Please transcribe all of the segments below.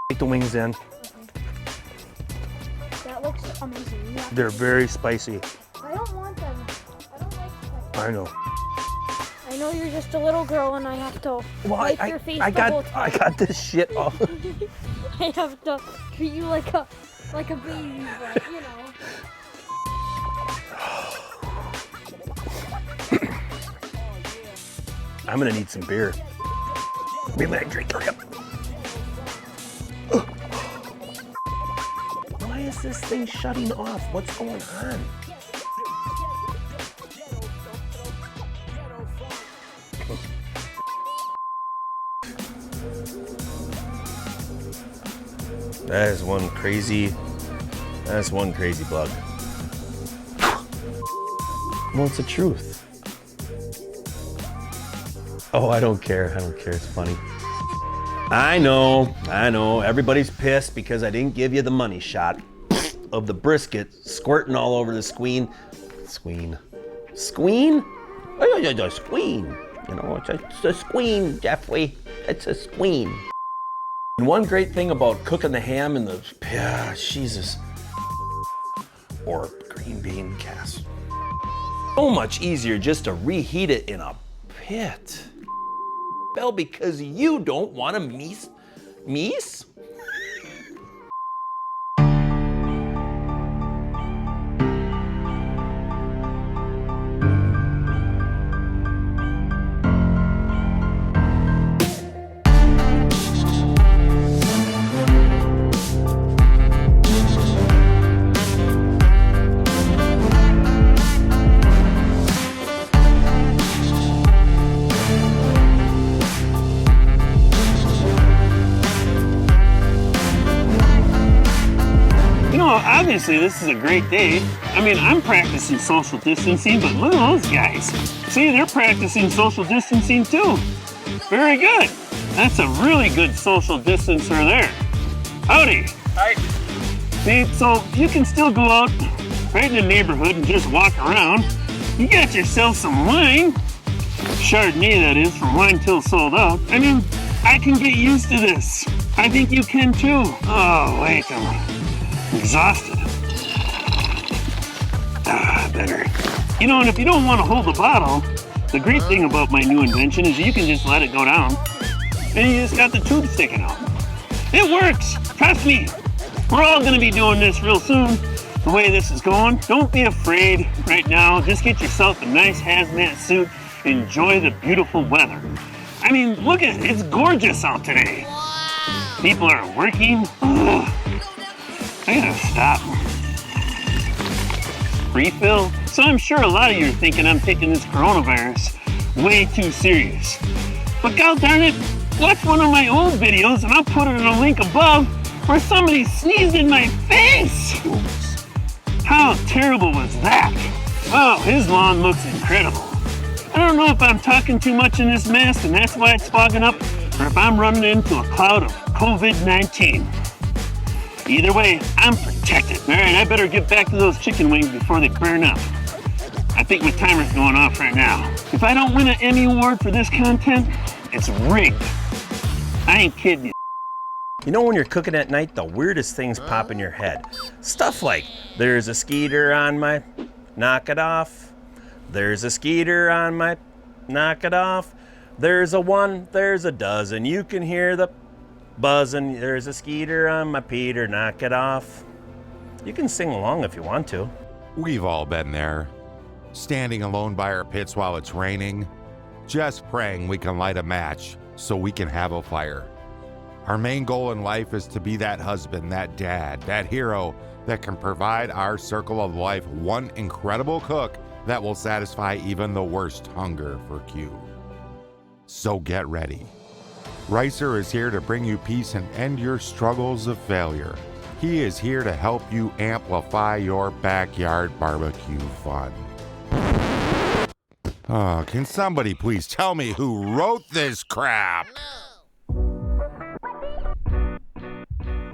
Take the wings in. That looks amazing. They're very spicy. I don't want them. I don't like spicy. I know. I know you're just a little girl and I have to wipe your face the whole time. I got this shit all. I have to treat you like a baby, but you know. I'm gonna need some beer. Maybe I drink. Hurry up. Why is this thing shutting off? What's going on? That's one crazy bug. Well, it's the truth. Oh, I don't care. It's funny. I know. Everybody's pissed because I didn't give you the money shot of the brisket squirting all over the squeen. Squeen? Oh, yeah, squeen. You know, it's a squeen, Jeffrey. It's a squeen. And one great thing about cooking the ham in the, Jesus, or green bean cast. So much easier just to reheat it in a pit. Well, because you don't want to meese? Obviously, this is a great day. I mean, I'm practicing social distancing, but look at those guys. See, they're practicing social distancing too. Very good. That's a really good social distancer there. Howdy. Hi. See, so you can still go out right in the neighborhood and just walk around. You got yourself some wine. Chardonnay, that is, from Wine Till Sold Out. I mean, I can get used to this. I think you can too. Oh, wait, I'm exhausted. Better. You know, and if you don't want to hold the bottle, the great thing about my new invention is you can just let it go down and you just got the tube sticking out. It works, trust me. We're all gonna be doing this real soon, the way this is going. Don't be afraid right now. Just get yourself a nice hazmat suit. Enjoy the beautiful weather. I mean, look at it, it's gorgeous out today. People are working. Ugh. I gotta stop. Refill. So I'm sure a lot of you are thinking I'm taking this coronavirus way too serious. But god darn it, watch one of my old videos and I'll put it in a link above where somebody sneezed in my face. How terrible was that? Oh, his lawn looks incredible. I don't know if I'm talking too much in this mask and that's why it's fogging up, or if I'm running into a cloud of COVID-19. Either way, I'm protected. All right, I better get back to those chicken wings before they burn up. I think my timer's going off right now. If I don't win an Emmy Award for this content, it's rigged. I ain't kidding you. You know when you're cooking at night, the weirdest things pop in your head. Stuff like, there's a skeeter on my, knock it off. There's a skeeter on my, knock it off. There's a one, there's a dozen. You can hear the buzzing. There's a skeeter on my Peter, knock it off. You can sing along if you want to. We've all been there. Standing alone by our pits while it's raining, just praying we can light a match so we can have a fire. Our main goal in life is to be that husband, that dad, that hero that can provide our circle of life one incredible cook that will satisfy even the worst hunger for Q. So get ready. Ricer is here to bring you peace and end your struggles of failure. He is here to help you amplify your backyard barbecue fun. Oh, can somebody please tell me who wrote this crap?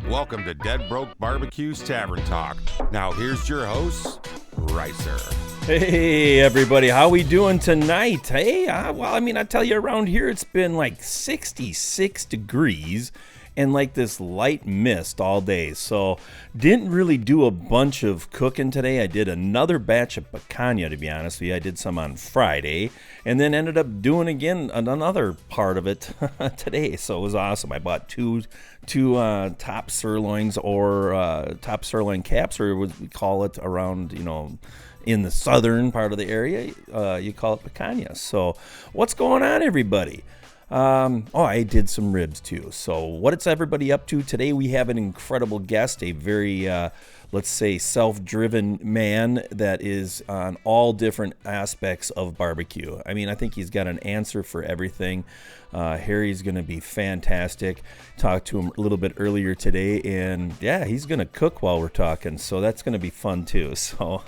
Welcome to Dead Broke BBQ's Tavern Talk. Now here's your host, Ricer. Hey everybody, how we doing tonight? Hey, well, I mean, I tell you, around here it's been like 66 degrees and like this light mist all day. So didn't really do a bunch of cooking today. I did another batch of picanha, to be honest with you. I did some on Friday and then ended up doing again another part of it today. So it was awesome. I bought two top sirloins, or top sirloin caps, or what we call it around, in the southern part of the area, you call it picanha. So what's going on, everybody? I did some ribs too. So what's everybody up to today? We have an incredible guest, a very, let's say, self-driven man that is on all different aspects of barbecue. I mean, I think he's got an answer for everything. Harry's going to be fantastic. Talked to him a little bit earlier today, and yeah, he's going to cook while we're talking, so that's going to be fun too. So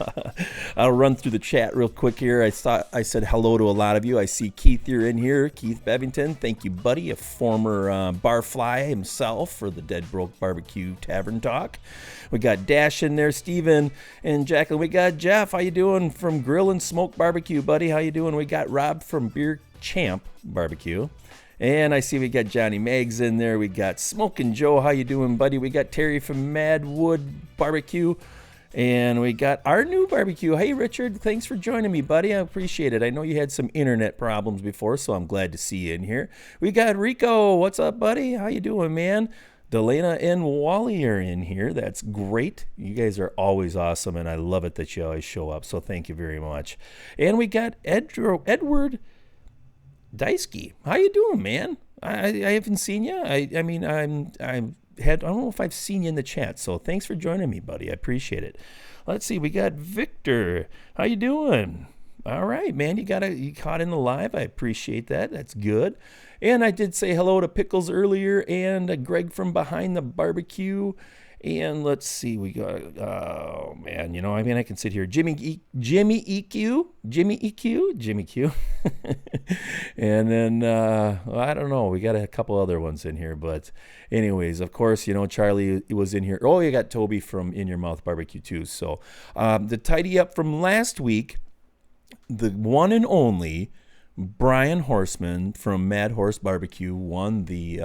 I'll run through the chat real quick here. I said hello to a lot of you. I see Keith, you're in here. Keith Bevington, thank you, buddy. A former barfly himself for the Dead Broke BBQ Tavern talk. We got Dash in there, Steven and Jacqueline. We got Jeff. How you doing from Grill and Smoke Barbecue, buddy? How you doing? We got Rob from Beer Champ Barbecue. And I see we got Johnny Meggs in there. We got Smokin' Joe. How you doing, buddy? We got Terry from Madwood Barbecue. And we got our new barbecue. Hey, Richard, thanks for joining me, buddy. I appreciate it. I know you had some internet problems before, so I'm glad to see you in here. We got Rico. What's up, buddy? How you doing, man? Delana and Wally are in here. That's great. You guys are always awesome, and I love it that you always show up, so thank you very much. And we got Edward Dysky. How you doing, man? I haven't seen you. I don't know if I've seen you in the chat, so thanks for joining me, buddy. I appreciate it. Let's see, we got Victor. How you doing? All right, man, you caught in the live. I appreciate that. That's good. And I did say hello to Pickles earlier, and Greg from Behind the Barbecue. And let's see, we got, oh man, I can sit here. Jimmy Q. And then, I don't know, we got a couple other ones in here. But anyways, of course, Charlie was in here. Oh, you got Toby from In Your Mouth Barbecue too. So the tidy up from last week, the one and only Brian Horseman from Mad Horse Barbecue won the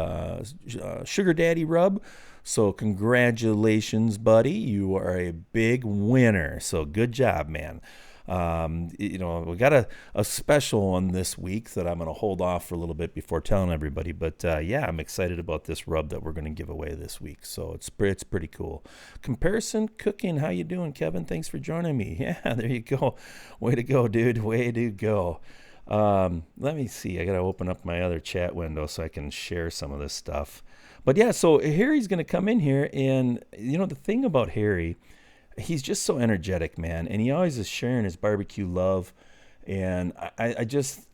Sugar Daddy rub. So congratulations, buddy. You are a big winner. So good job, man. We got a special one this week that I'm going to hold off for a little bit before telling everybody. But yeah, I'm excited about this rub that we're going to give away this week. So it's pretty cool. Comparison Cooking. How you doing, Kevin? Thanks for joining me. Yeah, there you go. Way to go, dude. Way to go. Let me see. I got to open up my other chat window so I can share some of this stuff. But yeah, so Harry's going to come in here, and the thing about Harry, he's just so energetic, man, and he always is sharing his barbecue love, and I just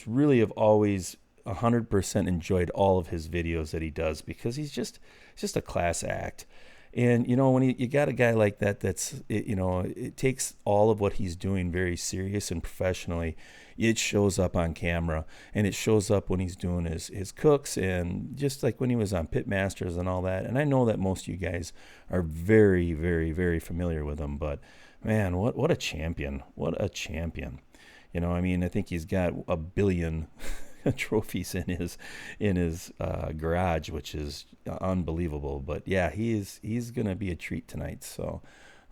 really have always 100% enjoyed all of his videos that he does, because he's just a class act. And when you got a guy like that, it takes all of what he's doing very serious and professionally. It shows up on camera, and it shows up when he's doing his cooks, and just like when he was on Pitmasters and all that. And I know that most of you guys are very, very, very familiar with him, but man, what a champion. What a champion. I think he's got 1 billion trophies in his garage, which is unbelievable. But yeah, he's gonna be a treat tonight. So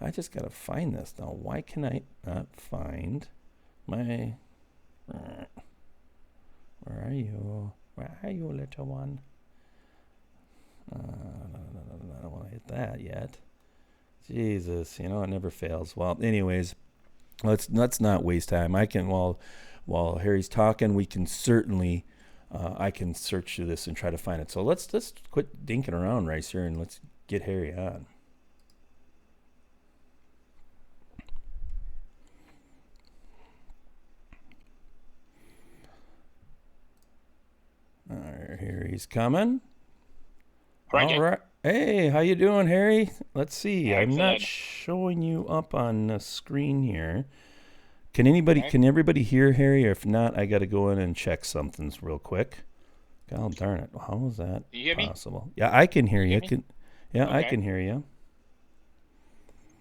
I just gotta find this now. Why can I not find my? Where are you? Where are you, little one? I don't want to hit that yet. Jesus, it never fails. Well, anyways, let's not waste time. I can while Harry's talking, we can certainly I can search through this and try to find it. So let's quit dinking around right here, and let's get Harry on. All right, here he's coming. All right. Hey, how you doing, Harry? Let's see. I'm not showing you up on the screen here. Can everybody hear Harry? Or if not, I got to go in and check something real quick. God darn it. How is that possible? Yeah, I can hear you. I can hear you.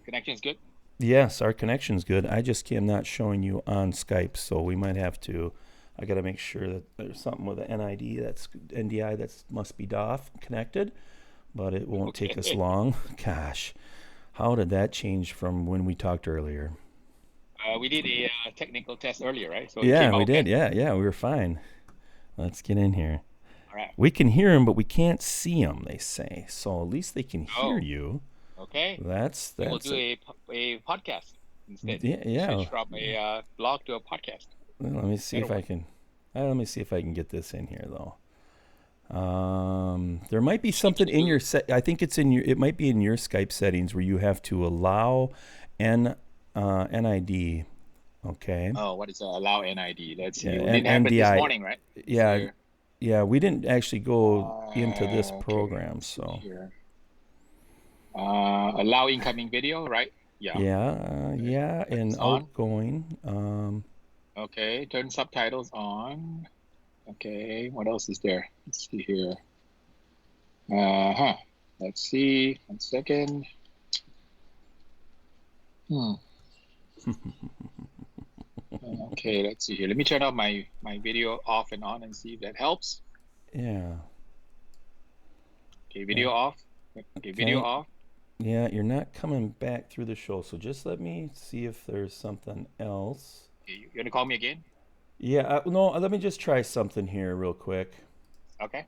Connection's good? Yes, our connection's good. I just am not showing you on Skype, so we might have to. I got to make sure that there's something with an NDI that must be DOF connected, but it won't take us long. Gosh, how did that change from when we talked earlier? We did a technical test earlier, right? So it Yeah, came out we did. okay. Yeah, we were fine. Let's get in here. All right. We can hear them, but we can't see them, they say. So at least they can hear you. Okay. That's We'll do a podcast instead. Yeah. Switch from a blog to a podcast. Well, let me see if I can. Let me see if I can get this in here though. There might be something in your set. I think it's in your. It might be in your Skype settings where you have to allow NID. Okay. Oh, what is allow NID? Let's see. Yeah, We didn't have it this morning, right? Yeah. So, Yeah, we didn't actually go into this program, let's see so. here. Allow incoming video, right? Yeah. Yeah, and on. outgoing. Okay, turn subtitles on. Okay, what else is there? Let's see here. Let's see. 1 second. Okay, let's see here. Let me turn off my video off and on and see if that helps. Yeah. Okay, video off. Okay, video off. Yeah, you're not coming back through the show, so just let me see if there's something else. Okay, you gonna call me again? Yeah, no, let me just try something here real quick. Okay.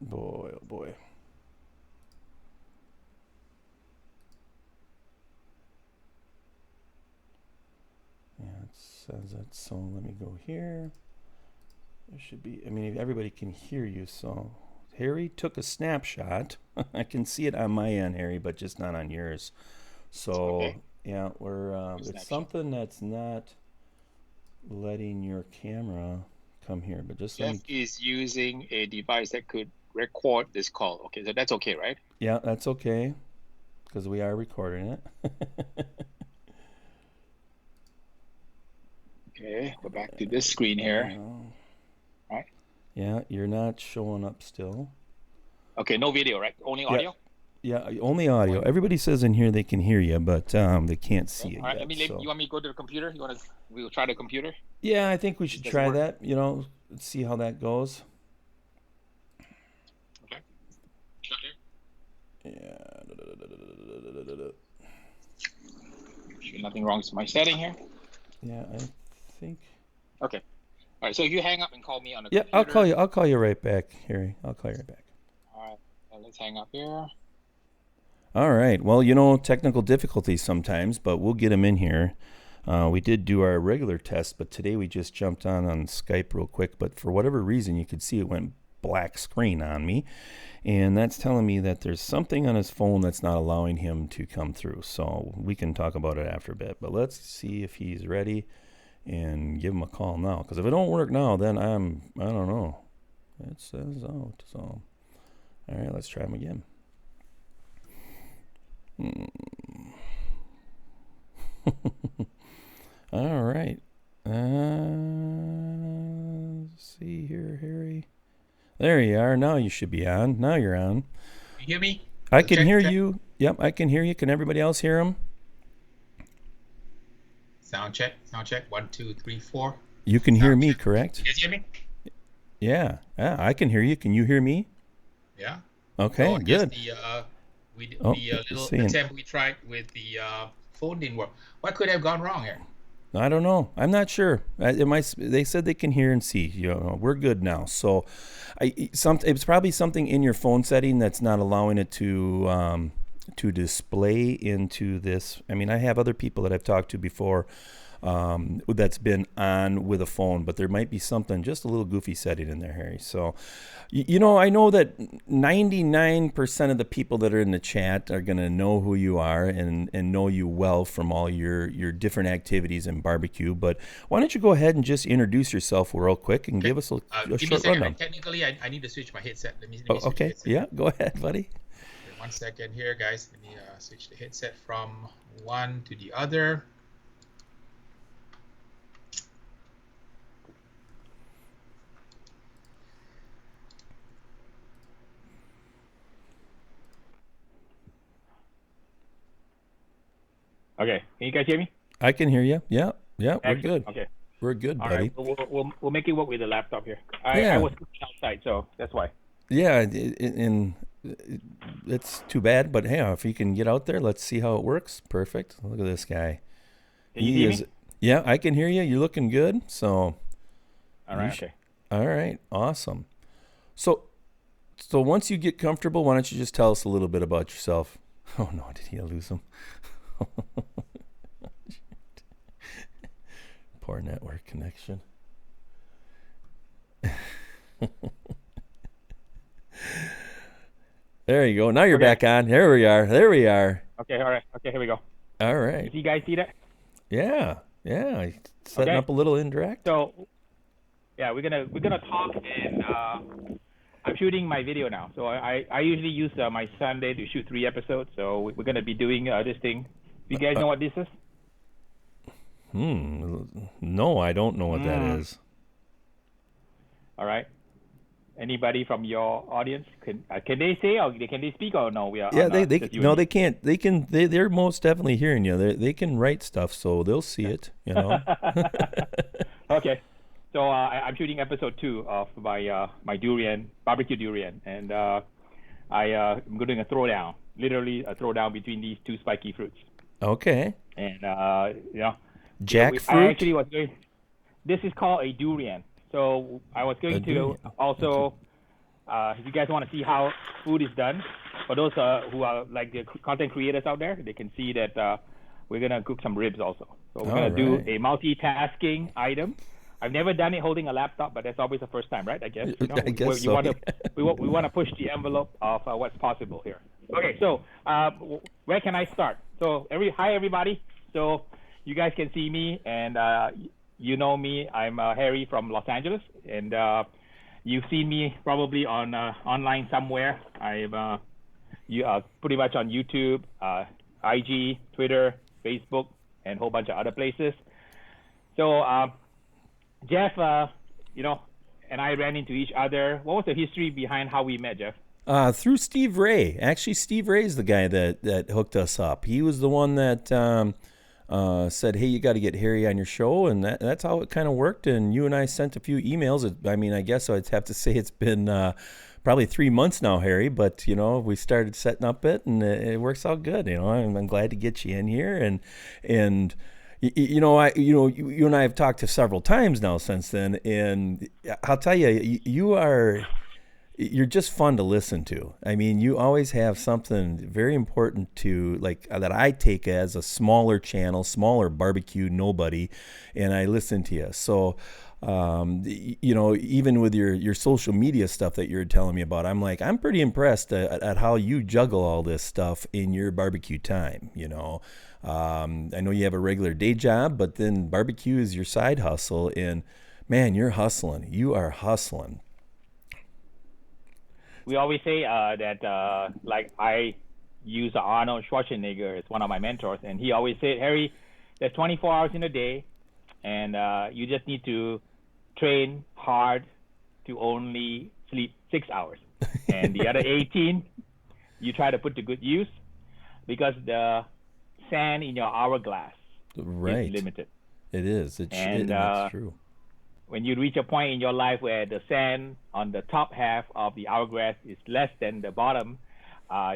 Boy, oh boy. Yeah, it says that, so let me go here. There should be, I mean, everybody can hear you, so. Harry took a snapshot. I can see it on my end, Harry, but just not on yours. So, okay. Yeah, we're, it's something that's not letting your camera come here, but just Jeff is using a device that could record this call. Okay, so that's okay, right? Yeah, that's okay, because we are recording it. Okay, go back to this screen here. Right. Yeah, you're not showing up still. Okay, no video, right? Only audio? Yeah, only audio. Everybody says in here they can hear you, but they can't see it. All right, yet, you want me to go to the computer? We'll try the computer? Yeah, I think we should try that, let's see how that goes. Okay. Shut here. Yeah. Sure, nothing wrong with my setting here. Yeah, I think. Okay. All right, so if you hang up and call me on the computer. I'll call you right back, Harry. I'll call you right back. All right, let's hang up here. All right. Well, technical difficulties sometimes, but we'll get them in here. We did do our regular test, but today we just jumped on Skype real quick. But for whatever reason, you could see it went black screen on me. And that's telling me that there's something on his phone that's not allowing him to come through. So we can talk about it after a bit. But let's see if he's ready and give him a call now. Because if it don't work now, then I don't know. It says out. So, all right, let's try him again. All right. Let's see here, Harry. There you are. Now you should be on. Now you're on. You hear me? I can hear you. Yep, I can hear you. Can everybody else hear him? Sound check. 1, 2, 3, 4. You can hear me, correct? You guys hear me? Yeah, I can hear you. Can you hear me? Yeah. Okay, good. The little attempt we tried with the phone didn't work. What could have gone wrong here? I don't know. I'm not sure. They said they can hear and see. We're good now. So, it's probably something in your phone setting that's not allowing it to display into this. I mean, I have other people that I've talked to before that's been on with a phone, but there might be something, just a little goofy setting in there, Harry. So, I know that 99% of the people that are in the chat are going to know who you are and know you well from all your different activities in barbecue. But why don't you go ahead and just introduce yourself real quick and give us a short rundown. Technically, I need to switch my headset. Let me okay. Yeah, go ahead, buddy. 1 second here, guys. Let me switch the headset from one to the other. Okay. Can you guys hear me? I can hear you. Yeah, we're Excellent. good. Okay. We're good, All buddy. right. We'll make it work with the laptop here. I Yeah. was outside, so that's why. Yeah, and it's too bad, but hey, if you can get out there, let's see how it works. Perfect. Look at this guy. Can you hear me? Yeah, I can hear you. You're looking good. So. All right. Okay. All right. Awesome. So once you get comfortable, why don't you just tell us a little bit about yourself? Oh no, did he lose him? Poor network connection. There you go. Now you're back on. There we are. Okay. All right. Okay. Here we go. All right. Did you guys see that? Yeah. Setting up a little indirect. So, yeah, we're gonna talk, and I'm shooting my video now. So I usually use my Sunday to shoot 3 episodes. So we're gonna be doing this thing. Do you guys know what this is? No, I don't know what that is. All right. Anybody from your audience can they say, or can they speak, or no? We are. Yeah, they can't. They're most definitely hearing you. They can write stuff, so they'll see it. You know. Okay. So I'm shooting episode 2 of my durian, barbecue durian, and I'm doing a throwdown, literally a throwdown between these 2 spiky fruits. Okay. And jackfruit. I actually was going. This is called a durian. So I was going to also, if you guys want to see how food is done, for those who are like the content creators out there, they can see that we're gonna cook some ribs also. So we're gonna do a multitasking item. I've never done it holding a laptop, but that's always the first time, right? I guess. You know, I guess so. We want to push the envelope of what's possible here. Okay, so where can I start? So hi everybody. So you guys can see me, and you know me. I'm Harry from Los Angeles, and you've seen me probably on online somewhere. I'm pretty much on YouTube, IG, Twitter, Facebook, and a whole bunch of other places. So Jeff, and I ran into each other. What was the history behind how we met, Jeff? Through Steve Ray. Actually, Steve Ray's the guy that hooked us up. He was the one that said, hey, you got to get Harry on your show, and that's how it kind of worked. And you and I sent a few emails. I mean, I guess I'd have to say it's been probably 3 months now, Harry, but we started setting up it, and it works out good. I'm glad to get you in here, and you and I have talked to several times now since then, and I'll tell you, you're just fun to listen to. I mean, you always have something very important that I take as a smaller channel, smaller barbecue nobody, and I listen to you. So, even with your social media stuff that you're telling me about, I'm pretty impressed at how you juggle all this stuff in your barbecue time. I know you have a regular day job, but then barbecue is your side hustle, and man, you're hustling. You are hustling. We always say that I use Arnold Schwarzenegger as one of my mentors, and he always said, Harry, there's 24 hours in a day, and you just need to train hard to only sleep 6 hours. And the other 18, you try to put to good use, because the sand in your hourglass is limited. It is. That's true. When you reach a point in your life where the sand on the top half of the hourglass is less than the bottom,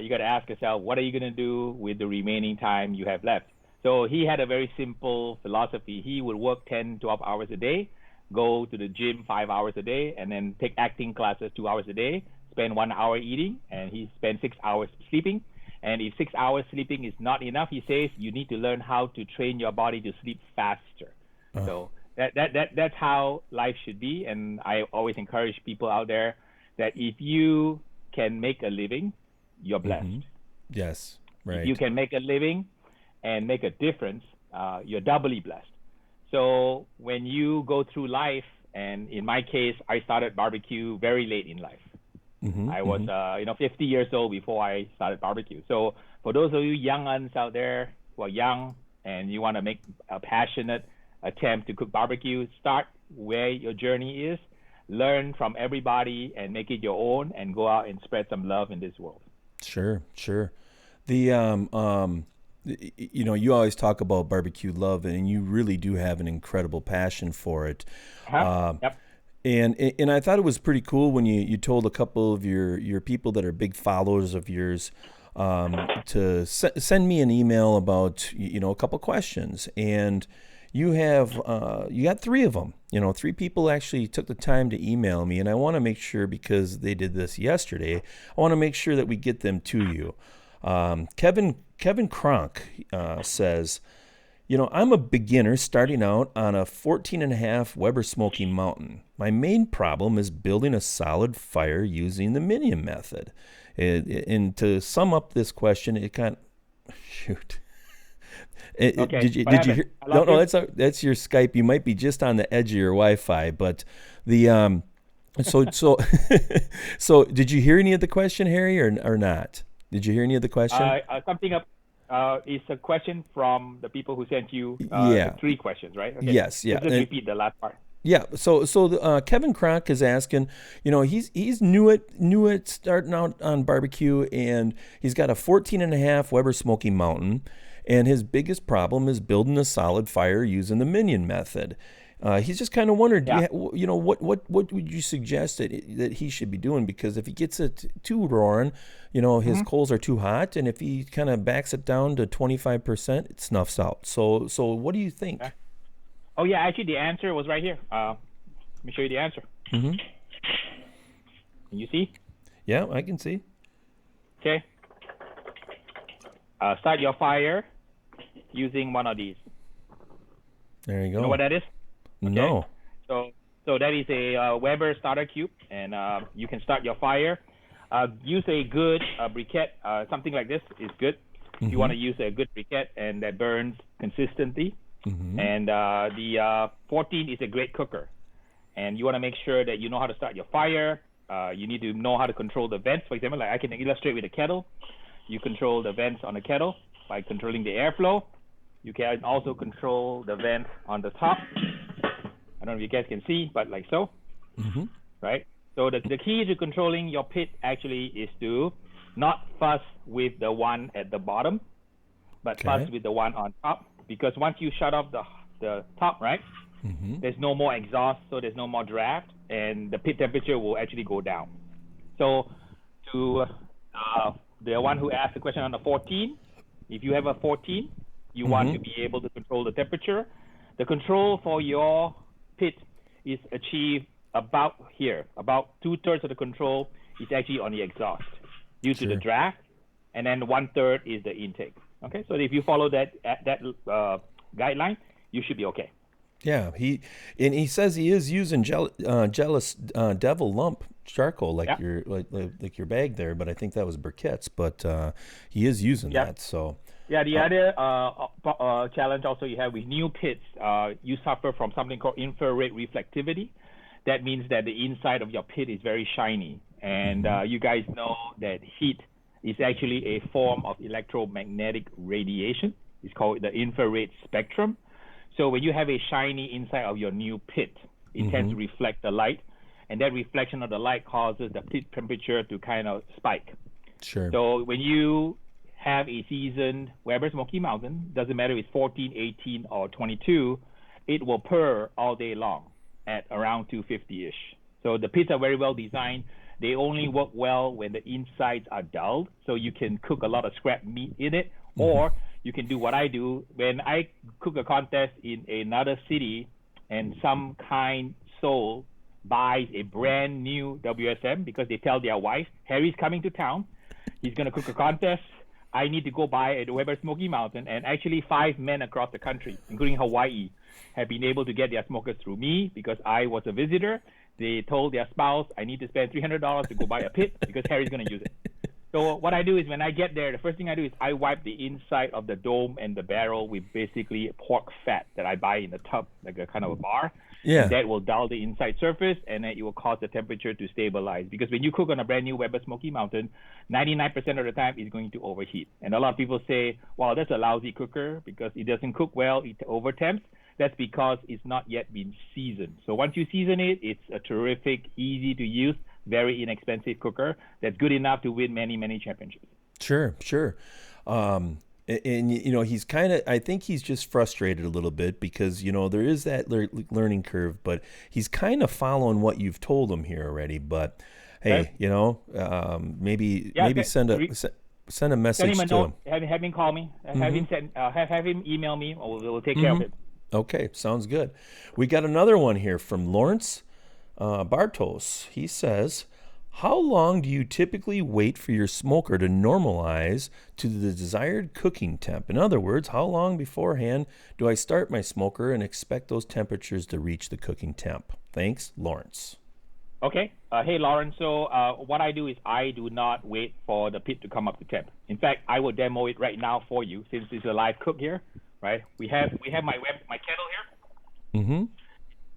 you got to ask yourself, what are you going to do with the remaining time you have left? So he had a very simple philosophy. He would work 10, 12 hours a day, go to the gym 5 hours a day, and then take acting classes 2 hours a day, spend 1 hour eating, and he spent 6 hours sleeping. And if 6 hours sleeping is not enough, he says you need to learn how to train your body to sleep faster. So that's how life should be. And I always encourage people out there that if you can make a living, you're blessed. Mm-hmm. Yes, right. If you can make a living and make a difference, you're doubly blessed. So when you go through life, and in my case, I started barbecue very late in life. Mm-hmm, I was 50 years old before I started barbecue. So for those of you young uns out there who are young and you want to make a passionate attempt to cook barbecue, start where your journey is, learn from everybody and make it your own, and go out and spread some love in this world. Sure. The you know, you always talk about barbecue love, and you really do have an incredible passion for it. Yep. And I thought it was pretty cool when you told a couple of your people that are big followers of yours to send me an email about, you know, a couple questions. And you got 3 of them. You know, 3 people actually took the time to email me, and I want to make sure, because they did this yesterday, I want to make sure that we get them to you. Kevin Kronk says, you know, I'm a beginner starting out on a 14.5 Weber Smoky Mountain. My main problem is building a solid fire using the minion method. And to sum up this question, it kind of, shoot. Okay. Did you hear? No, that's your Skype. You might be just on the edge of your Wi-Fi, but the so did you hear any of the question, Harry, or not? Did you hear any of the question? Something up. It's a question from the people who sent you 3 questions, right? Okay. Yes, yeah. Just repeat the last part. Yeah, so Kevin Kronk is asking, you know, he's new at starting out on barbecue, and he's got a 14.5 Weber Smoky Mountain, and his biggest problem is building a solid fire using the minion method. He's just kind of wondered, you know, what would you suggest that he should be doing? Because if he gets it too roaring, you know, his coals are too hot, and if he kind of backs it down to 25%, it snuffs out. So what do you think? Okay. Oh yeah, actually the answer was right here. Let me show you the answer. Mm-hmm. Can you see? Yeah, I can see. Okay. Start your fire using one of these. There you go. You know what that is? Okay. No. So that is a Weber starter cube, and you can start your fire. Use a good briquette. Something like this is good. If you want to use a good briquette and that burns consistently. Mm-hmm. And the 14 is a great cooker. And you want to make sure that you know how to start your fire. You need to know how to control the vents. For example, like I can illustrate with a kettle. You control the vents on the kettle by controlling the airflow. You can also control the vents on the top. I don't know if you guys can see, but like so. Mm-hmm. Right? So the key to controlling your pit actually is to not fuss with the one at the bottom, but fuss with the one on top. Because once you shut off the top, right, there's no more exhaust, so there's no more draft, and the pit temperature will actually go down. So to the one who asked the question on the 14, if you have a 14, you want to be able to control the temperature. The control for your pit is achieved about here. About 2/3 of the control is actually on the exhaust due to the draft, and then 1/3 is the intake. Okay, so if you follow that guideline, you should be okay. Yeah, he says he is using jealous devil lump charcoal like your your bag there, but I think that was briquettes. But he is using that. So the other challenge also you have with new pits, you suffer from something called infrared reflectivity. That means that the inside of your pit is very shiny, and you guys know that heat is actually a form of electromagnetic radiation. It's called the infrared spectrum. So when you have a shiny inside of your new pit, it tends to reflect the light, and that reflection of the light causes the pit temperature to kind of spike. Sure. So when you have a seasoned Weber Smoky Mountain, doesn't matter if it's 14, 18, or 22, it will purr all day long at around 250-ish. So the pits are very well designed. They only work well when the insides are dulled, so you can cook a lot of scrap meat in it, or you can do what I do. When I cook a contest in another city and some kind soul buys a brand new WSM because they tell their wife, Harry's coming to town, he's going to cook a contest, I need to go buy a Weber Smoky Mountain. And actually 5 men across the country, including Hawaii, have been able to get their smokers through me because I was a visitor. They told their spouse, I need to spend $300 to go buy a pit because Harry's going to use it. So what I do is when I get there, the first thing I do is I wipe the inside of the dome and the barrel with basically pork fat that I buy in a tub, like a kind of a bar. Yeah. And that will dull the inside surface, and then it will cause the temperature to stabilize. Because when you cook on a brand new Weber Smoky Mountain, 99% of the time it's going to overheat. And a lot of people say, well, that's a lousy cooker because it doesn't cook well, it overtemps. That's because it's not yet been seasoned. So once you season it, it's a terrific, easy to use, very inexpensive cooker that's good enough to win many, many championships. Sure. And you know, he's kind of, I think he's just frustrated a little bit because, you know, there is that learning curve, but he's kind of following what you've told him here already. But hey, Okay. you know, maybe send a message to him. Have him call me. Have him have him email me. Or we'll take care of it. Okay, sounds good. We got another one here from Lawrence Bartos. He says, how long do you typically wait for your smoker to normalize to the desired cooking temp? In other words, how long beforehand do I start my smoker and expect those temperatures to reach the cooking temp? Thanks, Lawrence. Okay. Hey, Lawrence. So what I do is I do not wait for the pit to come up to temp. In fact, I will demo it right now for you since it's a live cook here. Right? We have my kettle here. Mm-hmm.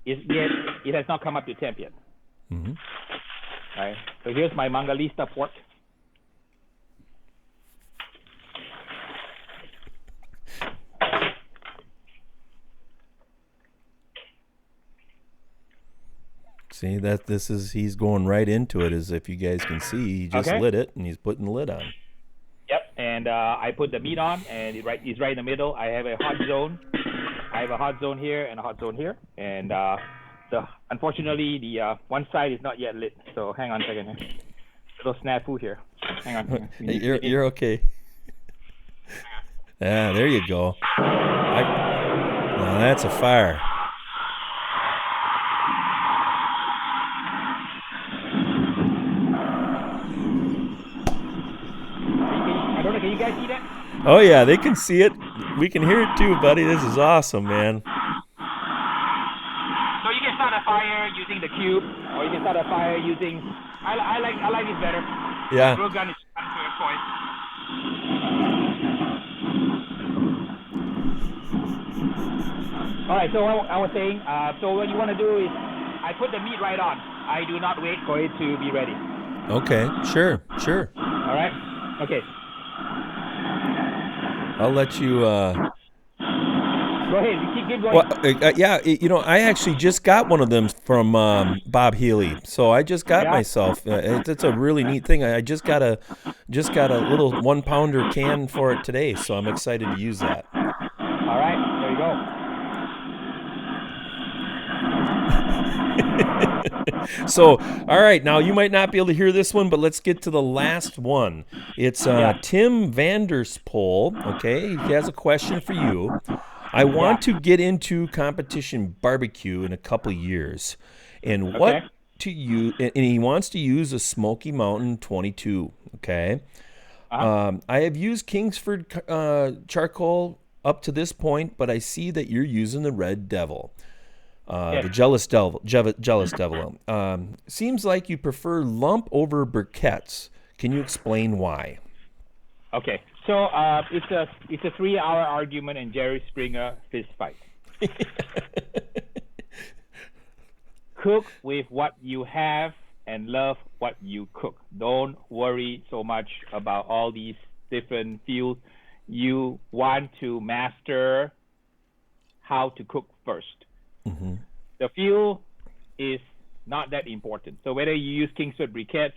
It has not come up to temp yet. Mm-hmm. Right. So here's my mangalista pork. See he's going right into it, as if you guys can see. He just lit it and he's putting the lid on. Yep. And I put the meat on, and it's right in the middle. I have a hot zone. I have a hot zone here and a hot zone here, and unfortunately the one side is not yet lit. So hang on a second here. Little snafu here. Hang on. You're okay. Yeah, there you go. Now that's a fire. Can you guys see that? Oh yeah, they can see it. We can hear it too, buddy. This is awesome, man. So you can start a fire using the cube, or you can start a fire using. I like this better. Yeah. Grill gun is fun to avoid. All right. So I was saying. So what you want to do is, I put the meat right on. I do not wait for it to be ready. Okay. Sure. All right. Okay. I'll let you. Go ahead. Keep going. Well, you know, I actually just got one of them from Bob Healy. So I just got myself. It's a really neat thing. I just got a little 1-pounder can for it today. So I'm excited to use that. All right. There you go. So, all right, now you might not be able to hear this one, but let's get to the last one. It's Tim Vanderspol. Okay, he has a question for you. I want to get into competition barbecue in a couple years, and what to use? And he wants to use a Smoky Mountain 22. Okay, I have used Kingsford charcoal up to this point, but I see that you're using the Red Devil. The Jealous Devil. Seems like you prefer lump over briquettes. Can you explain why? Okay, so it's a 3-hour argument and Jerry Springer fist fight. Cook with what you have and love what you cook. Don't worry so much about all these different fields. You want to master how to cook first. Mm-hmm. The fuel is not that important. So whether you use Kingsford briquettes,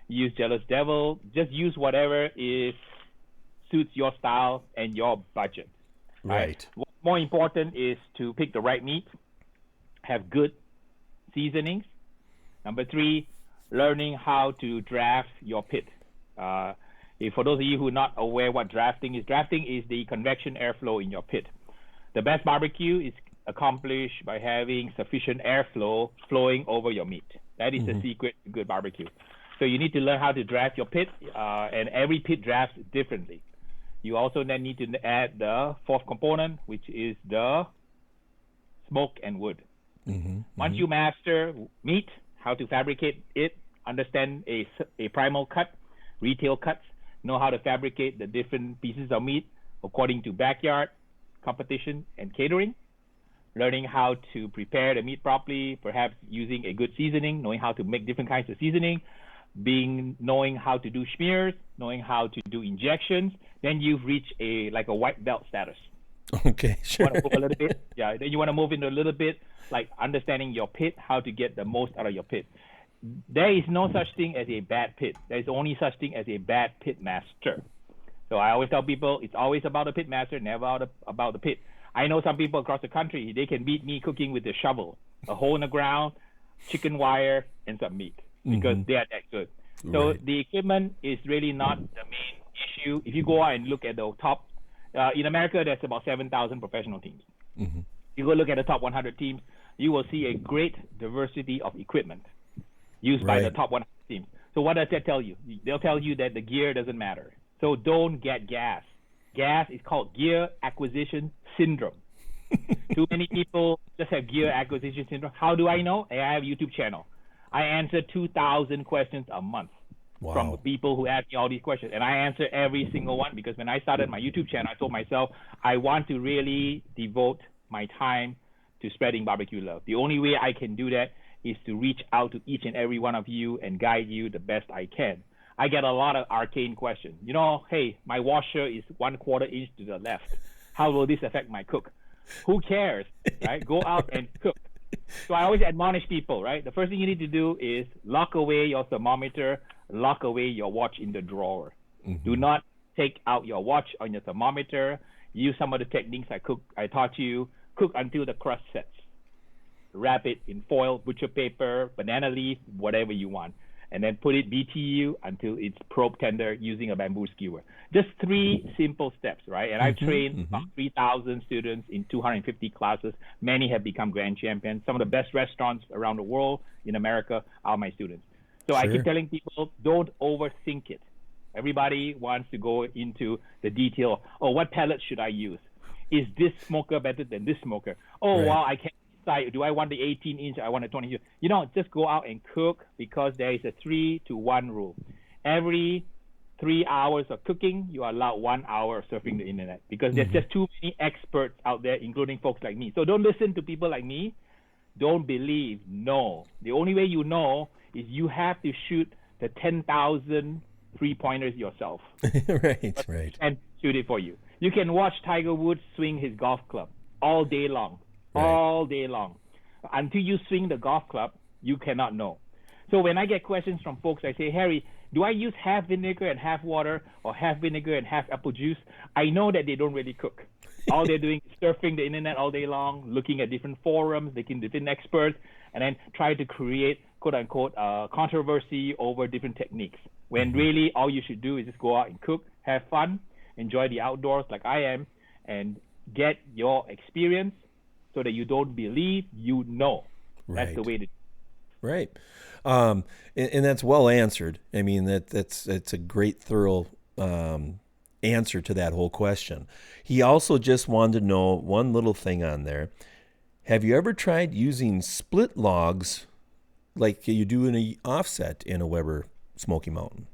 use Jealous Devil, just use whatever suits your style and your budget. Right. What's more important is to pick the right meat, have good seasonings. Number 3, learning how to draft your pit. For those of you who are not aware what drafting is the convection airflow in your pit. The best barbecue is accomplished by having sufficient airflow flowing over your meat. That is the secret to good barbecue. So you need to learn how to draft your pit, and every pit drafts differently. You also then need to add the 4th component, which is the smoke and wood. Once you master meat, how to fabricate it, understand a primal cut, retail cuts, know how to fabricate the different pieces of meat according to backyard, competition, and catering, learning how to prepare the meat properly, perhaps using a good seasoning, knowing how to make different kinds of seasoning, knowing how to do smears, knowing how to do injections, then you've reached a white belt status. Okay, sure. You want to move a little bit? Yeah, then you want to move into a little bit like understanding your pit, how to get the most out of your pit. There is no such thing as a bad pit. There is only such thing as a bad pit master. So I always tell people it's always about the pitmaster, never about the pit. I know some people across the country, they can beat me cooking with a shovel, a hole in the ground, chicken wire, and some meat because they are that good. So the equipment is really not the main issue. If you go out and look at the top, in America, there's about 7,000 professional teams. You go look at the top 100 teams, you will see a great diversity of equipment used by the top 100 teams. So what does that tell you? They'll tell you that the gear doesn't matter. So don't get gas. Gas is called gear acquisition syndrome. Too many people just have gear acquisition syndrome. How do I know? I have a YouTube channel. I answer 2,000 questions a month from people who ask me all these questions. And I answer every single one because when I started my YouTube channel, I told myself I want to really devote my time to spreading barbecue love. The only way I can do that is to reach out to each and every one of you and guide you the best I can. I get a lot of arcane questions. You know, hey, my washer is 1/4 inch to the left. How will this affect my cook? Who cares, right? Go out and cook. So I always admonish people, right? The first thing you need to do is lock away your thermometer, lock away your watch in the drawer. Do not take out your watch on your thermometer. Use some of the techniques I taught you. Cook until the crust sets. Wrap it in foil, butcher paper, banana leaf, whatever you want. And then put it BTU until it's probe tender using a bamboo skewer. Just 3 simple steps, right? And I've trained about 3,000 students in 250 classes. Many have become grand champions. Some of the best restaurants around the world in America are my students. So I keep telling people, don't overthink it. Everybody wants to go into the detail. Oh, what pellet should I use? Is this smoker better than this smoker? Oh, wow, I can't decide. Do I want the 18-inch? I want the 20-inch. You know, just go out and cook because there is a 3-to-1 rule. Every 3 hours of cooking, you are allowed 1 hour of surfing the internet because there's just too many experts out there, including folks like me. So don't listen to people like me. Don't believe. No. The only way you know is you have to shoot the 10,000 3-pointers yourself. Right. And shoot it for you. You can watch Tiger Woods swing his golf club all day long. All day long. Until you swing the golf club, you cannot know. So when I get questions from folks, I say, Harry, do I use half vinegar and half water or half vinegar and half apple juice? I know that they don't really cook. All they're doing is surfing the internet all day long, looking at different forums, looking at different experts, and then try to create, quote-unquote, controversy over different techniques. When really all you should do is just go out and cook, have fun, enjoy the outdoors like I am, and get your experience so that you don't believe, you know. That's the way to do it. Right. And that's well answered. I mean, that's a great, thorough answer to that whole question. He also just wanted to know one little thing on there. Have you ever tried using split logs like you do in a offset in a Weber Smoky Mountain?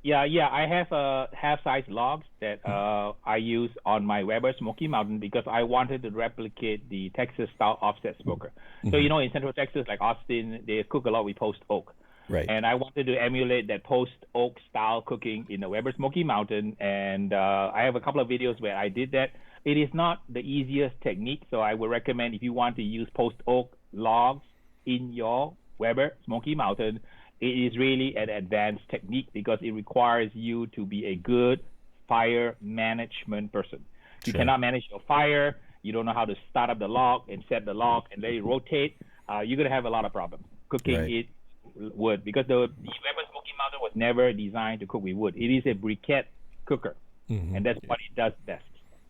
Yeah, I have half-size logs that I use on my Weber Smoky Mountain because I wanted to replicate the Texas-style offset smoker. So, you know, in Central Texas, like Austin, they cook a lot with post oak. Right. And I wanted to emulate that post oak style cooking in the Weber Smoky Mountain. And I have a couple of videos where I did that. It is not the easiest technique, so I would recommend if you want to use post oak logs in your Weber Smoky Mountain, it is really an advanced technique because it requires you to be a good fire management person. You cannot manage your fire. You don't know how to start up the log and set the log and let it rotate. You're going to have a lot of problems cooking it wood because the Weber Smoky Mountain was never designed to cook with wood. It is a briquette cooker, and that's what it does best.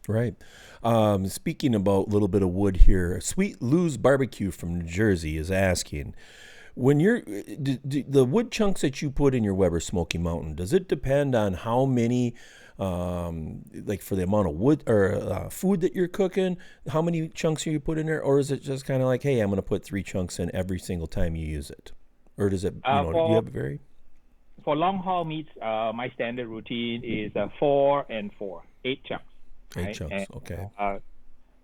Right. Speaking about a little bit of wood here, Sweet Lou's Barbecue from New Jersey is asking, when you're the wood chunks that you put in your Weber Smoky Mountain, does it depend on how many, like for the amount of wood or food that you're cooking, how many chunks you put in there, or is it just kind of like, hey, I'm going to put 3 chunks in every single time you use it, or does it? Do you have a vary? For long haul meats, my standard routine is 4 and 4, 8 chunks. 8 chunks, and, okay.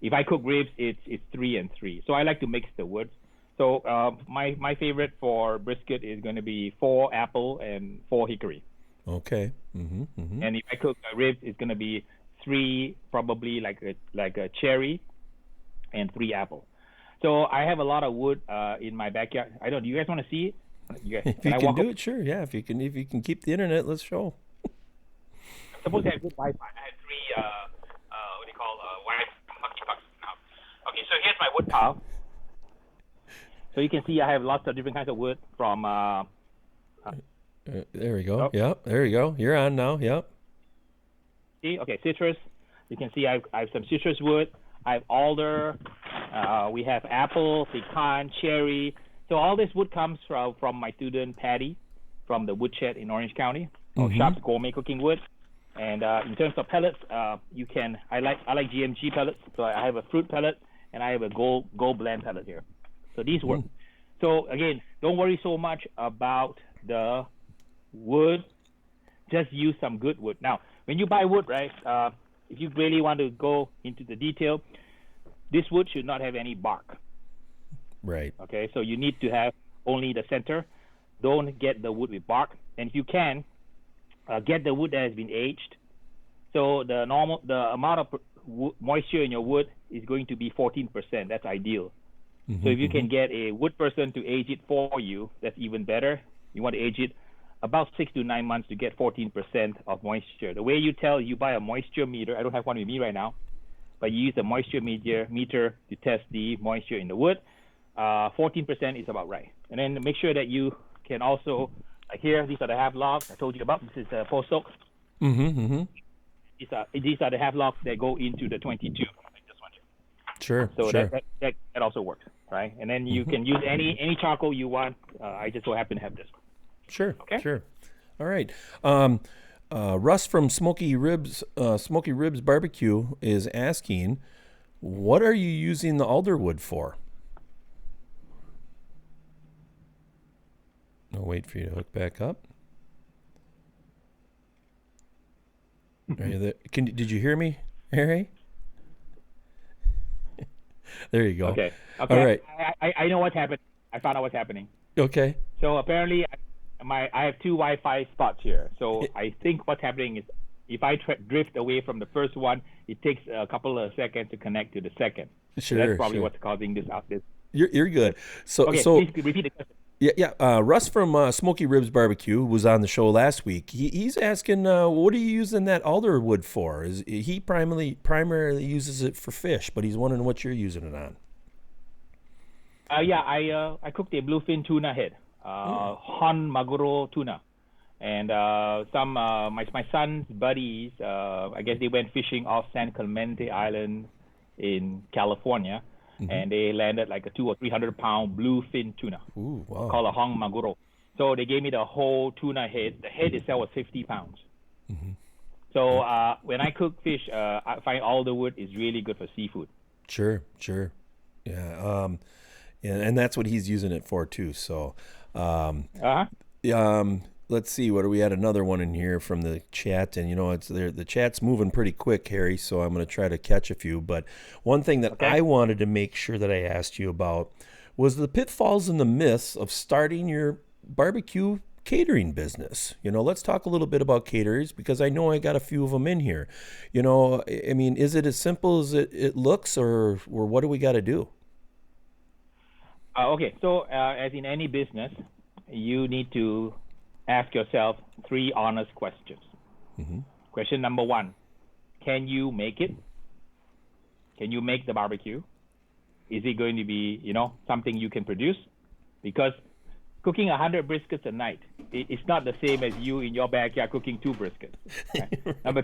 If I cook ribs, it's 3 and 3. So I like to mix the wood. So my favorite for brisket is going to be 4 apple and 4 hickory. Okay. And if I cook ribs, it's going to be 3 probably like a cherry and 3 apple. So I have a lot of wood in my backyard. I don't. Do you guys want to see it? If you can do it, sure. Yeah. If you can keep the internet, let's show. supposed to have good Wi-Fi. I had three, what do you call, Wi-Fi pucks now. Okay, so here's my wood pile. So you can see I have lots of different kinds of wood from. There we go. Oh. Yep, there you go. You're on now. Yep. See, okay, citrus. You can see I have some citrus wood. I have alder. We have apple, pecan, cherry. So all this wood comes from my student Patty, from the woodshed in Orange County, Sharp's Gourmet Cooking Wood. And in terms of pellets, you can. I like GMG pellets. So I have a fruit pellet and I have a gold blend pellet here. So these work. So again, don't worry so much about the wood. Just use some good wood. Now, when you buy wood, right? If you really want to go into the detail, this wood should not have any bark. Right. Okay, so you need to have only the center. Don't get the wood with bark. And if you can, get the wood that has been aged. So the amount of moisture in your wood is going to be 14%. That's ideal. So if you can get a wood person to age it for you, that's even better. You want to age it about 6 to 9 months to get 14% of moisture. The way you tell, you buy a moisture meter. I don't have one with me right now, but you use a moisture meter to test the moisture in the wood. 14% is about right. And then make sure that you can also, like here, these are the half logs I told you about. This is post oak. These are the half logs that go into the 22. Like this one here. Sure. So sure. that also works, right? And then you can use any charcoal you want. I just so happen to have this. Sure. Okay. Sure. All right. Russ from Smoky Ribs Barbecue is asking, what are you using the alderwood for? I'll wait for you to hook back up. Are you there? Did you hear me, Harry? There you go. Okay. All right. I know what's happened. I found out what's happening. Okay. So apparently, I have two Wi-Fi spots here. So I think what's happening is, if I drift away from the first one, it takes a couple of seconds to connect to the second. Sure. So that's probably sure. what's causing this out. You're good. So Okay, so please repeat the question. yeah. Russ from Smoky Ribs Barbecue was on the show last week. He's asking, what are you using that alderwood for? Is he primarily uses it for fish, but he's wondering what you're using it on. I cooked a bluefin tuna head, hon maguro tuna, and some my son's buddies. I guess they went fishing off San Clemente Island in California, and they landed like a 200 or 300 pound bluefin tuna. Ooh, wow. Called a hon maguro. So they gave me the whole tuna head. The head itself was 50 pounds. So when I cook fish, I find alderwood is really good for seafood. Sure. Yeah. And that's what he's using it for too. So, let's see. What do we had? Another one in here from the chat, and it's there. The chat's moving pretty quick, Harry. So I'm going to try to catch a few. But one thing that I wanted to make sure that I asked you about was the pitfalls and the myths of starting your barbecue catering business. Let's talk a little bit about caterers, because I know I got a few of them in here. I mean, is it as simple as it looks, or what do we got to do? Okay, so as in any business, you need to ask yourself 3 honest questions. Question number 1, can you make it? Can you make the barbecue? Is it going to be, something you can produce? Because cooking 100 briskets a night, it's not the same as you in your backyard cooking 2 briskets. Right? Number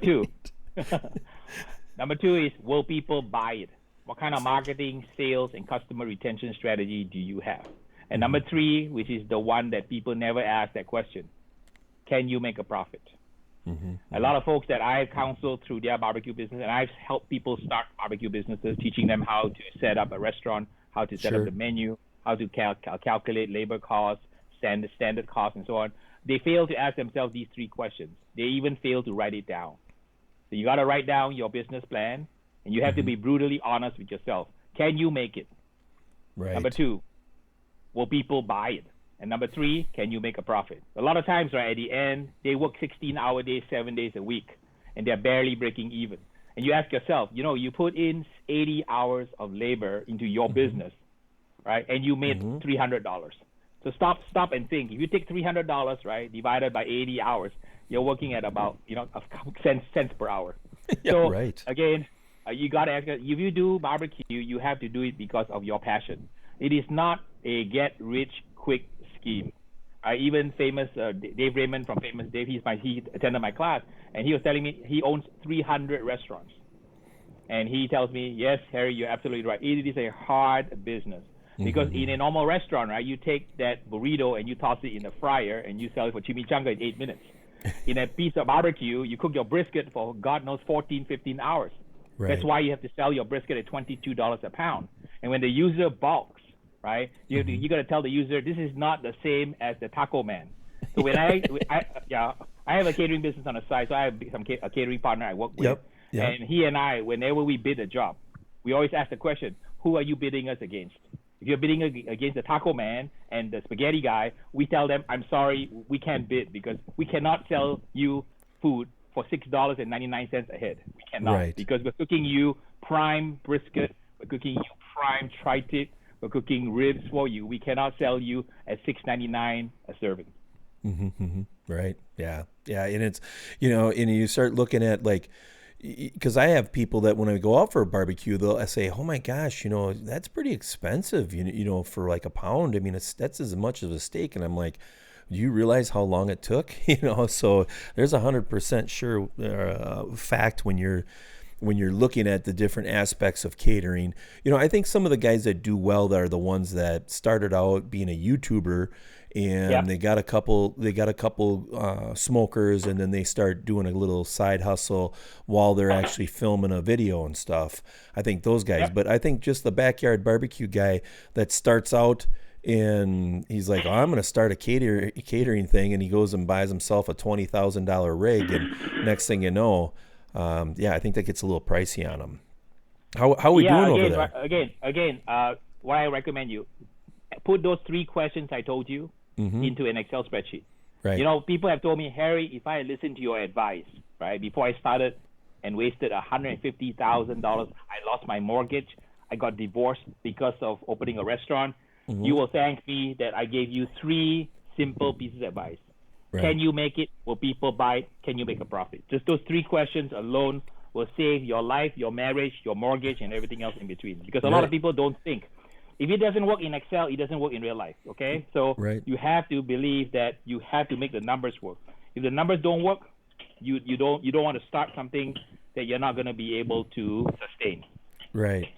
2 is, will people buy it? What kind of marketing, sales, and customer retention strategy do you have? And number 3, which is the one that people never ask that question, can you make a profit? A lot of folks that I've counseled through their barbecue business, and I've helped people start barbecue businesses, teaching them how to set up a restaurant, how to set up the menu, how to calculate labor costs, standard costs, and so on. They fail to ask themselves these 3 questions. They even fail to write it down. So you got to write down your business plan, and you have to be brutally honest with yourself. Can you make it? Right. Number 2, will people buy it? And number 3, can you make a profit? A lot of times, right, at the end, they work 16-hour days, 7 days a week, and they're barely breaking even. And you ask yourself, you put in 80 hours of labor into your business, right, and you made $300. So stop and think. If you take $300, right, divided by 80 hours, you're working at about cents per hour. Yeah, so right. Again, you gotta ask. If you do barbecue, you have to do it because of your passion. It is not a get rich quick scheme. Even famous Dave Raymond from Famous Dave, he attended my class, and he was telling me he owns 300 restaurants. And he tells me, yes, Harry, you're absolutely right. It is a hard business. Because in a normal restaurant, right, you take that burrito and you toss it in the fryer and you sell it for chimichanga in 8 minutes. In a piece of barbecue, you cook your brisket for God knows 14, 15 hours. Right. That's why you have to sell your brisket at $22 a pound. And when the user balks, right, you got to tell the user this is not the same as the taco man. So when I have a catering business on the side, so I have a catering partner I work with. Yep. And he and I, whenever we bid a job, we always ask the question, who are you bidding us against? If you're bidding against the taco man and the spaghetti guy, we tell them, I'm sorry, we can't bid because we cannot sell you food for $6.99 a head. We cannot. Right. Because we're cooking you prime brisket, we're cooking you prime tri-tip, we're cooking ribs for you. We cannot sell you at $6.99 a serving. Right. Yeah. Yeah. And it's, and you start looking at because I have people that when I go out for a barbecue, I say, oh my gosh, that's pretty expensive, for like a pound. I mean, that's as much as a steak. And I'm like, do you realize how long it took? So there's 100% sure fact when you're looking at the different aspects of catering. I think some of the guys that do well are the ones that started out being a YouTuber and they got a couple smokers, and then they start doing a little side hustle while they're actually filming a video and stuff. I think those guys, but I think just the backyard barbecue guy that starts out and he's like, I'm going to start a catering thing, and he goes and buys himself a $20,000 rig, and next thing you know, I think that gets a little pricey on him. How are we doing over there? Again, what I recommend you, put those 3 questions I told you into an Excel spreadsheet. Right. People have told me, Harry, if I had listened to your advice, right, before I started and wasted $150,000, I lost my mortgage, I got divorced because of opening a restaurant, you will thank me that I gave you 3 simple pieces of advice. Right. Can you make it? Will people buy it? Can you make a profit? Just those 3 questions alone will save your life, your marriage, your mortgage, and everything else in between. Because a lot of people don't think. If it doesn't work in Excel, it doesn't work in real life, okay? So you have to believe that you have to make the numbers work. If the numbers don't work, you don't want to start something that you're not going to be able to sustain. Right.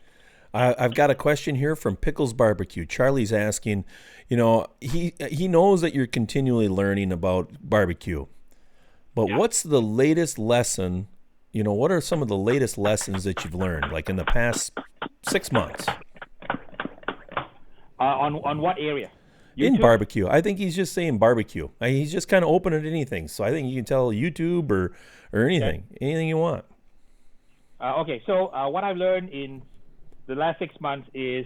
I've got a question here from Pickles Barbecue. Charlie's asking, he knows that you're continually learning about barbecue, but what's the latest lesson? What are some of the latest lessons that you've learned, like in the past 6 months? On what area? YouTube? In barbecue. I think he's just saying barbecue. He's just kind of open at anything. So I think you can tell YouTube or anything, anything you want. So what I've learned in the last 6 months is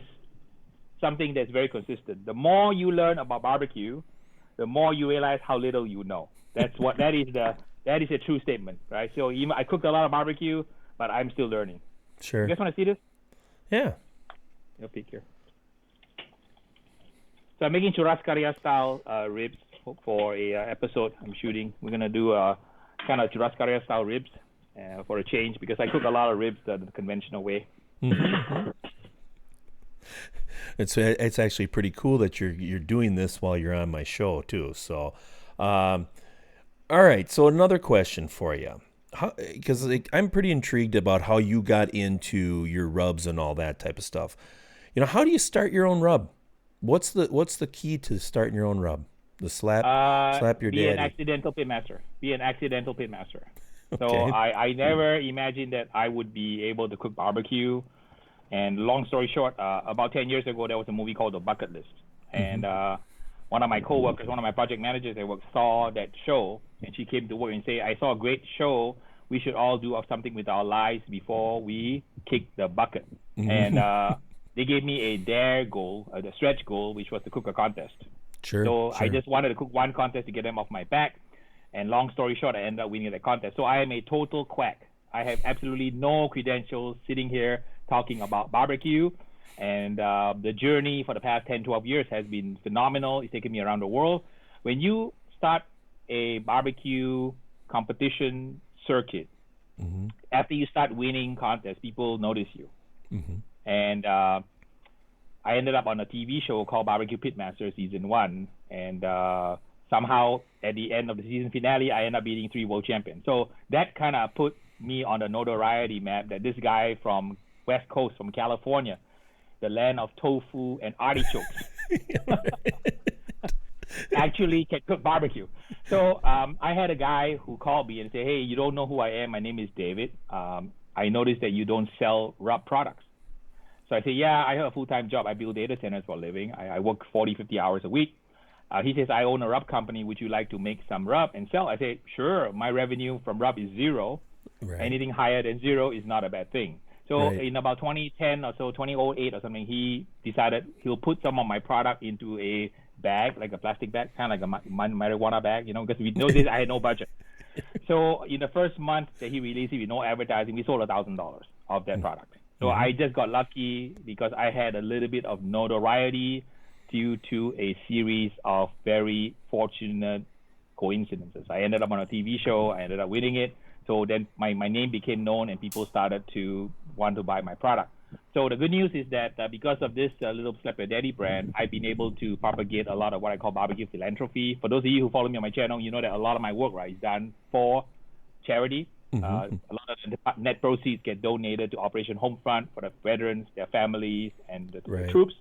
something that's very consistent. The more you learn about barbecue, the more you realize how little you know. That is a true statement, right? So I cooked a lot of barbecue, but I'm still learning. Sure. You guys want to see this? Yeah. I'll peek here. So I'm making churrascaria style ribs for a episode I'm shooting. We're gonna do a kind of churrascaria style ribs for a change, because I cook a lot of ribs the conventional way. It's actually pretty cool that you're doing this while you're on my show too. So, all right. So another question for you, because I'm pretty intrigued about how you got into your rubs and all that type of stuff. How do you start your own rub? What's the key to starting your own rub? The slap your daddy. Be an accidental pitmaster. So Okay. I never imagined that I would be able to cook barbecue. And long story short, about 10 years ago, there was a movie called The Bucket List. And one of my coworkers, one of my project managers at work, saw that show, and she came to work and said, I saw a great show. We should all do something with our lives before we kick the bucket. And they gave me a dare goal, the stretch goal, which was to cook a contest. So I just wanted to cook one contest to get them off my back. And long story short, I ended up winning the contest. So I am a total quack. I have absolutely no credentials sitting here talking about barbecue. And the journey for the past 10, 12 years has been phenomenal. It's taken me around the world. When you start a barbecue competition circuit. After you start winning contests, people notice you. And I ended up on a TV show called BBQ Pitmasters Season 1. And somehow at the end of the season finale, I ended up beating 3 world champions. So that kind of put me on the notoriety map that this guy from West Coast, from California, the land of tofu and artichokes, actually can cook barbecue. So I had a guy who called me and said, hey, you don't know who I am. My name is David. I noticed that you don't sell rub products. So I said, yeah, I have a full-time job. I build data centers for a living. I work 40, 50 hours a week. He says, I own a rub company. Would you like to make some rub and sell? I said, sure. My revenue from rub is 0. Right. Anything higher than 0 is not a bad thing. So in about 2010 or so, 2008 or something, he decided he'll put some of my product into a bag, like a plastic bag, kind of like a marijuana bag, because we know this, I had no budget. So in the first month that he released it with no advertising, we sold $1,000 of that product. So I just got lucky because I had a little bit of notoriety due to a series of very fortunate coincidences. I ended up on a TV show. I ended up winning it. So then my name became known and people started to want to buy my product. So the good news is that because of this little Slap Yo Daddy brand, I've been able to propagate a lot of what I call barbecue philanthropy. For those of you who follow me on my channel, you know that a lot of my work is done for charity. A lot of the net proceeds get donated to Operation Homefront for the veterans, their families, and the troops.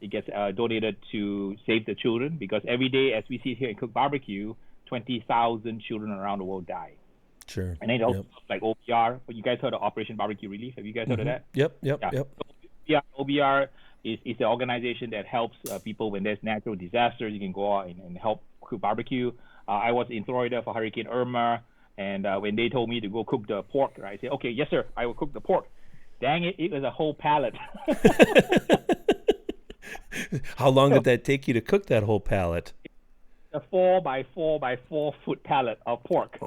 It gets donated to Save the Children, because every day as we sit here and cook barbecue, 20,000 children around the world die. Sure. And then also like OBR. You guys heard of Operation Barbecue Relief? Have you guys heard of that? Yep. So OBR is an organization that helps people when there's natural disasters. You can go out and help cook barbecue. I was in Florida for Hurricane Irma, and when they told me to go cook the pork, I said, okay, yes, sir, I will cook the pork. Dang it, it was a whole pallet. How long did that take you to cook that whole pallet? A 4 by 4 by 4 foot pallet of pork.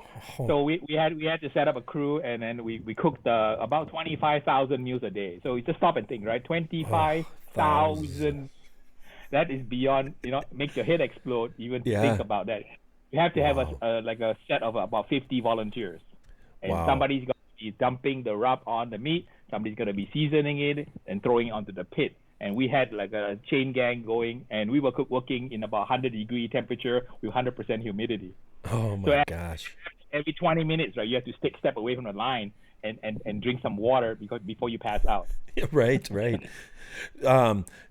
So we had to set up a crew, and then we cooked about 25,000 meals a day. So it's a stop and think, right? 25,000. That is beyond, makes your head explode even to think about that. You have to have a set of about 50 volunteers, and somebody's going to be dumping the rub on the meat. Somebody's going to be seasoning it and throwing it onto the pit. And we had like a chain gang going, and we were working in about 100-degree temperature with 100% humidity. Oh my gosh! Every 20 minutes, right, you have to step away from the line and drink some water before you pass out. Right.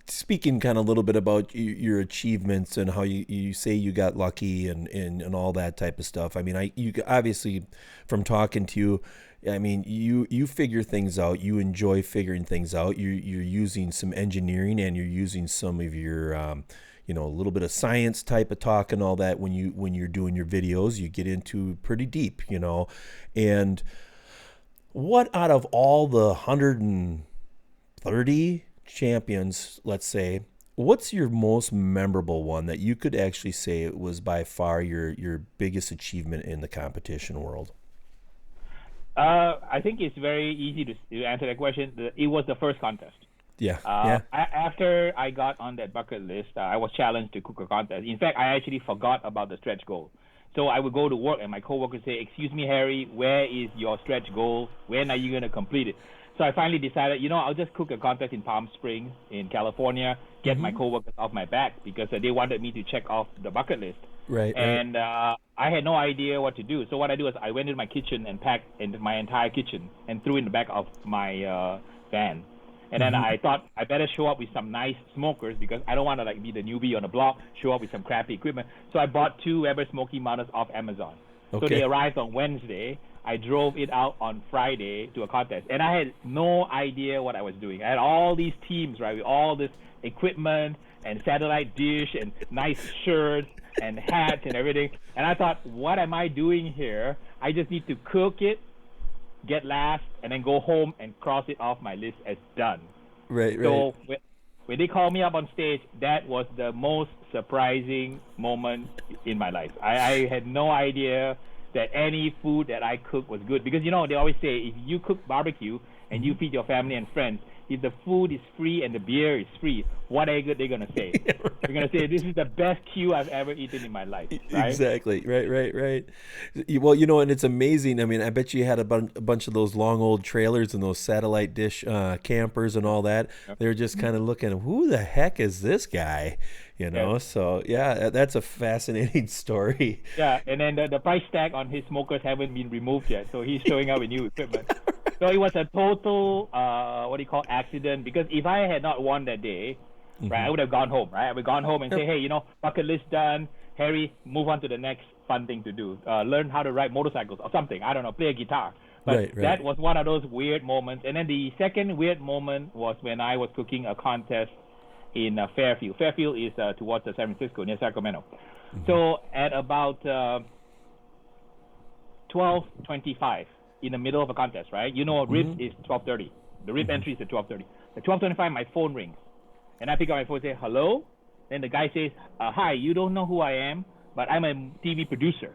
Speaking kind of a little bit about your achievements and how you say you got lucky and all that type of stuff. I mean, you obviously, from talking to you, I mean, you figure things out. You enjoy figuring things out. You're using some engineering, and you're using some of your, a little bit of science type of talk and all that. When you're doing your videos, you get into pretty deep, And what out of all the 130 champions, let's say, what's your most memorable one that you could actually say it was by far your biggest achievement in the competition world? I think it's very easy to answer that question. It was the first contest. After I got on that bucket list, I was challenged to cook a contest. In fact, I actually forgot about the stretch goal. So I would go to work, and my coworkers say, "Excuse me, Harry, where is your stretch goal? When are you going to complete it?" So I finally decided, I'll just cook a contest in Palm Springs in California, get my coworkers off my back, because they wanted me to check off the bucket list. And I had no idea what to do. So what I do is I went into my kitchen and packed into my entire kitchen and threw it in the back of my van. And then I thought I better show up with some nice smokers, because I don't want to be the newbie on the block, show up with some crappy equipment. So I bought 2 Weber Smoky Mountains off Amazon. So they arrived on Wednesday. I drove it out on Friday to a contest. And I had no idea what I was doing. I had all these teams, right, with all this equipment and satellite dish and nice shirts and hats and everything. And I thought, what am I doing here? I just need to cook it, get last, and then go home and cross it off my list as done. So when they called me up on stage, that was the most surprising moment in my life. I had no idea that any food that I cooked was good, because they always say if you cook barbecue and you feed your family and friends, if the food is free and the beer is free, what are they going to say? They're going to say, this is the best Q I've ever eaten in my life. Right? Exactly. Right. Well, and it's amazing. I mean, I bet you had a bunch of those long old trailers and those satellite dish campers and all that. They're just kind of looking, who the heck is this guy? So yeah, that's a fascinating story. Yeah, and then the price tag on his smokers haven't been removed yet, so he's showing up with new equipment. So it was a total, accident, because if I had not won that day, right, I would have gone home, right? I would have gone home and say, hey, bucket list done. Harry, move on to the next fun thing to do. Learn how to ride motorcycles or something. I don't know, play a guitar. But that was one of those weird moments. And then the second weird moment was when I was cooking a contest in Fairfield. Fairfield is towards San Francisco, near Sacramento. So at about 12:25, in the middle of a contest, right? Rib is 12:30. The rib entry is at 12:30. At 12:25, my phone rings. And I pick up my phone and say, hello? Then the guy says, hi, you don't know who I am, but I'm a TV producer.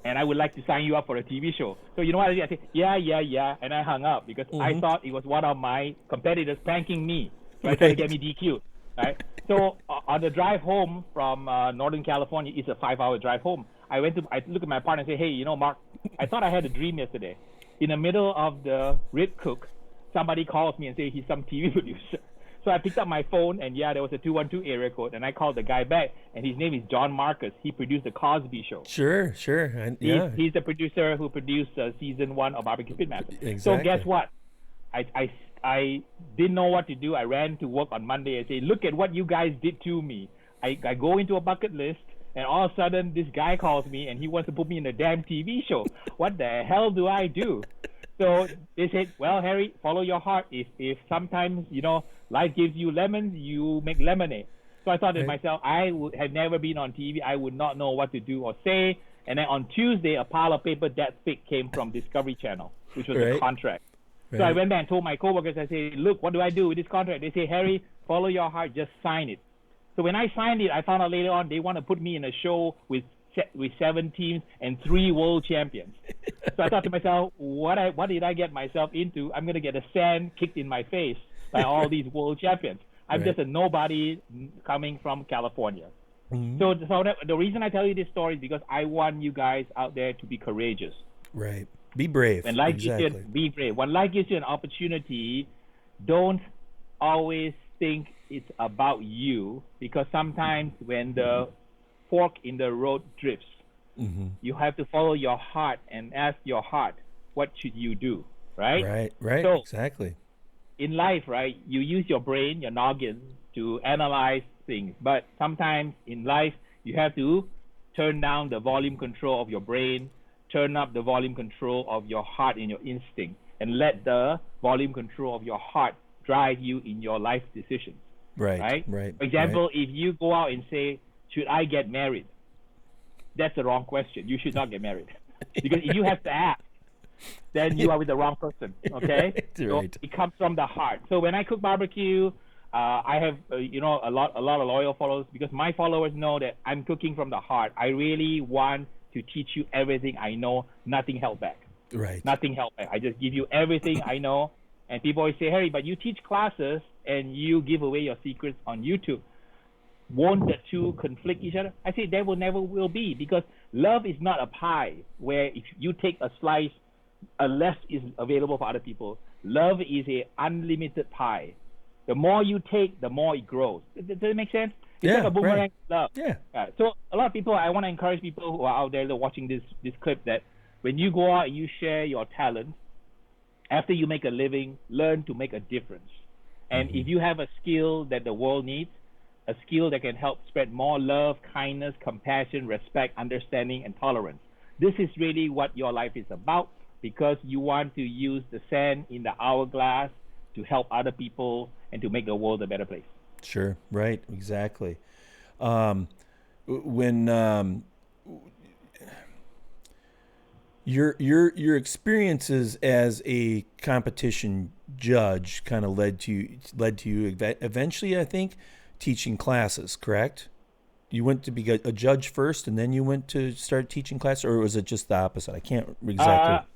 And I would like to sign you up for a TV show. So you know what I did? I said, yeah. And I hung up because I thought it was one of my competitors pranking me. Trying to get me DQ. Right? So on the drive home from Northern California, it's a 5-hour drive home. I look at my partner and say, hey, Mark, I thought I had a dream yesterday. In the middle of the rib cook, somebody calls me and say he's some TV producer. So I picked up my phone, and there was a 212 area code, and I called the guy back, and his name is John Marcus. He produced the Cosby Show. Sure. He's the producer who produced season 1 of BBQ Pitmaster. Exactly. So guess what? I didn't know what to do. I ran to work on Monday and say, look at what you guys did to me. I go into a bucket list, and all of a sudden this guy calls me and he wants to put me in a damn TV show. What the hell do I do? So they said, well, Harry, follow your heart. If sometimes, life gives you lemons, you make lemonade. So I thought to myself, I had never been on TV. I would not know what to do or say. And then on Tuesday, a pile of paper that thick came from Discovery Channel, which was a contract. So I went back and told my coworkers, I said, look, what do I do with this contract? They say, Harry, follow your heart, just sign it. So when I signed it, I found out later on they want to put me in a show with 7 teams and 3 world champions. So I thought to myself, what did I get myself into? I'm going to get a sand kicked in my face by all these world champions. I'm just a nobody coming from California. So the reason I tell you this story is because I want you guys out there to be courageous. Right. Be brave. When life gives you, be brave. When life gives you an opportunity, don't always think it's about you, because sometimes when the fork in the road drifts, you have to follow your heart and ask your heart, what should you do? Right? Right. So, exactly. In life, right, you use your brain, your noggin, to analyze things. But sometimes in life, you have to turn down the volume control of your brain, turn up the volume control of your heart and your instinct, and let the volume control of your heart drive you in your life decisions. Right. For example, if you go out and say, should I get married? That's the wrong question. You should not get married. Because if you have to ask, then you are with the wrong person. Okay? So it comes from the heart. So when I cook barbecue, I have a lot of loyal followers, because my followers know that I'm cooking from the heart. I really want to teach you everything I know, nothing held back. Right. Nothing held back. I just give you everything I know. And people always say, Harry, but you teach classes and you give away your secrets on YouTube. Won't the two conflict each other? I say there never will be, because love is not a pie where if you take a slice, a less is available for other people. Love is an unlimited pie. The more you take, the more it grows. Does it make sense? It's like a boomerang love. Yeah. So a lot of people, I want to encourage people who are out there watching this clip, that when you go out and you share your talent, after you make a living, learn to make a difference. And if you have a skill that the world needs, a skill that can help spread more love, kindness, compassion, respect, understanding, and tolerance, this is really what your life is about, because you want to use the sand in the hourglass to help other people and to make the world a better place. Sure. Right. Exactly. When your experiences as a competition judge kind of led to you eventually, I think, teaching classes, correct? You went to be a judge first, and then you went to start teaching classes, or was it just the opposite? I can't exactly.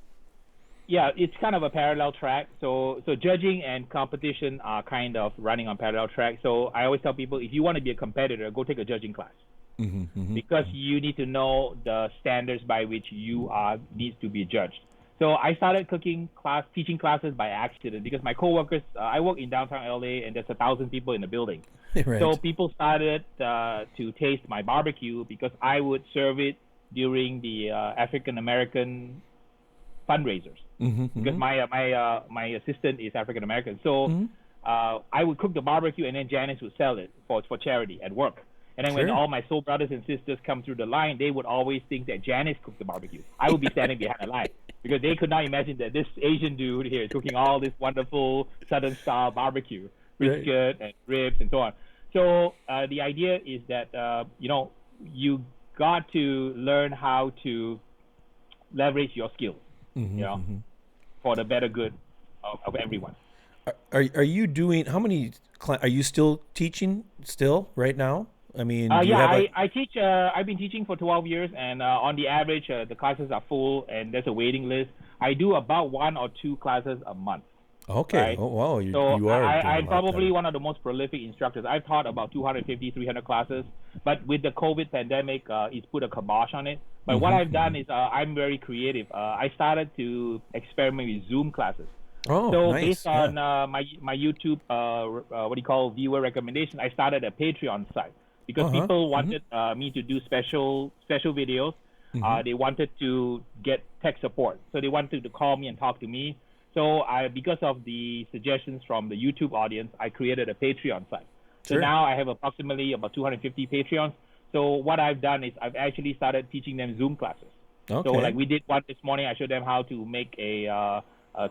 yeah, it's kind of a parallel track. So judging and competition are kind of running on parallel track. So I always tell people, if you want to be a competitor, go take a judging class. Because you need to know the standards by which you are needs to be judged. So I started teaching classes by accident because my coworkers, I work in downtown LA and there's 1,000 people in the building. Right. So people started to taste my barbecue because I would serve it during the African American fundraisers. Because my assistant is African American. So I would cook the barbecue and then Janice would sell it for charity at work. And then when all my soul brothers and sisters come through the line, they would always think that Janice cooked the barbecue. I would be standing behind the line because they could not imagine that this Asian dude here is cooking all this wonderful Southern style barbecue, brisket and ribs and so on. So the idea is that, you got to learn how to leverage your skills, for the better good of everyone. Are you doing, how many, are you still teaching right now? I mean, I teach. I've been teaching for 12 years, and on the average, the classes are full, and there's a waiting list. I do about 1 or 2 classes a month. Okay. Right? Oh, wow. You are. I'm probably one of the most prolific instructors. I've taught about 250, 300 classes, but with the COVID pandemic, it's put a kibosh on it. But what I've done is I'm very creative. I started to experiment with Zoom classes. Oh, so nice. based on my YouTube, viewer recommendation, I started a Patreon site. Because people wanted me to do special videos. They wanted to get tech support. So they wanted to call me and talk to me. So because of the suggestions from the YouTube audience, I created a Patreon site. So now I have approximately about 250 Patreons. So what I've done is I've actually started teaching them Zoom classes. Okay. So like we did one this morning, I showed them how to make a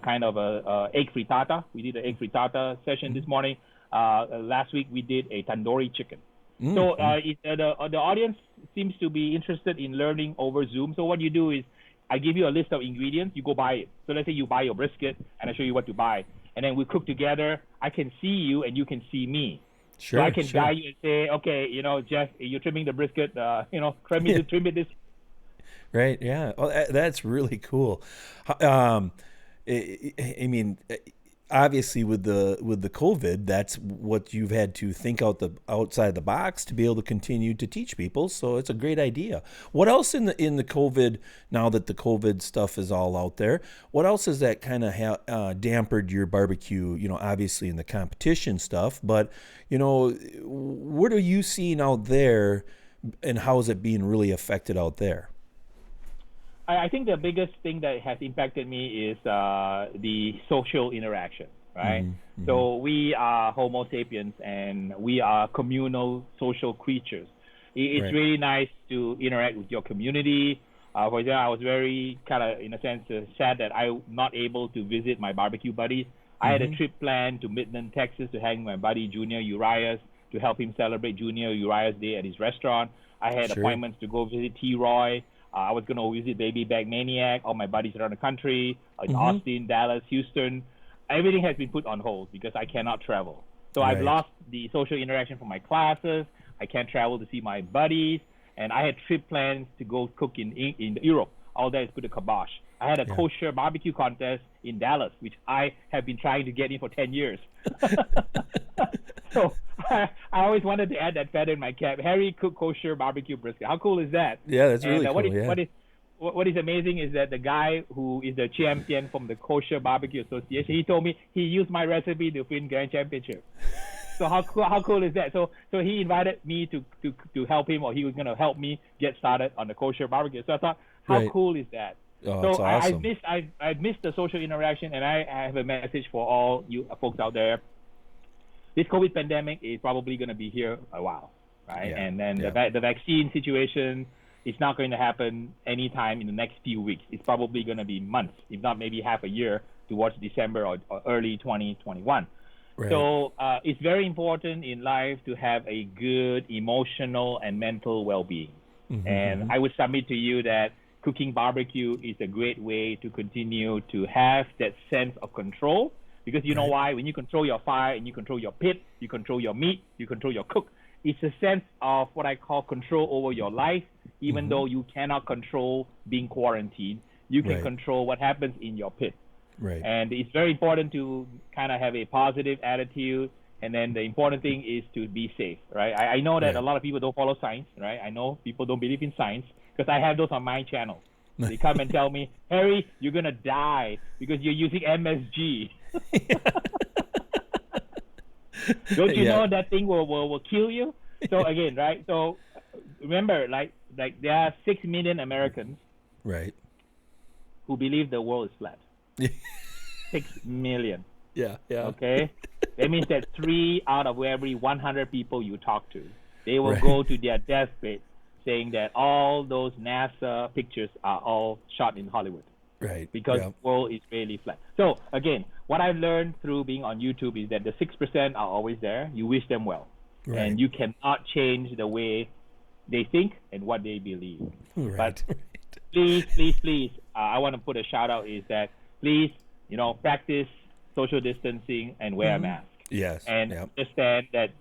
kind of a egg frittata. We did an egg frittata session this morning. Last week we did a tandoori chicken. So the audience seems to be interested in learning over Zoom. So what you do is I give you a list of ingredients. You go buy it. So let's say you buy your brisket, and I show you what to buy. And then we cook together. I can see you, and you can see me. Sure, so I can guide you and say, okay, Jeff, you're trimming the brisket. Trim it this. Right, yeah. Oh, that's really cool. I mean, obviously with the COVID, that's what you've had to think outside the box to be able to continue to teach people. So it's a great idea. What else in the COVID, now that the COVID stuff is all out there, what else has that kind of dampened your barbecue? Obviously in the competition stuff, but what are you seeing out there, and how is it being really affected out there? I think the biggest thing that has impacted me is the social interaction, right? So we are Homo sapiens, and we are communal social creatures. It's really nice to interact with your community. For example, I was very kind of, in a sense, sad that I'm not able to visit my barbecue buddies. I had a trip planned to Midland, Texas to hang with my buddy Junior Urias to help him celebrate Junior Urias Day at his restaurant. I had appointments to go visit T-Roy. I was going to visit Baby Bag Maniac, all my buddies around the country, in Austin, Dallas, Houston. Everything has been put on hold because I cannot travel. So I've lost the social interaction from my classes. I can't travel to see my buddies. And I had trip plans to go cook in Europe. All that is put a kibosh. I had a kosher barbecue contest in Dallas, which I have been trying to get in for 10 years. So I always wanted to add that feather in my cap. Harry cooked kosher barbecue brisket. How cool is that? Yeah, that's really cool. What is amazing is that the guy who is the champion from the Kosher Barbecue Association, he told me he used my recipe to win Grand Championship. So how cool is that? So he invited me to help him, or he was going to help me get started on the kosher barbecue. So I thought, how cool is that? Oh, so that's awesome. I've missed the social interaction, and I have a message for all you folks out there. This COVID pandemic is probably going to be here a while, right? Yeah. And then the vaccine situation is not going to happen anytime in the next few weeks. It's probably going to be months, if not maybe half a year, towards December or early 2021. Right. So it's very important in life to have a good emotional and mental well-being. And I would submit to you that cooking barbecue is a great way to continue to have that sense of control. Because you know why? When you control your fire and you control your pit, you control your meat, you control your cook, it's a sense of what I call control over your life. Even though you cannot control being quarantined, you can control what happens in your pit. Right. And it's very important to kind of have a positive attitude. And then the important thing is to be safe, right? I know that Right. a lot of people don't follow science, right? I know people don't believe in science because I have those on my channel. They come and tell me, Harry, you're going to die because you're using MSG. Don't you know that thing will kill you? So again, right? So remember, like there are 6 million Americans Right. who believe the world is flat. 6 million. Yeah. Okay? That means that 3 out of every 100 people you talk to, they will Right. go to their deathbed saying that all those NASA pictures are all shot in Hollywood. Right. Because yeah. the world is really flat. So again, what I've learned through being on YouTube is that the 6% are always there. You wish them well. Right. And you cannot change the way they think and what they believe. Right. But please, I want to put a shout out is that please, practice social distancing and wear a mask. Yes. And Yep. understand that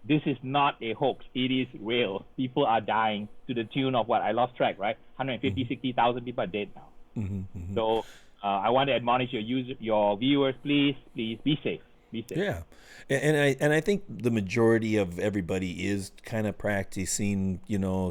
this is not a hoax. It is real. People are dying to the tune of what? I lost track, right? 150, 60,000 people are dead now. So I want to admonish your viewers, please be safe. Be safe. Yeah, and I think the majority of everybody is kind of practicing,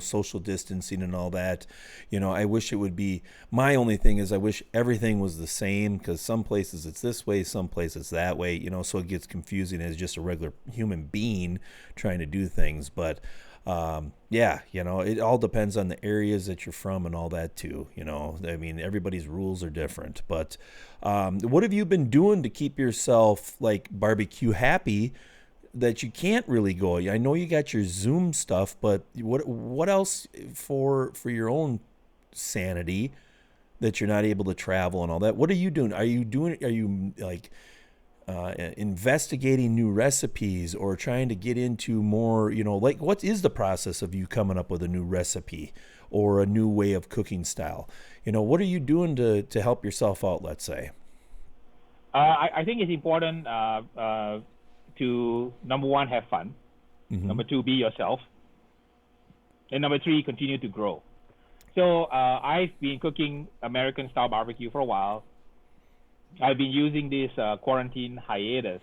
social distancing and all that. I wish it would be. My only thing is I wish everything was the same, because some places it's this way, some places that way. So it gets confusing as just a regular human being trying to do things, but. It all depends on the areas that you're from and all that too. I mean, everybody's rules are different. But what have you been doing to keep yourself like barbecue happy that you can't really go? I know you got your Zoom stuff, but what else for your own sanity that you're not able to travel and all that? What are you doing? Are you like investigating new recipes or trying to get into more, like what is the process of you coming up with a new recipe or a new way of cooking style? What are you doing to help yourself out, let's say? I think it's important to, number one, have fun. Number two, be yourself. And number three, continue to grow. So I've been cooking American style barbecue for a while. I've been using this quarantine hiatus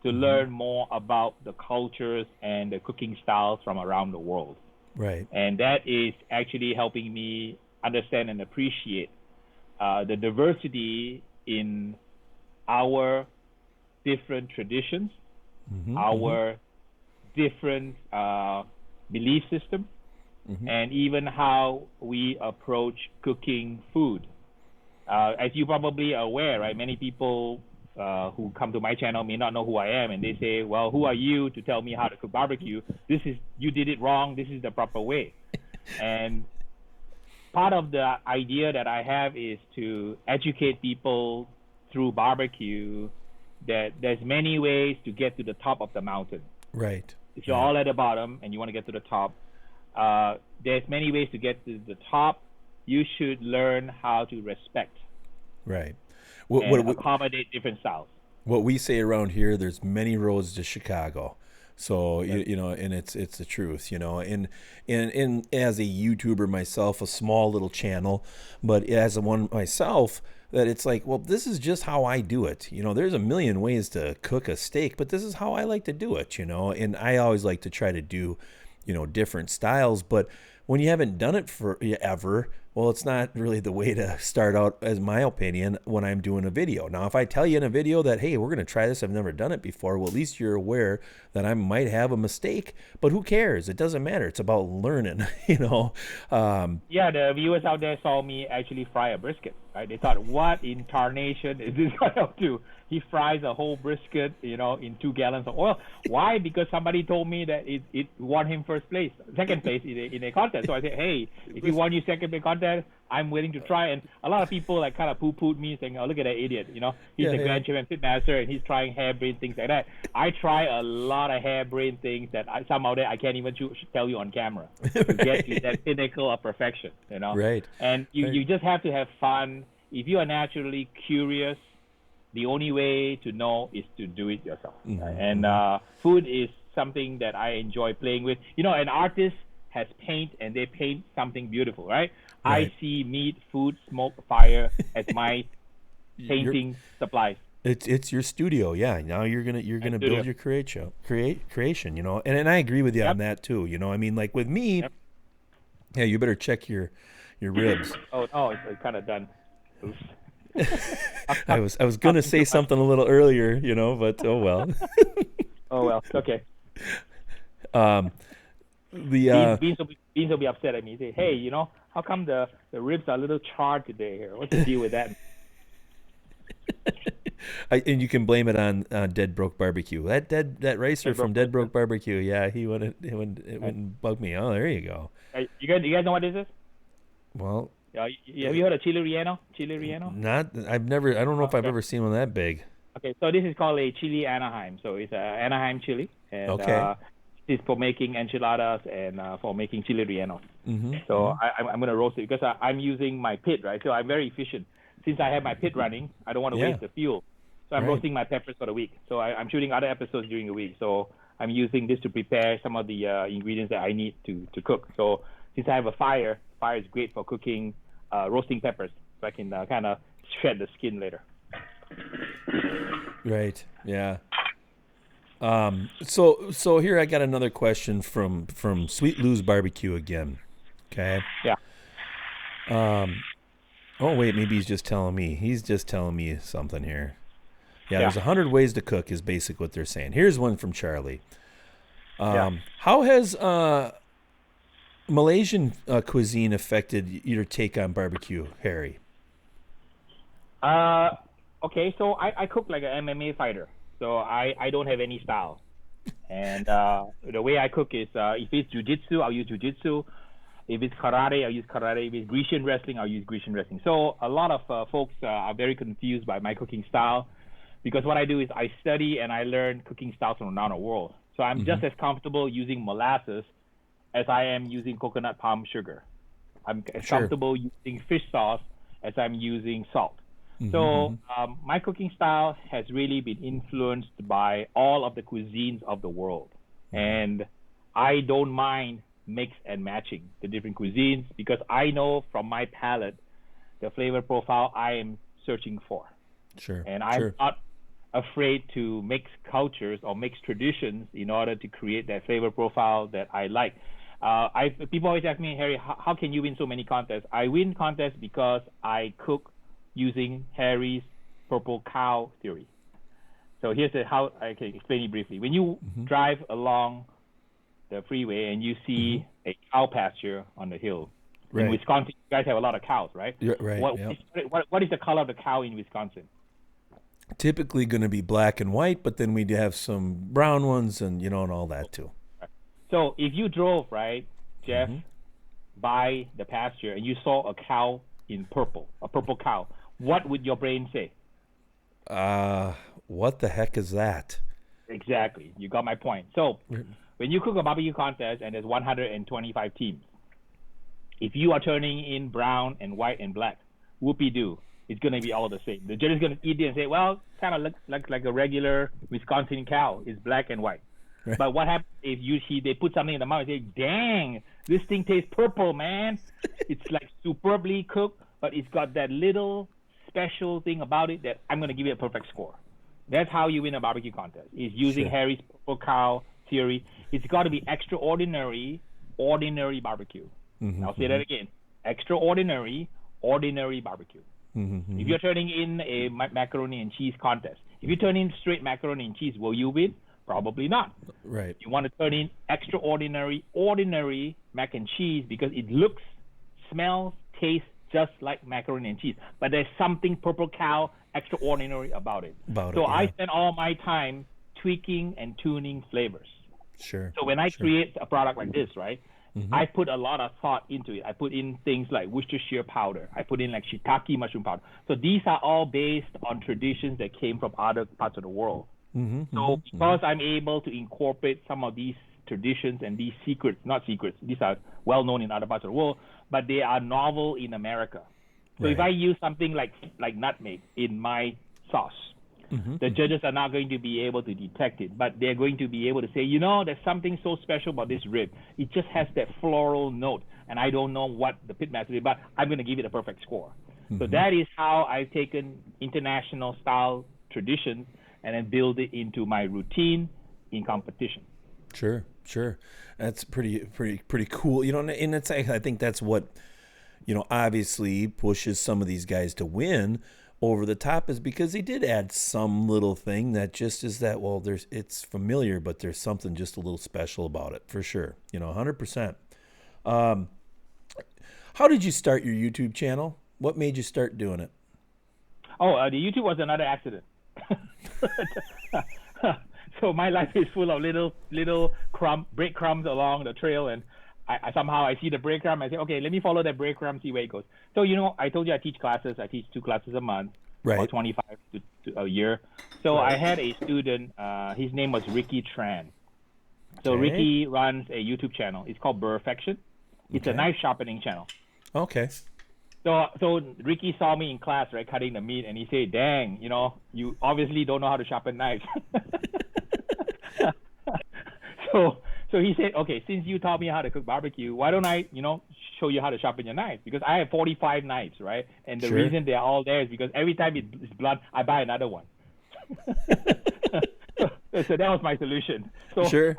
to learn more about the cultures and the cooking styles from around the world. Right. And that is actually helping me understand and appreciate the diversity in our different traditions, our different belief system, and even how we approach cooking food. As you probably are aware, right? Many people who come to my channel may not know who I am, and they say, "Well, who are you to tell me how to cook barbecue? You did it wrong. This is the proper way." And part of the idea that I have is to educate people through barbecue that there's many ways to get to the top of the mountain. Right. If you're all at the bottom and you want to get to the top, there's many ways to get to the top. You should learn how to respect, right, and accommodate different styles. What we say around here, there's many roads to Chicago. So and it's the truth, and as a YouTuber myself, a small little channel, but as one myself, that it's like, well, this is just how I do it. There's a million ways to cook a steak, but this is how I like to do it. And I always like to try to do, different styles, but when you haven't done it forever, well, it's not really the way to start out, as my opinion, when I'm doing a video. Now, if I tell you in a video that, hey, we're going to try this, I've never done it before, well, at least you're aware that I might have a mistake, but who cares? It doesn't matter. It's about learning, The viewers out there saw me actually fry a brisket, right? They thought, what in tarnation is this guy up to? He fries a whole brisket, in 2 gallons of oil. Why? Because somebody told me that it won him second place in a contest. So I said, hey, if you won your second place contest, I'm willing to try. And a lot of people kind of poo-pooed me, saying, oh, look at that idiot. He's a Grand Champion Pitmaster and he's trying harebrained things like that. I try a lot of harebrained things that somehow I can't even tell you on camera to get to that pinnacle of perfection. Right. And you just have to have fun. If you are naturally curious, the only way to know is to do it yourself. And food is something that I enjoy playing with. An artist has paint and they paint something beautiful, right? I see meat, food, smoke, fire as my painting supplies. It's your studio, yeah. Now you're gonna build your creation, you know. And I agree with you on that too. You know, I mean, like with me, yeah, you better check your ribs. Oh, it's kind of done. Oops. I was gonna say something a little earlier, you know, but oh well. Oh well, okay. Beans will be upset at me. Say, hey, you know, how come the ribs are a little charred today here? What's the deal with that? And you can blame it on Dead Broke Barbecue. That racer from Dead Broke Barbecue, yeah, it wouldn't bug me. Oh, there you go. You guys know what this is? Well, have you heard of chili relleno? Chili relleno? I don't know if I've ever seen one that big. Okay, so this is called a chili Anaheim. So it's Anaheim chili, and it's for making enchiladas and for making chili relleno. So I'm gonna roast it because I'm using my pit, right? So I'm very efficient. Since I have my pit running, I don't want to waste the fuel. So I'm roasting my peppers for the week. So I'm shooting other episodes during the week. So I'm using this to prepare some of the ingredients that I need to cook. So since I have a fire is great for cooking roasting peppers. So I can kind of shred the skin later. Right. Yeah. So here I got another question from Sweet Lou's Barbecue again. Okay. Yeah. Oh wait, maybe he's just telling me. He's just telling me something here. Yeah, there's 100 ways to cook is basically what they're saying. Here's one from Charlie. How has Malaysian cuisine affected your take on barbecue, Harry? Okay, so I cook like an MMA fighter. So I don't have any style. And the way I cook is if it's jiu-jitsu, I'll use jiu-jitsu. If it's karate, I'll use karate. If it's Grecian wrestling, I'll use Grecian wrestling. So a lot of folks are very confused by my cooking style because what I do is I study and I learn cooking styles from around the world. So I'm just as comfortable using molasses as I am using coconut palm sugar. I'm as comfortable using fish sauce as I'm using salt. So my cooking style has really been influenced by all of the cuisines of the world. And I don't mind mix and matching the different cuisines because I know from my palate the flavor profile I am searching for. Sure. And I'm not afraid to mix cultures or mix traditions in order to create that flavor profile that I like. People always ask me, Harry, how can you win so many contests? I win contests because I cook using Harry's purple cow theory. So here's how I can explain it briefly. When you drive along the freeway and you see a cow pasture on the hill. In Wisconsin, you guys have a lot of cows, right? Right. What is the color of the cow in Wisconsin? Typically going to be black and white, but then we have some brown ones and and all that too. So if you drove, right, Jeff, by the pasture and you saw a cow in purple, a purple cow, what would your brain say? What the heck is that? Exactly. You got my point. So when you cook a barbecue contest and there's 125 teams, if you are turning in brown and white and black, whoopee-doo, it's going to be all the same. The judge is going to eat it and say, well, kind of looks like a regular Wisconsin cow. It's black and white. Right. But what happens if they put something in the mouth and say, dang, this thing tastes purple, man. It's like superbly cooked, but it's got that little special thing about it that I'm going to give it a perfect score. That's how you win a barbecue contest, is using Harry's purple cow theory. It's got to be extraordinary, ordinary barbecue. I'll say that again. Extraordinary, ordinary barbecue. If you're turning in a macaroni and cheese contest, if you turn in straight macaroni and cheese, will you win? Probably not. Right. You want to turn in extraordinary, ordinary mac and cheese because it looks, smells, tastes just like macaroni and cheese. But there's something purple cow extraordinary about it. I spend all my time tweaking and tuning flavors. Sure. So when I create a product like this, right, I put a lot of thought into it. I put in things like Worcestershire powder. I put in like shiitake mushroom powder. So these are all based on traditions that came from other parts of the world. So because I'm able to incorporate some of these traditions and these secrets, not secrets, these are well known in other parts of the world, but they are novel in America. So if I use something like nutmeg in my sauce, the judges are not going to be able to detect it, but they're going to be able to say, there's something so special about this rib. It just has that floral note, and I don't know what the pitmaster did, but I'm going to give it a perfect score. So that is how I've taken international style traditions and then build it into my routine in competition. Sure. That's pretty cool. You know, and it's, I think that's what, you know, obviously pushes some of these guys to win over the top, is because they did add some little thing that just is that, well, it's familiar, but there's something just a little special about it, for sure. You know, 100%. How did you start your YouTube channel? What made you start doing it? Oh, the YouTube was another accident. So my life is full of little breadcrumbs along the trail, and I somehow see the breadcrumb. I say, okay, let me follow that breadcrumb, see where it goes. So, you know, I told you I teach classes. I teach 2 classes a month, or 25 to a year. So I had a student. His name was Ricky Tran. So Ricky runs a YouTube channel. It's called Perfection. It's a knife sharpening channel. Okay. So Ricky saw me in class, right, cutting the meat, and he said, "Dang, you know, you obviously don't know how to sharpen knives." So he said, "Okay, since you taught me how to cook barbecue, why don't I, you know, show you how to sharpen your knives? Because I have 45 knives, right? And the reason they're all there is because every time it's blunt, I buy another one." So that was my solution. So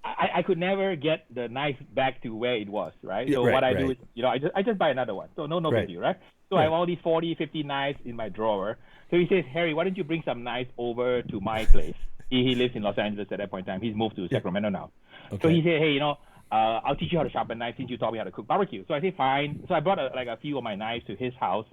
I could never get the knife back to where it was, right? So what I do is, you know, I just buy another one. So no big deal, right? So I have all these 40, 50 knives in my drawer. So he says, "Harry, why don't you bring some knives over to my place?" He lives in Los Angeles at that point in time. He's moved to Sacramento now. Okay. So he said, "Hey, you know, I'll teach you how to sharpen knives since you taught me how to cook barbecue." So I said, fine. So I brought a few of my knives to his house,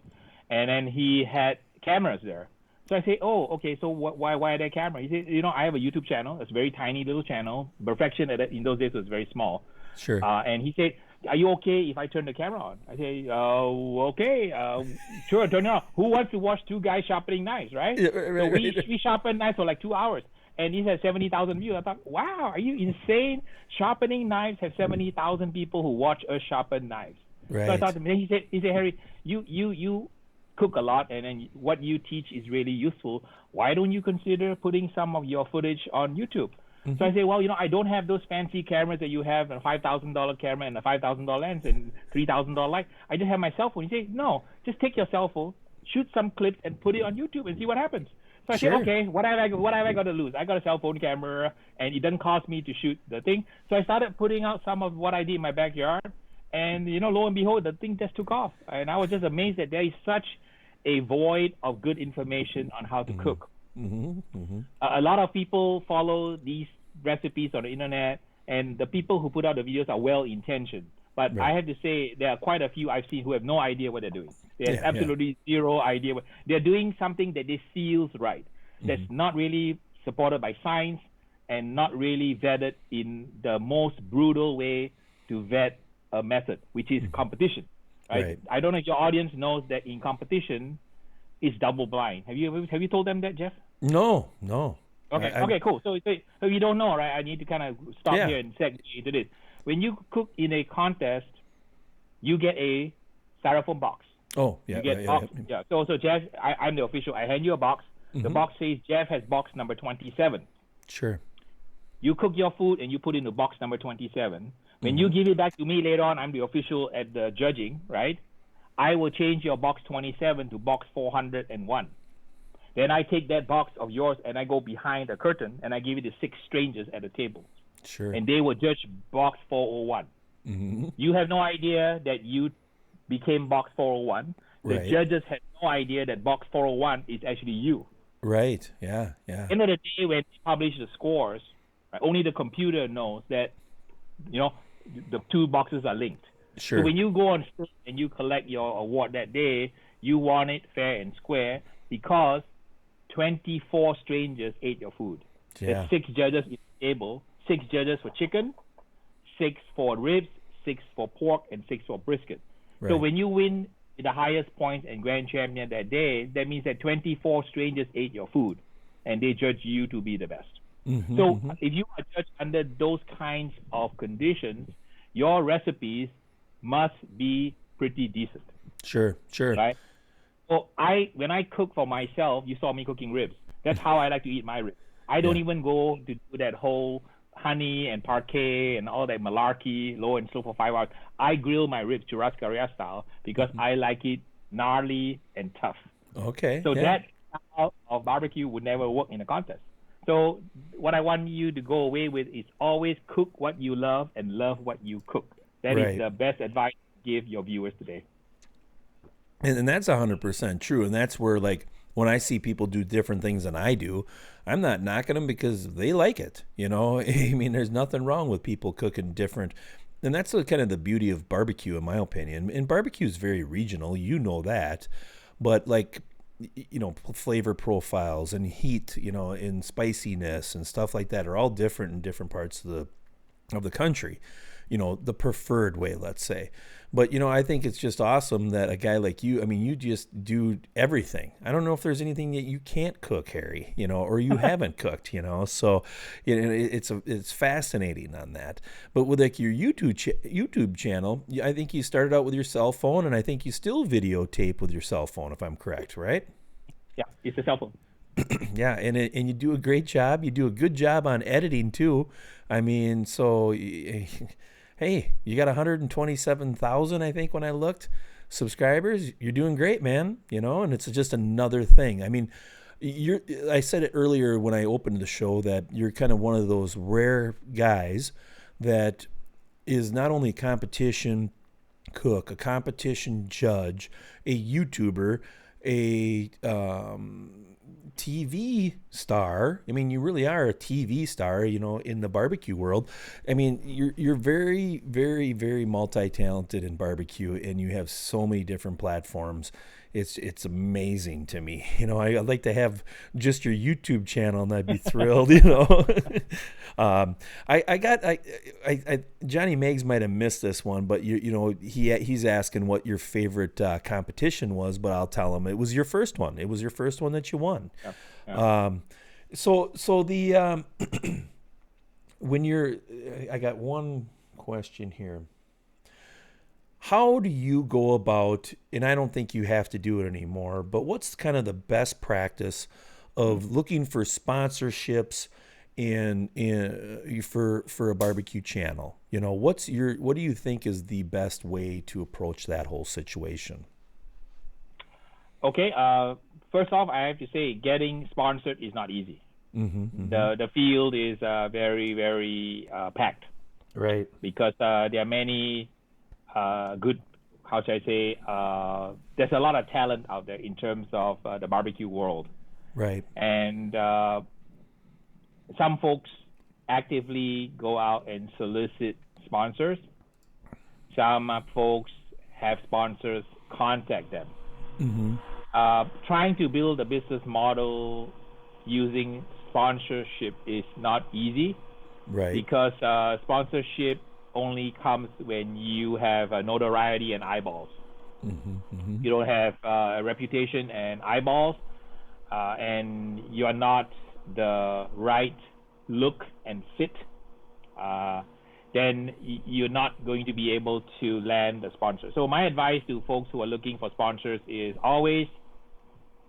and then he had cameras there. So I say, "Oh, okay. So why are there cameras?" He said, "You know, I have a YouTube channel. It's a very tiny little channel. Perfection in those days was very small." Sure. And he said, "Are you okay if I turn the camera on?" I say, "Okay, sure, turn it on. Who wants to watch 2 guys sharpening knives, right?" So we sharpened knives for like 2 hours, and he had 70,000 views. I thought, wow, are you insane? Sharpening knives have 70,000 people who watch us sharpen knives. Right. So I thought, he said, "Harry, you cook a lot, and then what you teach is really useful. Why don't you consider putting some of your footage on YouTube?" So I say, "Well, you know, I don't have those fancy cameras that you have, a $5,000 camera and a $5,000 lens and $3,000 light. I just have my cell phone." He says, "No, just take your cell phone, shoot some clips, and put it on YouTube and see what happens." So I said, "Okay, what have I got to lose? I got a cell phone camera, and it doesn't cost me to shoot the thing." So I started putting out some of what I did in my backyard, and, you know, lo and behold, the thing just took off. And I was just amazed that there is such a void of good information on how to cook. A lot of people follow these recipes on the internet, and the people who put out the videos are well-intentioned. But I have to say, there are quite a few I've seen who have no idea what they're doing. They have absolutely zero idea. They're doing something that they feels right. That's not really supported by science and not really vetted in the most brutal way to vet a method, which is competition. Right? I don't know if your audience knows that in competition, it's double blind. Have you told them that, Jeff? No. Okay, cool. So if you don't know, right, I need to kind of stop here and segue into this. When you cook in a contest, you get a styrofoam box. Oh, yeah. You get box. Yeah. So Jeff, I'm the official. I hand you a box. The box says Jeff has box number 27. Sure. You cook your food and you put it into box number 27. When you give it back to me later on, I'm the official at the judging, right? I will change your box 27 to box 401. Then I take that box of yours and I go behind a curtain and I give it to 6 strangers at the table. Sure. And they will judge box 401. You have no idea that you became box 401. The judges had no idea that box 401 is actually you. Right. Yeah. At the end of the day, when they publish the scores, only the computer knows that, you know, the 2 boxes are linked. Sure. So when you go on stage and you collect your award that day, you won it fair and square because 24 strangers ate your food. There's 6 judges in the table, 6 judges for chicken, 6 for ribs, 6 for pork, and 6 for brisket. So when you win the highest points and grand champion that day, that means that 24 strangers ate your food, and they judge you to be the best. So if you are judged under those kinds of conditions, your recipes must be pretty decent. Sure. Right? So when I cook for myself, you saw me cooking ribs. That's how I like to eat my ribs. I don't even go to do that whole honey and parquet and all that malarkey, low and slow for 5 hours. I grill my ribs churrascaria style because I like it gnarly, and tough. Okay. So that style of barbecue would never work in a contest. So what I want you to go away with is always cook what you love and love what you cook. That is the best advice to give your viewers today. And that's 100% true. And that's where, like, when I see people do different things than I do, I'm not knocking them because they like it. You know, I mean, there's nothing wrong with people cooking different. And that's kind of the beauty of barbecue, in my opinion. And barbecue is very regional. You know that. But, like, you know, flavor profiles and heat, you know, and spiciness and stuff like that are all different in different parts of the country. You know, the preferred way, let's say. But, you know, I think it's just awesome that a guy like you, I mean, you just do everything. I don't know if there's anything that you can't cook, Harry, you know, or you haven't cooked, you know. So it's fascinating on that. But with, like, your YouTube channel, I think you started out with your cell phone, and I think you still videotape with your cell phone, if I'm correct, right? Yeah, it's a cell phone. Yeah, and you do a great job. You do a good job on editing too. I mean, so hey, you got 127,000, I think, when I looked, subscribers. You're doing great, man. You know, and it's just another thing. I mean, I said it earlier when I opened the show that you're kind of one of those rare guys that is not only a competition cook, a competition judge, a YouTuber, a TV star. I mean, you really are a TV star, you know, in the barbecue world. I mean, you're very, very, very multi-talented in barbecue, and you have so many different platforms. It's amazing to me. You know, I'd like to have just your YouTube channel, and I'd be thrilled. You know, Johnny Meggs might have missed this one, but you know, he's asking what your favorite competition was, but I'll tell him it was your first one. It was your first one that you won. Yeah. So the I got one question here. How do you go about, and I don't think you have to do it anymore, but what's kind of the best practice of looking for sponsorships for a barbecue channel? You know, what do you think is the best way to approach that whole situation? Okay, first off, I have to say getting sponsored is not easy. Mm-hmm. The field is very, very packed. Right. Because there are many good, how should I say, there's a lot of talent out there in terms of the barbecue world. Right. And some folks actively go out and solicit sponsors. Some folks have sponsors contact them. Mm-hmm. Trying to build a business model using sponsorship is not easy. Right. Because sponsorship only comes when you have notoriety and eyeballs. Mm-hmm, mm-hmm. You don't have a reputation and eyeballs, and you are not the right look and fit, then you're not going to be able to land a sponsor. So my advice to folks who are looking for sponsors is always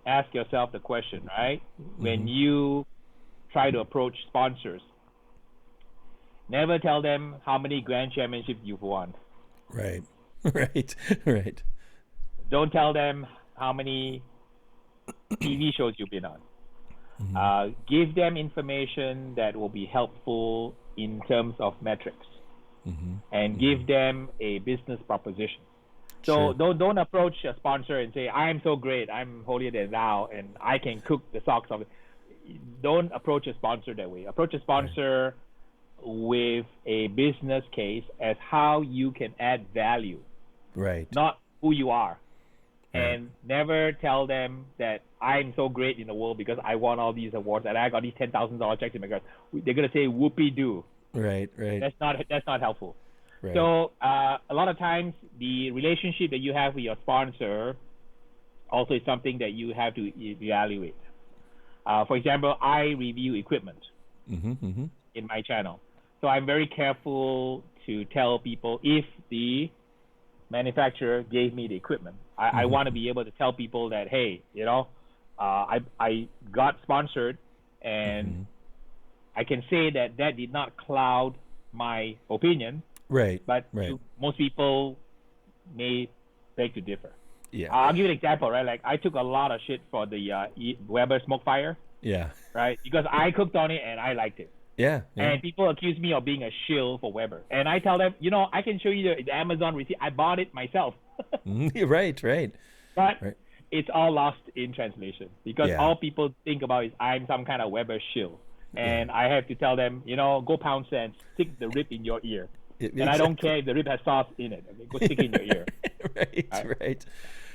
ask yourself the question, right? Mm-hmm. When you try to approach sponsors, never tell them how many grand championships you've won. Right, right. Don't tell them how many TV shows you've been on. Mm-hmm. Give them information that will be helpful in terms of metrics, mm-hmm. and give them a business proposition. So sure. don't approach a sponsor and say, I'm so great, I'm holier than thou, and I can cook the socks off it. Don't approach a sponsor that way. Approach a sponsor with a business case as how you can add value, right? Not who you are. Right. And never tell them that I'm so great in the world because I won all these awards and I got these $10,000 checks in my card. They're gonna say whoopee doo. Right. That's not helpful. Right. So a lot of times the relationship that you have with your sponsor also is something that you have to evaluate. For example, I review equipment in my channel. So I'm very careful to tell people if the manufacturer gave me the equipment. I want to be able to tell people that, hey, you know, I got sponsored, and I can say that did not cloud my opinion. Right. But most people may beg to differ. Yeah. I'll give you an example, right? Like I took a lot of shit for the Weber smoke fire, Yeah. right? Because I cooked on it and I liked it. Yeah. And people accuse me of being a shill for Weber. And I tell them, I can show you the Amazon receipt. I bought it myself. Right. But Right. it's all lost in translation because Yeah. all people think about is I'm some kind of Weber shill. And I have to tell them, go pound sand, stick the rib in your ear. And I don't care if the rib has sauce in it. Okay? Go stick it in your ear. Right.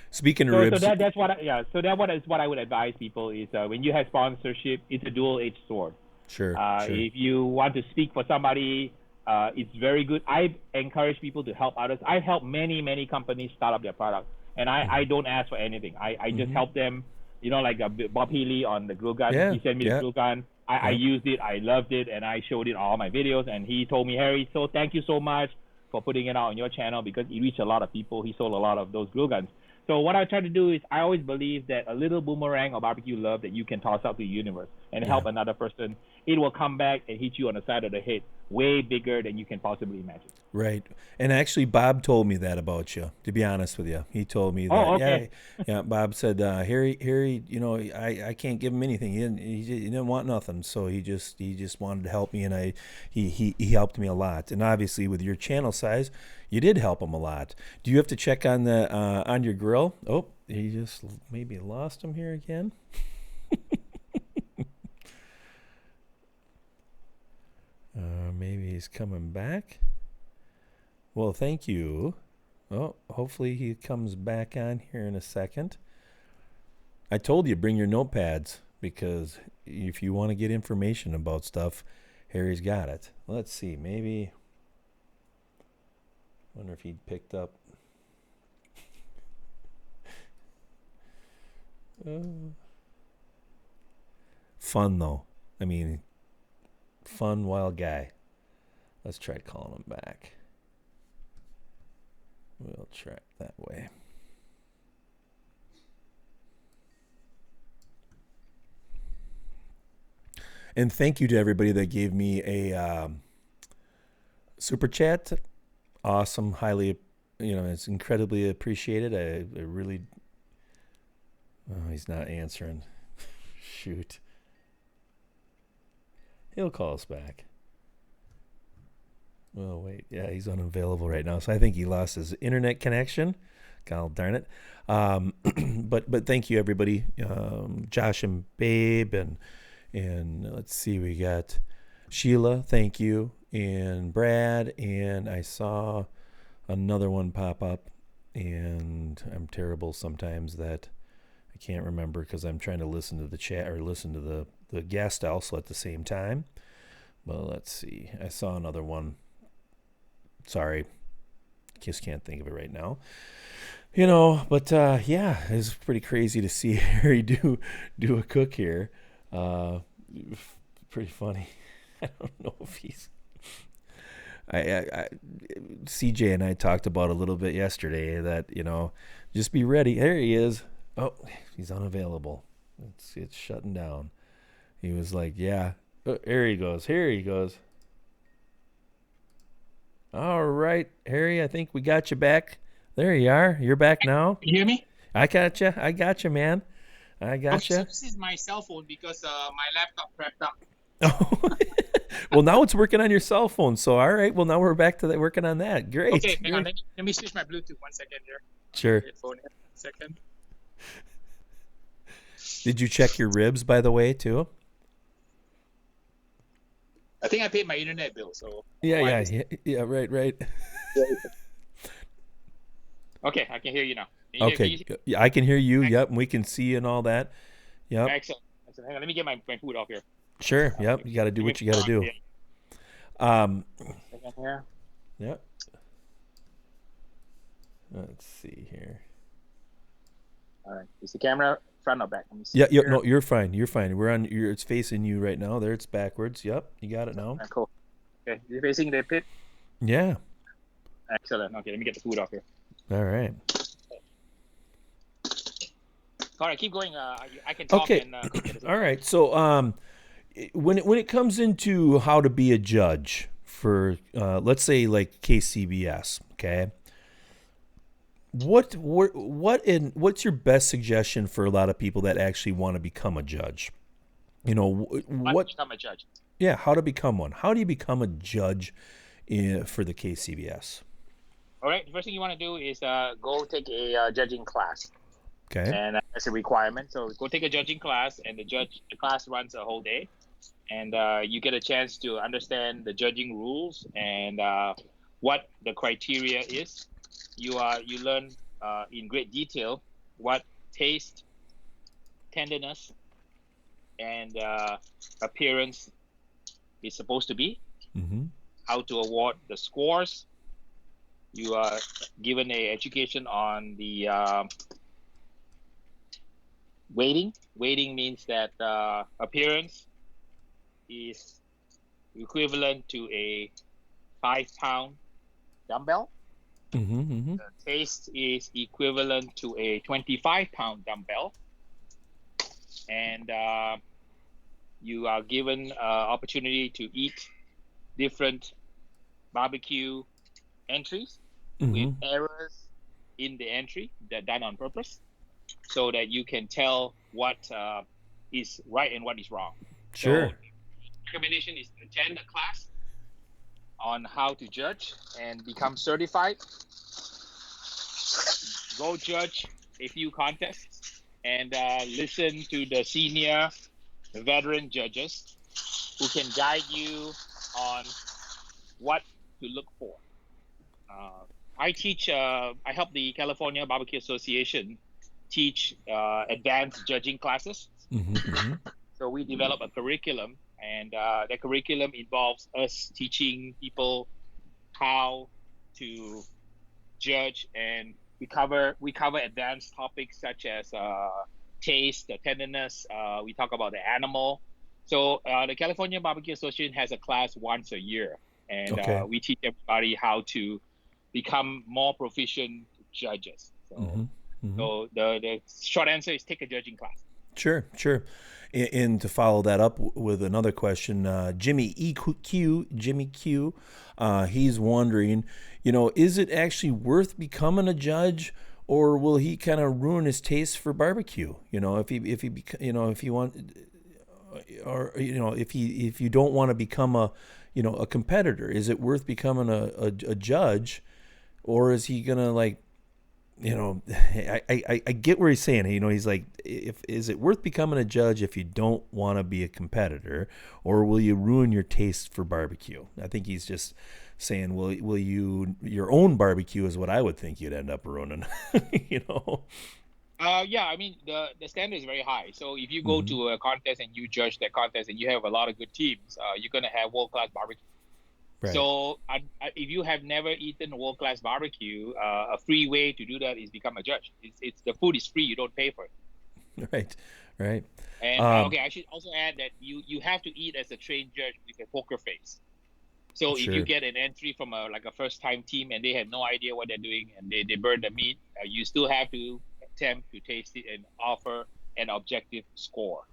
Speaking of ribs. So that's what I would advise people is when you have sponsorship, it's a dual-edged sword. Sure. If you want to speak for somebody, it's very good. I encourage people to help others. I've helped many companies start up their product, and I don't ask for anything. I just help them. Like Bob Healy on the grill gun. Yeah, He sent me the grill gun. I used it. I loved it, and I showed it on all my videos. And he told me, Harry, so thank you so much for putting it out on your channel because it reached a lot of people. He sold a lot of those grill guns. So what I try to do is I always believe that a little boomerang of barbecue love that you can toss out to the universe and help another person, it will come back and hit you on the side of the head way bigger than you can possibly imagine. Right. And actually, Bob told me that about you, to be honest with you. He told me that. Oh, okay. Yeah, Bob said, Harry, I can't give him anything. He didn't want nothing. So he just wanted to help me, and he helped me a lot. And obviously, with your channel size, you did help him a lot. Do you have to check on on your grill? Oh, he just maybe lost him here again. Maybe he's coming back. Well, thank you. Oh, hopefully he comes back on here in a second. I told you, bring your notepads, because if you want to get information about stuff, Harry's got it. Let's see, maybe. Wonder if he picked up. Fun, though. I mean, fun, wild guy. Let's try calling him back. We'll try it that way. And thank you to everybody that gave me a super chat. Awesome, highly, it's incredibly appreciated. I really. Oh, he's not answering. Shoot. He'll call us back. Oh, wait. Yeah, he's unavailable right now. So I think he lost his internet connection. God darn it. But thank you, everybody. Josh and Babe and let's see, we got Sheila, thank you, and Brad, and I saw another one pop up, and I'm terrible sometimes that I can't remember because I'm trying to listen to the chat or listen to the guest also at the same time. Well, let's see. I saw another one. Sorry. Just can't think of it right now. But yeah, it's pretty crazy to see Harry do a cook here. Pretty funny. I don't know if he's. CJ and I talked about a little bit yesterday that just be ready. There he is. Oh, he's unavailable. It's shutting down. He was like, yeah. Oh, here he goes. All right, Harry. I think we got you back. There you are. You're back now. Can you hear me? I got you, man. I got you. So this is my cell phone because my laptop cracked up. Oh, well, now it's working on your cell phone. So, all right. Well, now we're back to that, working on that. Great. Okay, hang on. Let me switch my Bluetooth 1 second here. Sure. Phone here. 1 second. Did you check your ribs, by the way, too? I think I paid my internet bill, so. Yeah, right. Okay, I can hear you now. Okay, I can hear you. Yep, and we can see you and all that. Yep. Excellent. Hang on, let me get my food off here. Sure. Yep. You got to do what you got to do. Here. Yep. Let's see here. All right. Is the camera front or back? Let me see. Yeah. No, you're fine. We're on. It's facing you right now. There, it's backwards. Yep. You got it now. Right, cool. Okay. You're facing the pit. Yeah. Excellent. Okay. Let me get the food off here. All right. All right. Keep going. I can talk. Okay. And, all right. So, when it comes into how to be a judge for, let's say, like KCBS, okay. what's your best suggestion for a lot of people that actually want to become a judge? You know, what become a judge? Yeah, how to become one? How do you become a judge for the KCBS? All right, the first thing you want to do is go take a judging class. Okay. And that's a requirement. So go take a judging class, and the class runs a whole day, and you get a chance to understand the judging rules and what the criteria is. You learn in great detail what taste, tenderness, and appearance is supposed to be. Mm-hmm. How to award the scores. You are given a education on the weighting. Weighting means that appearance is equivalent to a 5-pound dumbbell. Mm-hmm, mm-hmm. The taste is equivalent to a 25-pound dumbbell. And you are given opportunity to eat different barbecue entries with errors in the entry that done on purpose, so that you can tell what is right and what is wrong. Sure. So, recommendation is to attend a class on how to judge and become certified. Go judge a few contests and listen to the senior, the veteran judges who can guide you on what to look for. I teach, I help the California Barbecue Association teach advanced judging classes. Mm-hmm. So we develop a curriculum, and the curriculum involves us teaching people how to judge, and we cover advanced topics such as taste, the tenderness. We talk about the animal. So the California Barbecue Association has a class once a year, and we teach everybody how to become more proficient judges. So, so the short answer is take a judging class. Sure. And to follow that up with another question, Jimmy Q, he's wondering, is it actually worth becoming a judge, or will he kind of ruin his taste for barbecue? If you don't want to become a competitor, is it worth becoming a judge, or is he gonna I get where he's saying. He's like, is it worth becoming a judge if you don't want to be a competitor, or will you ruin your taste for barbecue? I think he's just saying, will you your own barbecue is what I would think you'd end up ruining. Yeah, I mean the standard is very high. So if you go to a contest and you judge that contest and you have a lot of good teams, you're gonna have world-class barbecue. Right. So if you have never eaten world-class barbecue, a free way to do that is become a judge. It's the food is free; you don't pay for it. Right. And I should also add that you have to eat as a trained judge with a poker face. So if you get an entry from a first-time team and they have no idea what they're doing and they burn the meat, you still have to attempt to taste it and offer an objective score.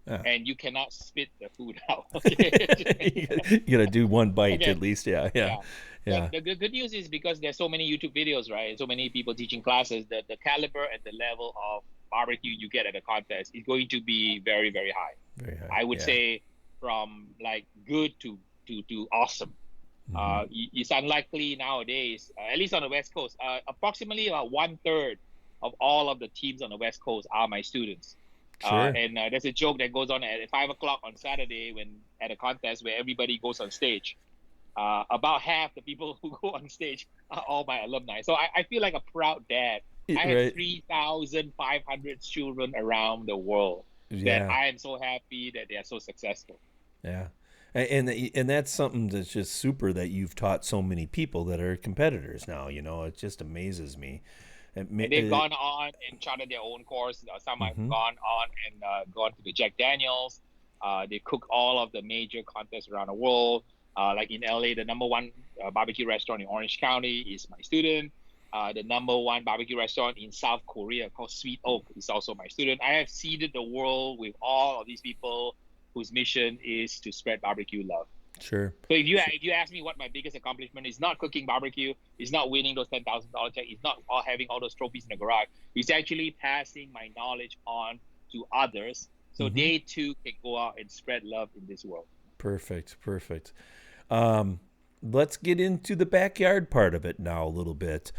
And you cannot spit the food out. Okay? You gotta do one bite at least. Yeah. The good news is, because there's so many YouTube videos, right, and so many people teaching classes, that the caliber and the level of barbecue you get at a contest is going to be very, very high. Very high. I would say from good to awesome. It's unlikely nowadays, at least on the West Coast. Approximately about 1/3 of all of the teams on the West Coast are my students. Sure. And there's a joke that goes on at 5 o'clock on Saturday at a contest where everybody goes on stage. About half the people who go on stage are all my alumni. So I feel like a proud dad. I have 3,500 children around the world that I am so happy that they are so successful. Yeah. And that's something that's just super, that you've taught so many people that are competitors now. It just amazes me. And they've gone on and charted their own course. Some have gone on and gone to the Jack Daniels. They cook all of the major contests around the world. Like in LA, the number one barbecue restaurant in Orange County is my student. The number one barbecue restaurant in South Korea called Sweet Oak is also my student. I have seeded the world with all of these people whose mission is to spread barbecue love. Sure. So if you ask me what my biggest accomplishment is, not cooking barbecue, it's not winning those $10,000 check, it's not all having all those trophies in the garage. It's actually passing my knowledge on to others, so they too can go out and spread love in this world. Perfect. Let's get into the backyard part of it now a little bit.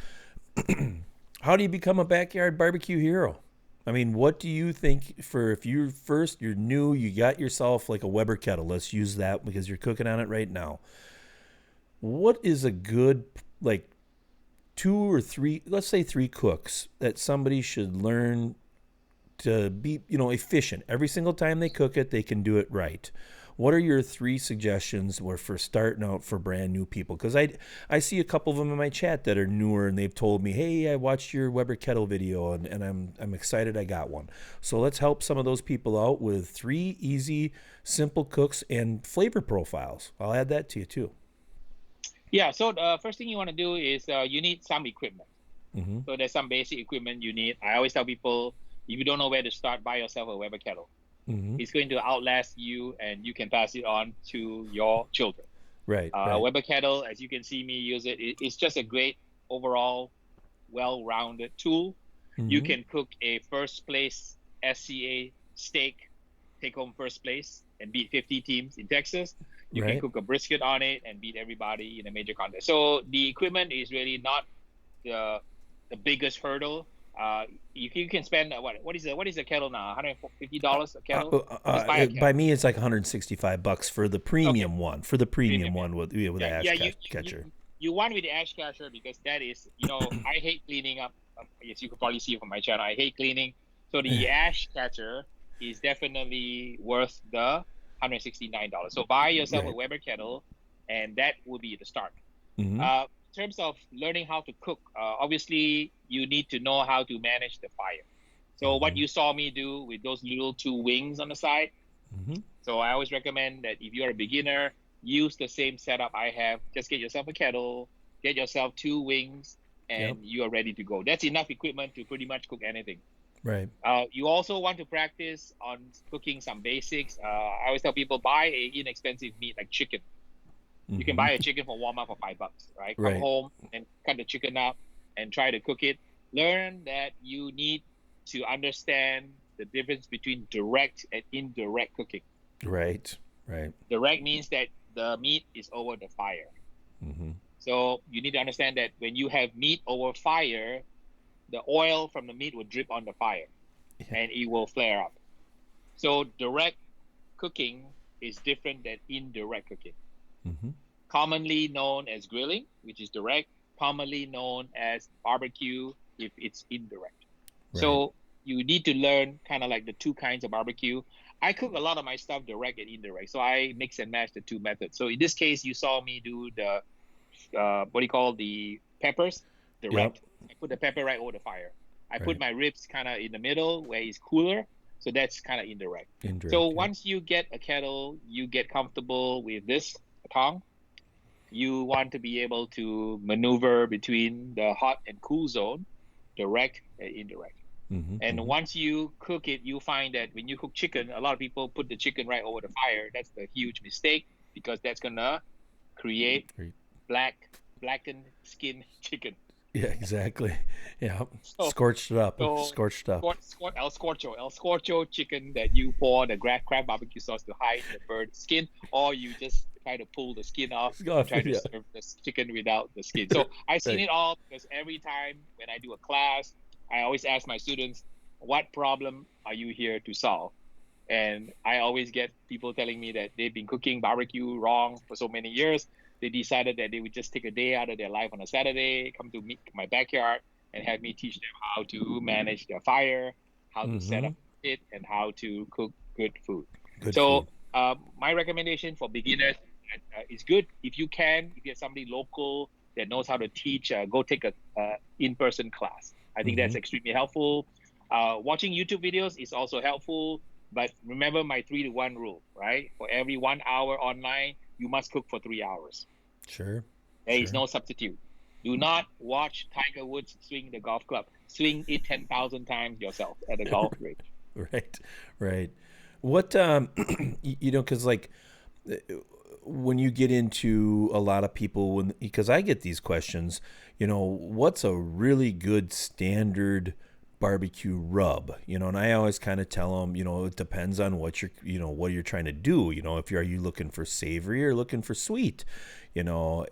How do you become a backyard barbecue hero? I mean, what do you think if you're new, you got yourself like a Weber kettle. Let's use that because you're cooking on it right now. What is a good, like 2 or 3, let's say 3 cooks that somebody should learn to be, efficient? Every single time they cook it, they can do it right. What are your 3 suggestions for starting out for brand new people? Because I see a couple of them in my chat that are newer, and they've told me, hey, I watched your Weber kettle video, and I'm excited I got one. So let's help some of those people out with 3 easy, simple cooks and flavor profiles. I'll add that to you too. Yeah, so the first thing you want to do is you need some equipment. So there's some basic equipment you need. I always tell people, if you don't know where to start, buy yourself a Weber kettle. It's going to outlast you, and you can pass it on to your children. Right. Weber kettle, as you can see me use it, it's just a great overall, well-rounded tool. You can cook a first place SCA steak, take home first place, and beat 50 teams in Texas. You can cook a brisket on it and beat everybody in a major contest. So the equipment is really not the biggest hurdle. You can spend what is the kettle now? $150 a kettle. By me, it's like $165 for the premium one. For the premium one with the ash catcher. You want with the ash catcher because that is, I hate cleaning up. Yes, you could probably see it from my channel. I hate cleaning. So the ash catcher is definitely worth the $169. So buy yourself a Weber kettle, and that will be the start. In terms of learning how to cook, obviously you need to know how to manage the fire. So what you saw me do with those little 2 wings on the side. So I always recommend that if you're a beginner, use the same setup I have. Just get yourself a kettle, get yourself 2 wings, and you are ready to go. That's enough equipment to pretty much cook anything. Right. You also want to practice on cooking some basics. I always tell people, buy a inexpensive meat like chicken. You can buy a chicken from Walmart for $5, right? Come home and cut the chicken up and try to cook it. Learn that you need to understand the difference between direct and indirect cooking. Right. Direct means that the meat is over the fire. So you need to understand that when you have meat over fire, the oil from the meat will drip on the fire and it will flare up. So direct cooking is different than indirect cooking. Commonly known as grilling, which is direct, commonly known as barbecue if it's indirect. So you need to learn kind of like the 2 kinds of barbecue. I cook a lot of my stuff direct and indirect, so I mix and match the 2 methods. So in this case, you saw me do the the peppers direct. I put the pepper right over the fire. I put my ribs kind of in the middle where it's cooler, so that's kind of indirect. So once you get a kettle, you get comfortable with this tongue. You want to be able to maneuver between the hot and cool zone, direct and indirect. And once you cook it, you find that when you cook chicken, a lot of people put the chicken right over the fire. That's the huge mistake, because that's gonna create blackened skin chicken. Yeah, exactly. Yeah, scorched it up. El scorcho chicken that you pour the Kraft barbecue sauce to hide the bird skin, or you just try to pull the skin off and try to serve the chicken without the skin. So I've seen it all, because every time when I do a class, I always ask my students, what problem are you here to solve? And I always get people telling me that they've been cooking barbecue wrong for so many years. They decided that they would just take a day out of their life on a Saturday, come to my backyard, and have me teach them how to manage their fire, how to set up it, and how to cook good food. My recommendation for beginners is good. If you have somebody local that knows how to teach, go take a in-person class. I think that's extremely helpful. Watching YouTube videos is also helpful, but remember my 3-to-1 rule, right? For every 1 hour online, you must cook for 3 hours. There is no substitute. Do not watch Tiger Woods swing the golf club. Swing it 10,000 times yourself at a golf range. Right. What, because like when you get into a lot of people, because I get these questions, what's a really good standard barbecue rub? And I always kind of tell them, it depends on what you're trying to do. If are you looking for savory or looking for sweet, or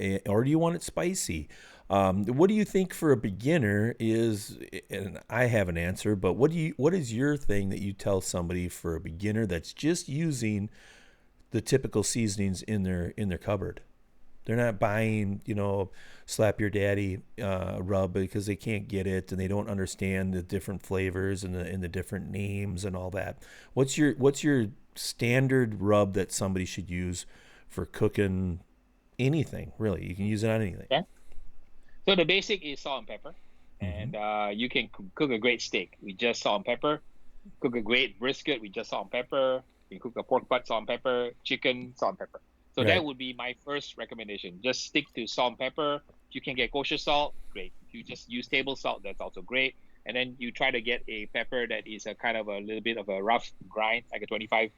do you want it spicy? What do you think for a beginner is, and I have an answer, but what is your thing that you tell somebody for a beginner that's just using the typical seasonings in their cupboard? They're not buying, Slap Your Daddy rub because they can't get it and they don't understand the different flavors and the different names and all that. What's your standard rub that somebody should use for cooking anything? Really, you can use it on anything. Okay. So the basic is salt and pepper, and you can cook a great steak with just salt and pepper. Cook a great brisket with just salt and pepper. You can cook a pork butt, salt and pepper. Chicken, salt and pepper. So Right. that would be my first recommendation. Just stick to salt and pepper. If you can get kosher salt, great. If you just use table salt, that's also great. And then you try to get a pepper that is a kind of a little bit of a rough grind, like a 25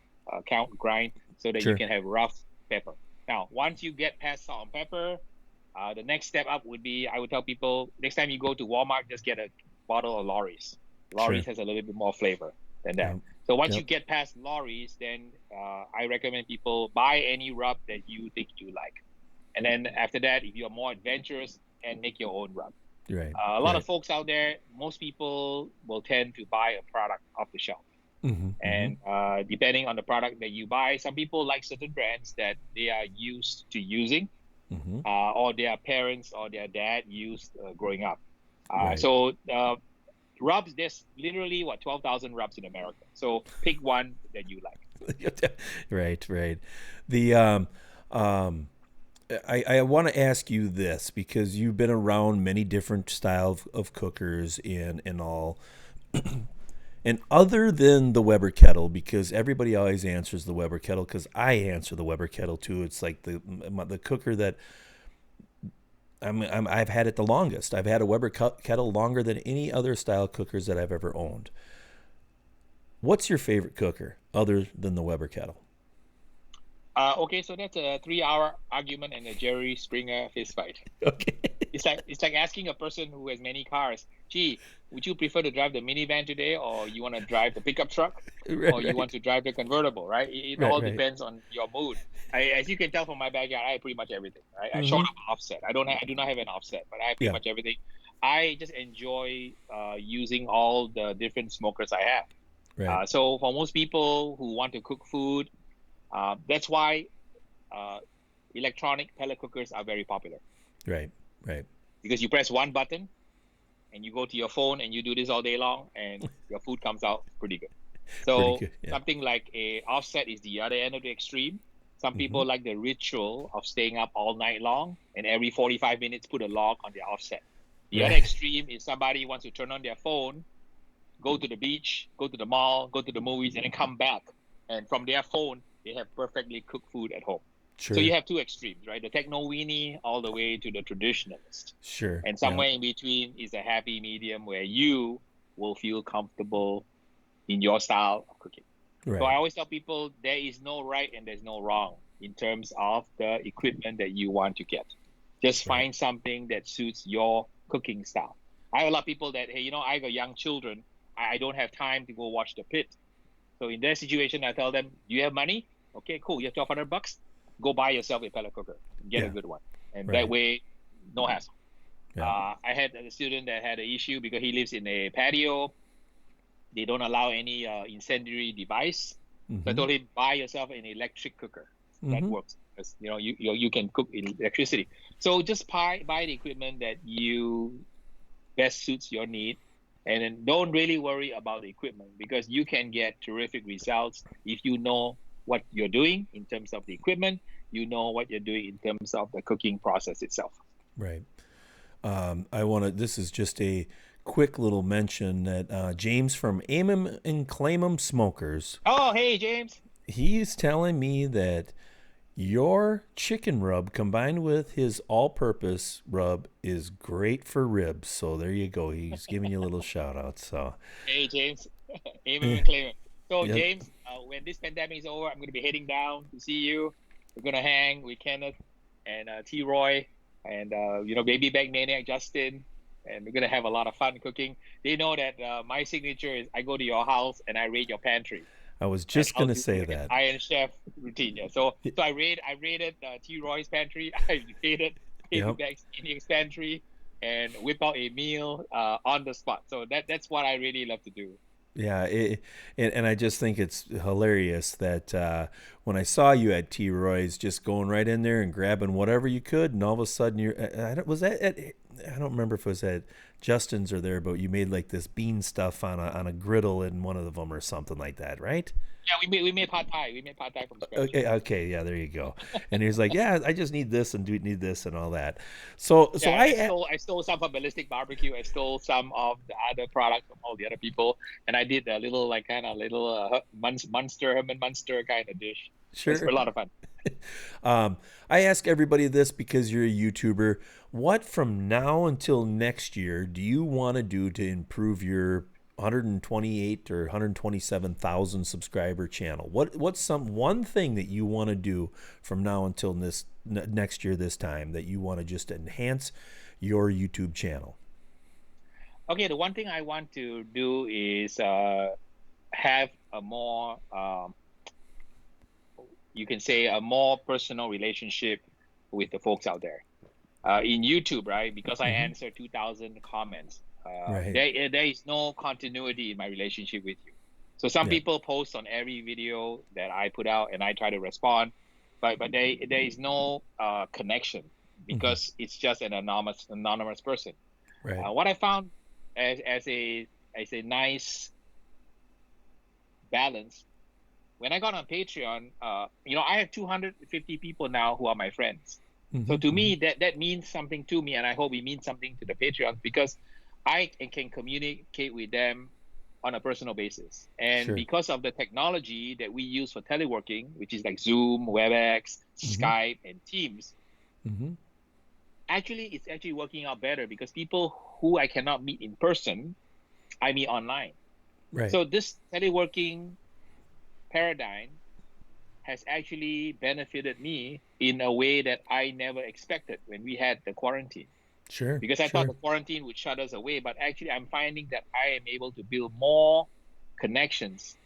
count grind, so that Sure. you can have rough pepper. Now, once you get past salt and pepper, the next step up would be, I would tell people, next time you go to Walmart, just get a bottle of Lawry's. Lawry's has a little bit more flavor than that. Yep. So once Yep. you get past Lawry's, then I recommend people buy any rub that you think you like. And then after that, if you're more adventurous, and make your own rub. Right. A lot of folks out there, most people will tend to buy a product off the shelf. And depending on the product that you buy, some people like certain brands that they are used to using, or their parents or their dad used growing up. Right. So rubs, there's literally 12,000 rubs in America. So pick one that you like. Right. The I want to ask you this because you've been around many different styles of cookers and all. And other than the Weber kettle, because everybody always answers the Weber kettle, because I answer the Weber kettle too. It's like the cooker that I've had it the longest. I've had a Weber kettle longer than any other style cookers that I've ever owned. What's your favorite cooker other than the Weber kettle? Okay, so that's a 3-hour argument and a Jerry Springer fist fight. Okay. It's like asking a person who has many cars, gee, would you prefer to drive the minivan today, or you want to drive the pickup truck, or you want to drive the convertible, right? It all depends on your mood. As you can tell from my backyard, I have pretty much everything. Right? I short of offset. I do not have an offset, but I have pretty much everything. I just enjoy using all the different smokers I have. Right. So for most people who want to cook food, that's why electronic pellet cookers are very popular. Right. Because you press one button and you go to your phone and you do this all day long and your food comes out pretty good. So something like a offset is the other end of the extreme. Some people like the ritual of staying up all night long and every 45 minutes put a log on their offset. The other extreme is somebody wants to turn on their phone, go to the beach, go to the mall, go to the movies, and then come back. And from their phone, they have perfectly cooked food at home. Sure. So you have two extremes, right? The techno weenie all the way to the traditionalist. Sure. And somewhere in between is a happy medium where you will feel comfortable in your style of cooking. Right. So I always tell people there is no right and there's no wrong in terms of the equipment that you want to get. Just find something that suits your cooking style. I have a lot of people that, hey, I have young children. I don't have time to go watch the pit. So in that situation, I tell them, do you have money? Okay, cool. You have $1,200? Go buy yourself a pellet cooker. Get a good one. And that way, no hassle. I had a student that had an issue because he lives in a patio. They don't allow any incendiary device. So I told him, buy yourself an electric cooker. That works. Because, you can cook in electricity. So just buy the equipment that you best suits your need. And then don't really worry about the equipment because you can get terrific results if you know what you're doing in terms of the equipment, you know what you're doing in terms of the cooking process itself. Right. This is just a quick little mention that James from Aim 'Em and Claim 'Em Smokers. Oh, hey, James. He's telling me that your chicken rub combined with his all-purpose rub is great for ribs. So there you go. He's giving you a little shout out. So hey, James. Aim 'Em and Claim 'Em. So James, when this pandemic is over, I'm going to be heading down to see you. We're gonna hang with Kenneth and T. Roy and Baby Bag Maniac Justin, and we're gonna have a lot of fun cooking. They know that my signature is I go to your house and I raid your pantry. I was just gonna say like that. Iron Chef routine. Yeah. So I raided T. Roy's pantry. I raided Baby Bag's Maniac's pantry, and whip out a meal on the spot. So that's what I really love to do. Yeah, and I just think it's hilarious that when I saw you at T. Roy's, just going right in there and grabbing whatever you could, and all of a sudden I don't remember if it was at Justin's or there, but you made like this bean stuff on a griddle in one of them or something like that, right? Yeah, we made pad thai. We made pad thai from scratch. Okay, yeah, there you go. And he was like, "Yeah, I just need this and need this and all that." So I stole some from Ballistic Barbecue. I stole some of the other products from all the other people, and I did a little Herman Munster kind of dish. Sure, it was a lot of fun. I ask everybody this because you're a YouTuber. What from now until next year do you want to do to improve your 128 or 127,000 subscriber channel? What's one thing that you want to do from now until this next year, this time, that you want to just enhance your YouTube channel? Okay, the one thing I want to do is have a more you can say a more personal relationship with the folks out there in YouTube, right? Because I answer 2,000 comments. Right. There is no continuity in my relationship with you. So some people post on every video that I put out, and I try to respond, but there is no connection because it's just an anonymous person. Right. What I found as a nice balance, when I got on Patreon, I have 250 people now who are my friends. So to me, that means something to me, and I hope it means something to the Patreons, because I can communicate with them on a personal basis. And because of the technology that we use for teleworking, which is like Zoom, WebEx, Skype, and Teams, it's actually working out better because people who I cannot meet in person, I meet online. Right. So this teleworking paradigm has actually benefited me in a way that I never expected when we had the quarantine. Sure. Because I thought the quarantine would shut us away, but actually I'm finding that I am able to build more connections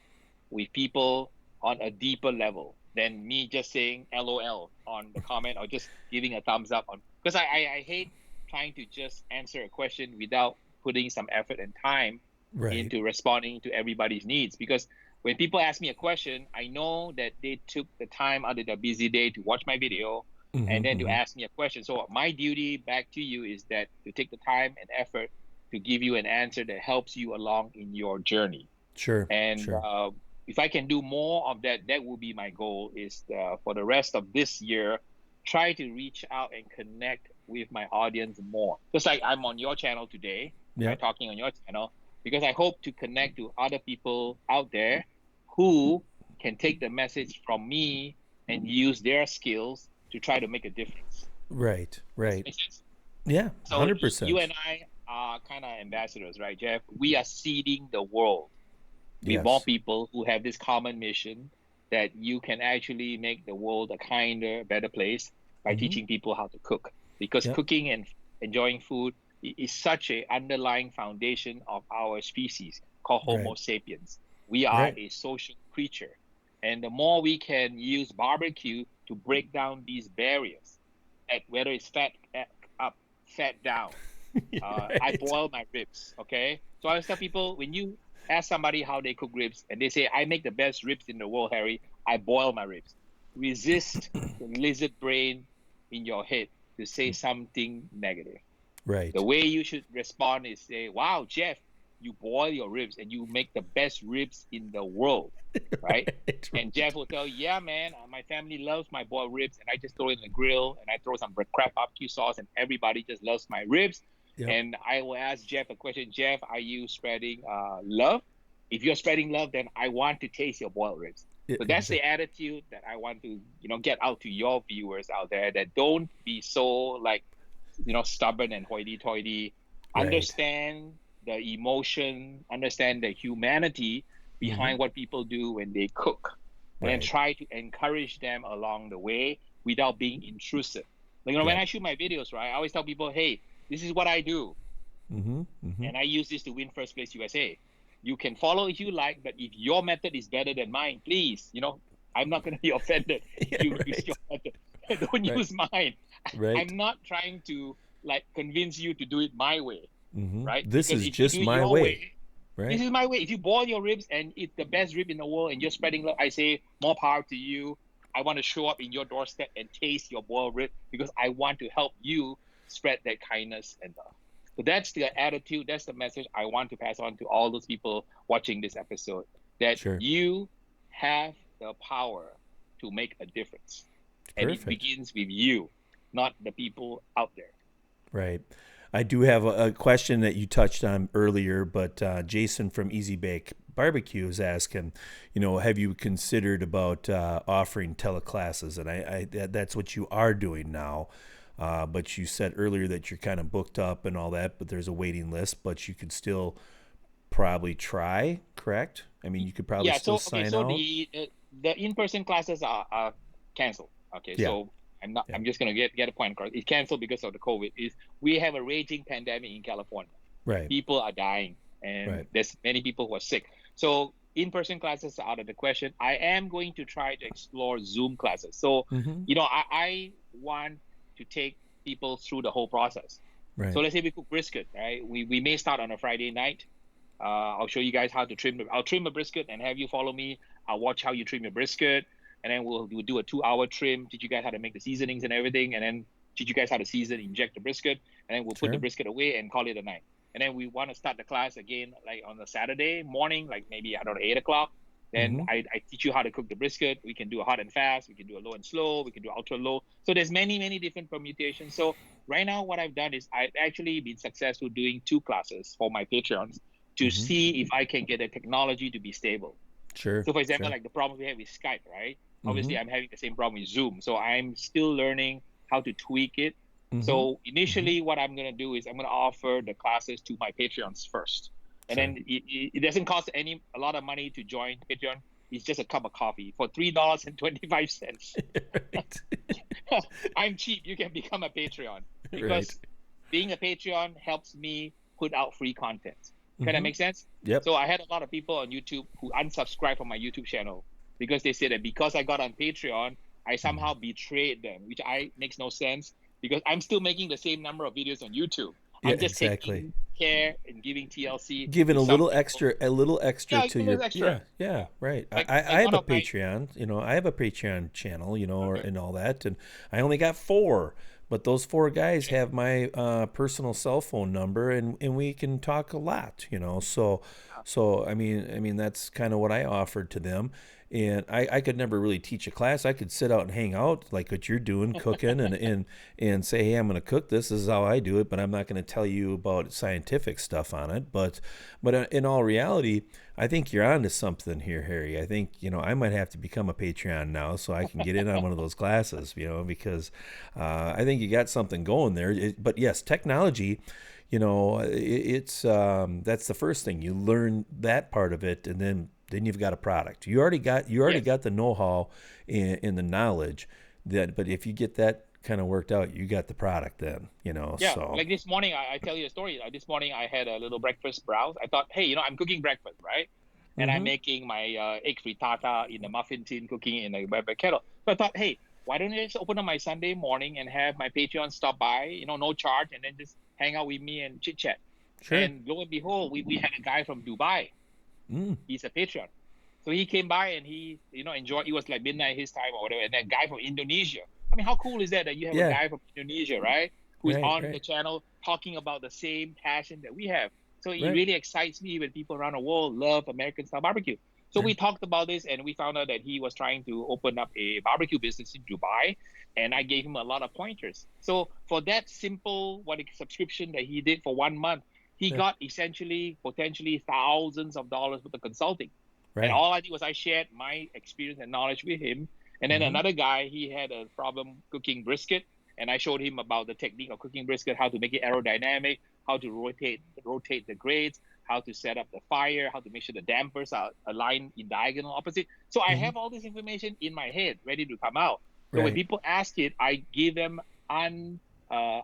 with people on a deeper level than me just saying LOL on the comment or just giving a thumbs up on. Because I hate trying to just answer a question without putting some effort and time into responding to everybody's needs. Because when people ask me a question, I know that they took the time out of their busy day to watch my video and then to ask me a question. So my duty back to you is that to take the time and effort to give you an answer that helps you along in your journey. Sure. And if I can do more of that, that will be my goal, is for the rest of this year, try to reach out and connect with my audience more. Just like I'm on your channel today, I'm talking on your channel, because I hope to connect to other people out there who can take the message from me and use their skills to try to make a difference. Right. Make sense? Yeah, 100%. So you and I are kind of ambassadors, right, Jeff? We are seeding the world with more people who have this common mission that you can actually make the world a kinder, better place by teaching people how to cook. Because cooking and enjoying food is such an underlying foundation of our species called Homo sapiens. We are a social creature. And the more we can use barbecue to break down these barriers, whether it's fat up, fat down. I boil my ribs, okay? So I always tell people, when you ask somebody how they cook ribs and they say, I make the best ribs in the world, Harry, I boil my ribs. Resist the lizard brain in your head to say something negative. Right. The way you should respond is say, wow, Jeff, you boil your ribs and you make the best ribs in the world, right? And Jeff will tell you, yeah, man, my family loves my boiled ribs, and I just throw it in the grill and I throw some crab barbecue sauce and everybody just loves my ribs. And I will ask Jeff a question. Jeff, are you spreading love? If you're spreading love, then I want to taste your boiled ribs. So that's the attitude that I want to, get out to your viewers out there, that don't be so stubborn and hoity-toity. Understand the emotion, understand the humanity behind what people do when they cook. and then try to encourage them along the way without being intrusive. Like, when I shoot my videos, right, I always tell people, hey, this is what I do. And I use this to win First Place USA. You can follow if you like, but if your method is better than mine, please, I'm not going to be offended if you use your method. Don't use mine. I'm not trying to convince you to do it my way, right? This is just my way. Right. This is my way. If you boil your ribs and it's the best rib in the world and you're spreading love, I say more power to you. I want to show up in your doorstep and taste your boiled rib because I want to help you spread that kindness and love. So that's the attitude. That's the message I want to pass on to all those people watching this episode. That you have the power to make a difference. And it begins with you, not the people out there. Right. I do have a question that you touched on earlier, but Jason from Easy Bake Barbecue is asking, have you considered about offering teleclasses? And that's what you are doing now. But you said earlier that you're kind of booked up and all that, but there's a waiting list, but you could still probably try, correct? I mean, you could probably sign out. So the in-person classes are canceled. Okay, so I'm just gonna get a point across. It's canceled because of the COVID. We have a raging pandemic in California. Right. People are dying, and there's many people who are sick. So in-person classes are out of the question. I am going to try to explore Zoom classes. So I want to take people through the whole process. Right. So let's say we cook brisket, right? We may start on a Friday night. I'll show you guys how to trim. I'll trim a brisket and have you follow me. I'll watch how you trim your brisket. And then we'll do a 2-hour trim, teach you guys how to make the seasonings and everything, and then teach you guys how to season, inject the brisket, and then we'll put the brisket away and call it a night. And then we want to start the class again, like on a Saturday morning, like maybe, 8 o'clock. Then I teach you how to cook the brisket. We can do a hot and fast. We can do a low and slow. We can do ultra low. So there's many, many different permutations. So right now what I've done is I've actually been successful doing 2 classes for my Patreons to see if I can get the technology to be stable. Sure. So for example, like the problem we have with Skype, right? Obviously, I'm having the same problem with Zoom. So I'm still learning how to tweak it. So initially, what I'm going to do is I'm going to offer the classes to my Patreons first. And then it doesn't cost a lot of money to join Patreon. It's just a cup of coffee for $3.25. I'm cheap. You can become a Patreon. Because being a Patreon helps me put out free content. Can that make sense? Yep. So I had a lot of people on YouTube who unsubscribed from my YouTube channel because they said that because I got on Patreon, I somehow betrayed them, which makes no sense because I'm still making the same number of videos on YouTube. I'm just taking care and giving TLC. Giving a little extra to your extra. Yeah, right. Like I have a Patreon, I have a Patreon channel, and all that, and I only got 4. But those 4 guys have my personal cell phone number, and we can talk a lot, So I mean that's kind of what I offered to them, and I could never really teach a class. I could sit out and hang out like what you're doing, cooking, and say, hey, I'm going to cook this. This is how I do it, but I'm not going to tell you about scientific stuff on it. But in all reality, I think you're onto something here, Harry. I think I might have to become a Patreon now so I can get in on one of those classes, because I think you got something going there. But yes, technology. It's that's the first thing. You learn that part of it, and then you've got a product. You already got the know-how and the knowledge. But if you get that kind of worked out, you got the product then. Yeah. So. Like this morning, I tell you a story. This morning I had a little breakfast browse. I thought, hey, I'm cooking breakfast, right? And I'm making my egg frittata in the muffin tin, cooking in a Weber kettle. So I thought, hey, why don't I just open up my Sunday morning and have my Patreon stop by, no charge, and then just hang out with me and chit chat. Sure. And lo and behold, we had a guy from Dubai. He's a Patreon. So he came by and he, enjoyed. It was like midnight his time or whatever. And then a guy from Indonesia. I mean, how cool is that you have a guy from Indonesia, right? Who's on the channel talking about the same passion that we have. So it really excites me when people around the world love American style barbecue. So we talked about this and we found out that he was trying to open up a barbecue business in Dubai. And I gave him a lot of pointers. So for that simple subscription that he did for 1 month, he got essentially potentially thousands of dollars worth of consulting. Right. And all I did was I shared my experience and knowledge with him. And then another guy, he had a problem cooking brisket. And I showed him about the technique of cooking brisket, how to make it aerodynamic, how to rotate the grades, how to set up the fire, how to make sure the dampers are aligned in diagonal opposite. So I have all this information in my head ready to come out. So when people ask it, I give them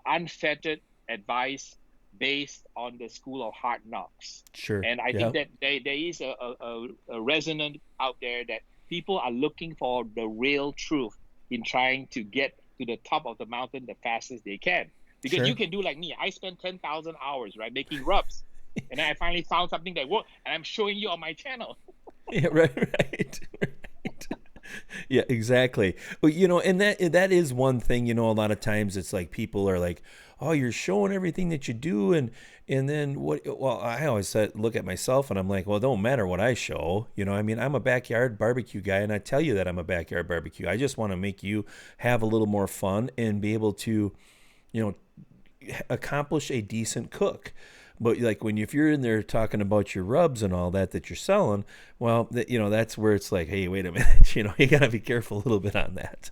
unfettered advice based on the school of hard knocks. Sure. And I think that there is a resonance out there that people are looking for the real truth in trying to get to the top of the mountain the fastest they can. Because you can do like me. I spent 10,000 hours, right, making rubs. And then I finally found something that worked, and I'm showing you on my channel. Yeah, right. Yeah, exactly. Well, you know, and that is one thing, you know, a lot of times it's like people are like, oh, you're showing everything that you do. And then what? Well, I always look at myself and I'm like, well, it don't matter what I show. You know, I mean, I'm a backyard barbecue guy, and I tell you that I'm a backyard barbecue. I just want to make you have a little more fun and be able to, you know, accomplish a decent cook. But like if you're in there talking about your rubs and all that you're selling, well, you know, that's where it's like, hey, wait a minute, you know, you gotta be careful a little bit on that.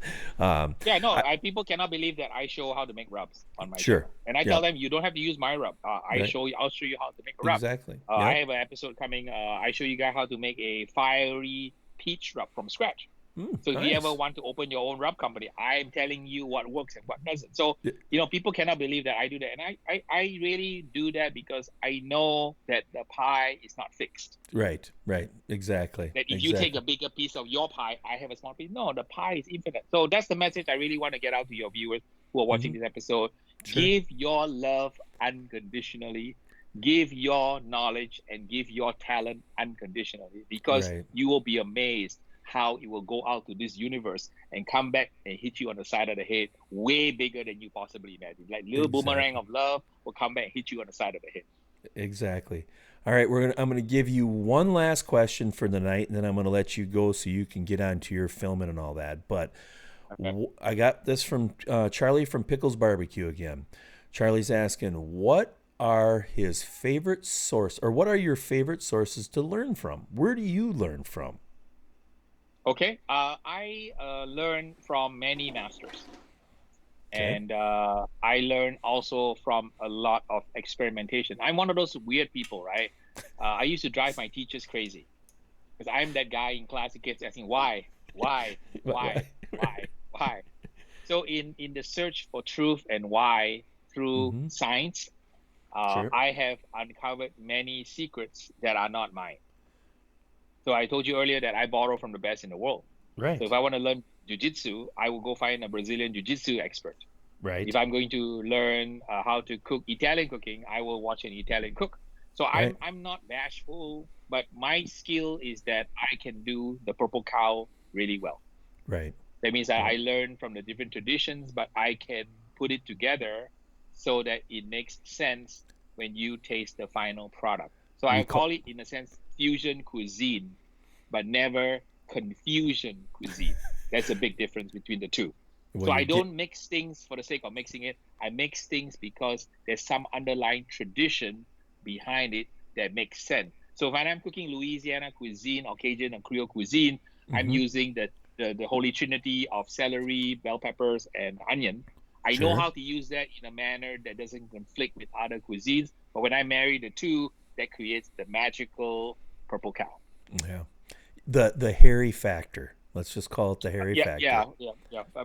People cannot believe that I show how to make rubs on my sure channel. And I tell them, you don't have to use my rub. I'll show you how to make a rub. Exactly. I have an episode coming. I show you guys how to make a fiery peach rub from scratch. So if you ever want to open your own rub company, I'm telling you what works and what doesn't. So, you know, people cannot believe that I do that. And I really do that because I know that the pie is not fixed. Right, exactly. That if you take a bigger piece of your pie, I have a small piece. No, the pie is infinite. So that's the message I really want to get out to your viewers who are watching this episode. Sure. Give your love unconditionally. Give your knowledge and give your talent unconditionally, because you will be amazed how it will go out to this universe and come back and hit you on the side of the head way bigger than you possibly imagine. Like little boomerang of love will come back and hit you on the side of the head. Exactly. All right, I'm gonna give you one last question for the night, and then I'm gonna let you go so you can get on to your filming and all that. But I got this from Charlie from Pickles Barbecue again. Charlie's asking, what are his favorite source, or what are your favorite sources to learn from? Where do you learn from? Okay, I learn from many masters, and I learn also from a lot of experimentation. I'm one of those weird people, right? I used to drive my teachers crazy because I'm that guy in class who keeps asking why. So in the search for truth and why through science, I have uncovered many secrets that are not mine. So I told you earlier that I borrow from the best in the world. Right. So if I want to learn jiu-jitsu, I will go find a Brazilian jiu-jitsu expert. Right. If I'm going to learn how to cook Italian cooking, I will watch an Italian cook. So I'm not bashful, but my skill is that I can do the purple cow really well. Right. That means that I learn from the different traditions, but I can put it together so that it makes sense when you taste the final product. So I call it, in a sense, fusion cuisine, but never confusion cuisine. That's a big difference between the two. So I don't mix things for the sake of mixing it. I mix things because there's some underlying tradition behind it that makes sense. So when I'm cooking Louisiana cuisine or Cajun or Creole cuisine, I'm using the holy trinity of celery, bell peppers, and onion. I know how to use that in a manner that doesn't conflict with other cuisines. But when I marry the two, that creates the magical purple cow. Yeah. The hairy factor. Let's just call it the hairy factor. Yeah.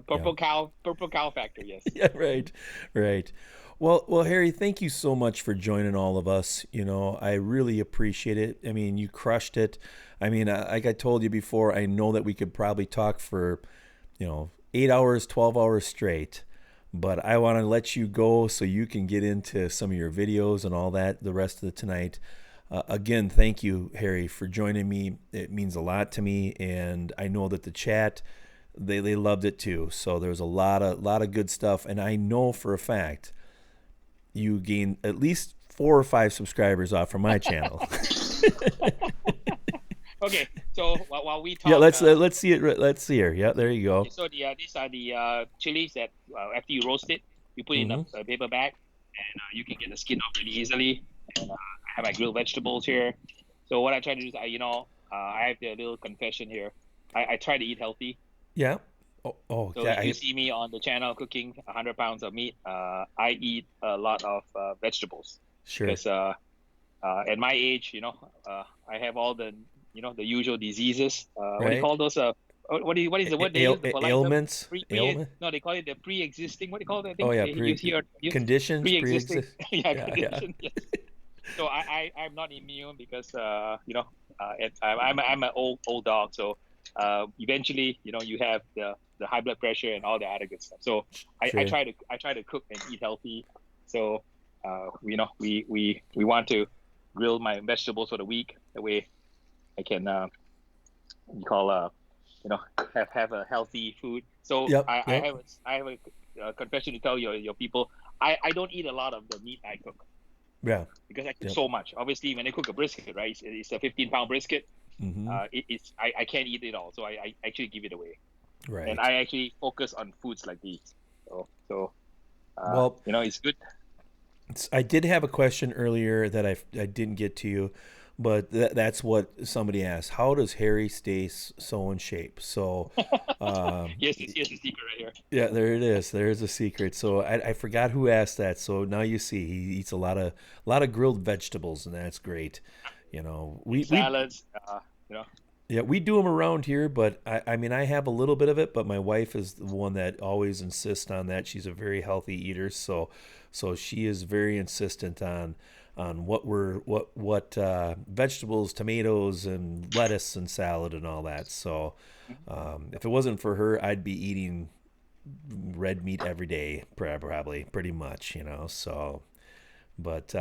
Purple cow factor, yes. Yeah, right. Well, Harry, thank you so much for joining all of us. You know, I really appreciate it. I mean, you crushed it. I mean, like I told you before, I know that we could probably talk for, 8 hours, 12 hours straight. But I want to let you go so you can get into some of your videos and all that the rest of the tonight. Again, thank you, Harry, for joining me. It means a lot to me, and I know that the chat, they loved it too. So there was a lot of good stuff, and I know for a fact you gained at least 4 or 5 subscribers off from my channel. Okay, so while we talk, let's see it. Let's see here. Yeah, there you go. So these are the chilies that after you roast it, you put in a paper bag, and you can get the skin off really easily. And I have my grilled vegetables here. So what I try to do is, I have the little confession here. I try to eat healthy. Yeah. So if you see me on the channel cooking 100 pounds of meat, I eat a lot of vegetables. Sure. Because at my age, I have all the the usual diseases. What do you Right. call those? What is the word they use? The polite term? Ailments. No, they call it the pre-existing. What do you call it? I think Oh yeah, you hear conditions. pre-existing. Yeah, Yeah, condition. Yes. So I'm not immune because I'm an old dog. So eventually you have the high blood pressure and all the other good stuff. So I try to cook and eat healthy. So we want to grill my vegetables for the week. That way I can have a healthy food. So I have a confession to tell your people. I don't eat a lot of the meat I cook. Yeah. Because I cook so much. Obviously, when I cook a brisket, right, it's a 15-pound brisket. Mm-hmm. I can't eat it all, so I actually give it away. Right. And I actually focus on foods like these. So it's good. I did have a question earlier that I didn't get to you, but that's what somebody asked. How does Harry stay so in shape? So, yes, here's the secret right here. Yeah, there it is. There's a secret. So I forgot who asked that. So now you see he eats a lot of grilled vegetables, and that's great. Salads. Yeah, we do them around here, but I mean, I have a little bit of it, but my wife is the one that always insists on that. She's a very healthy eater, so she is very insistent on what vegetables, tomatoes, and lettuce and salad and all that. So if it wasn't for her, I'd be eating red meat every day, probably, pretty much, so. But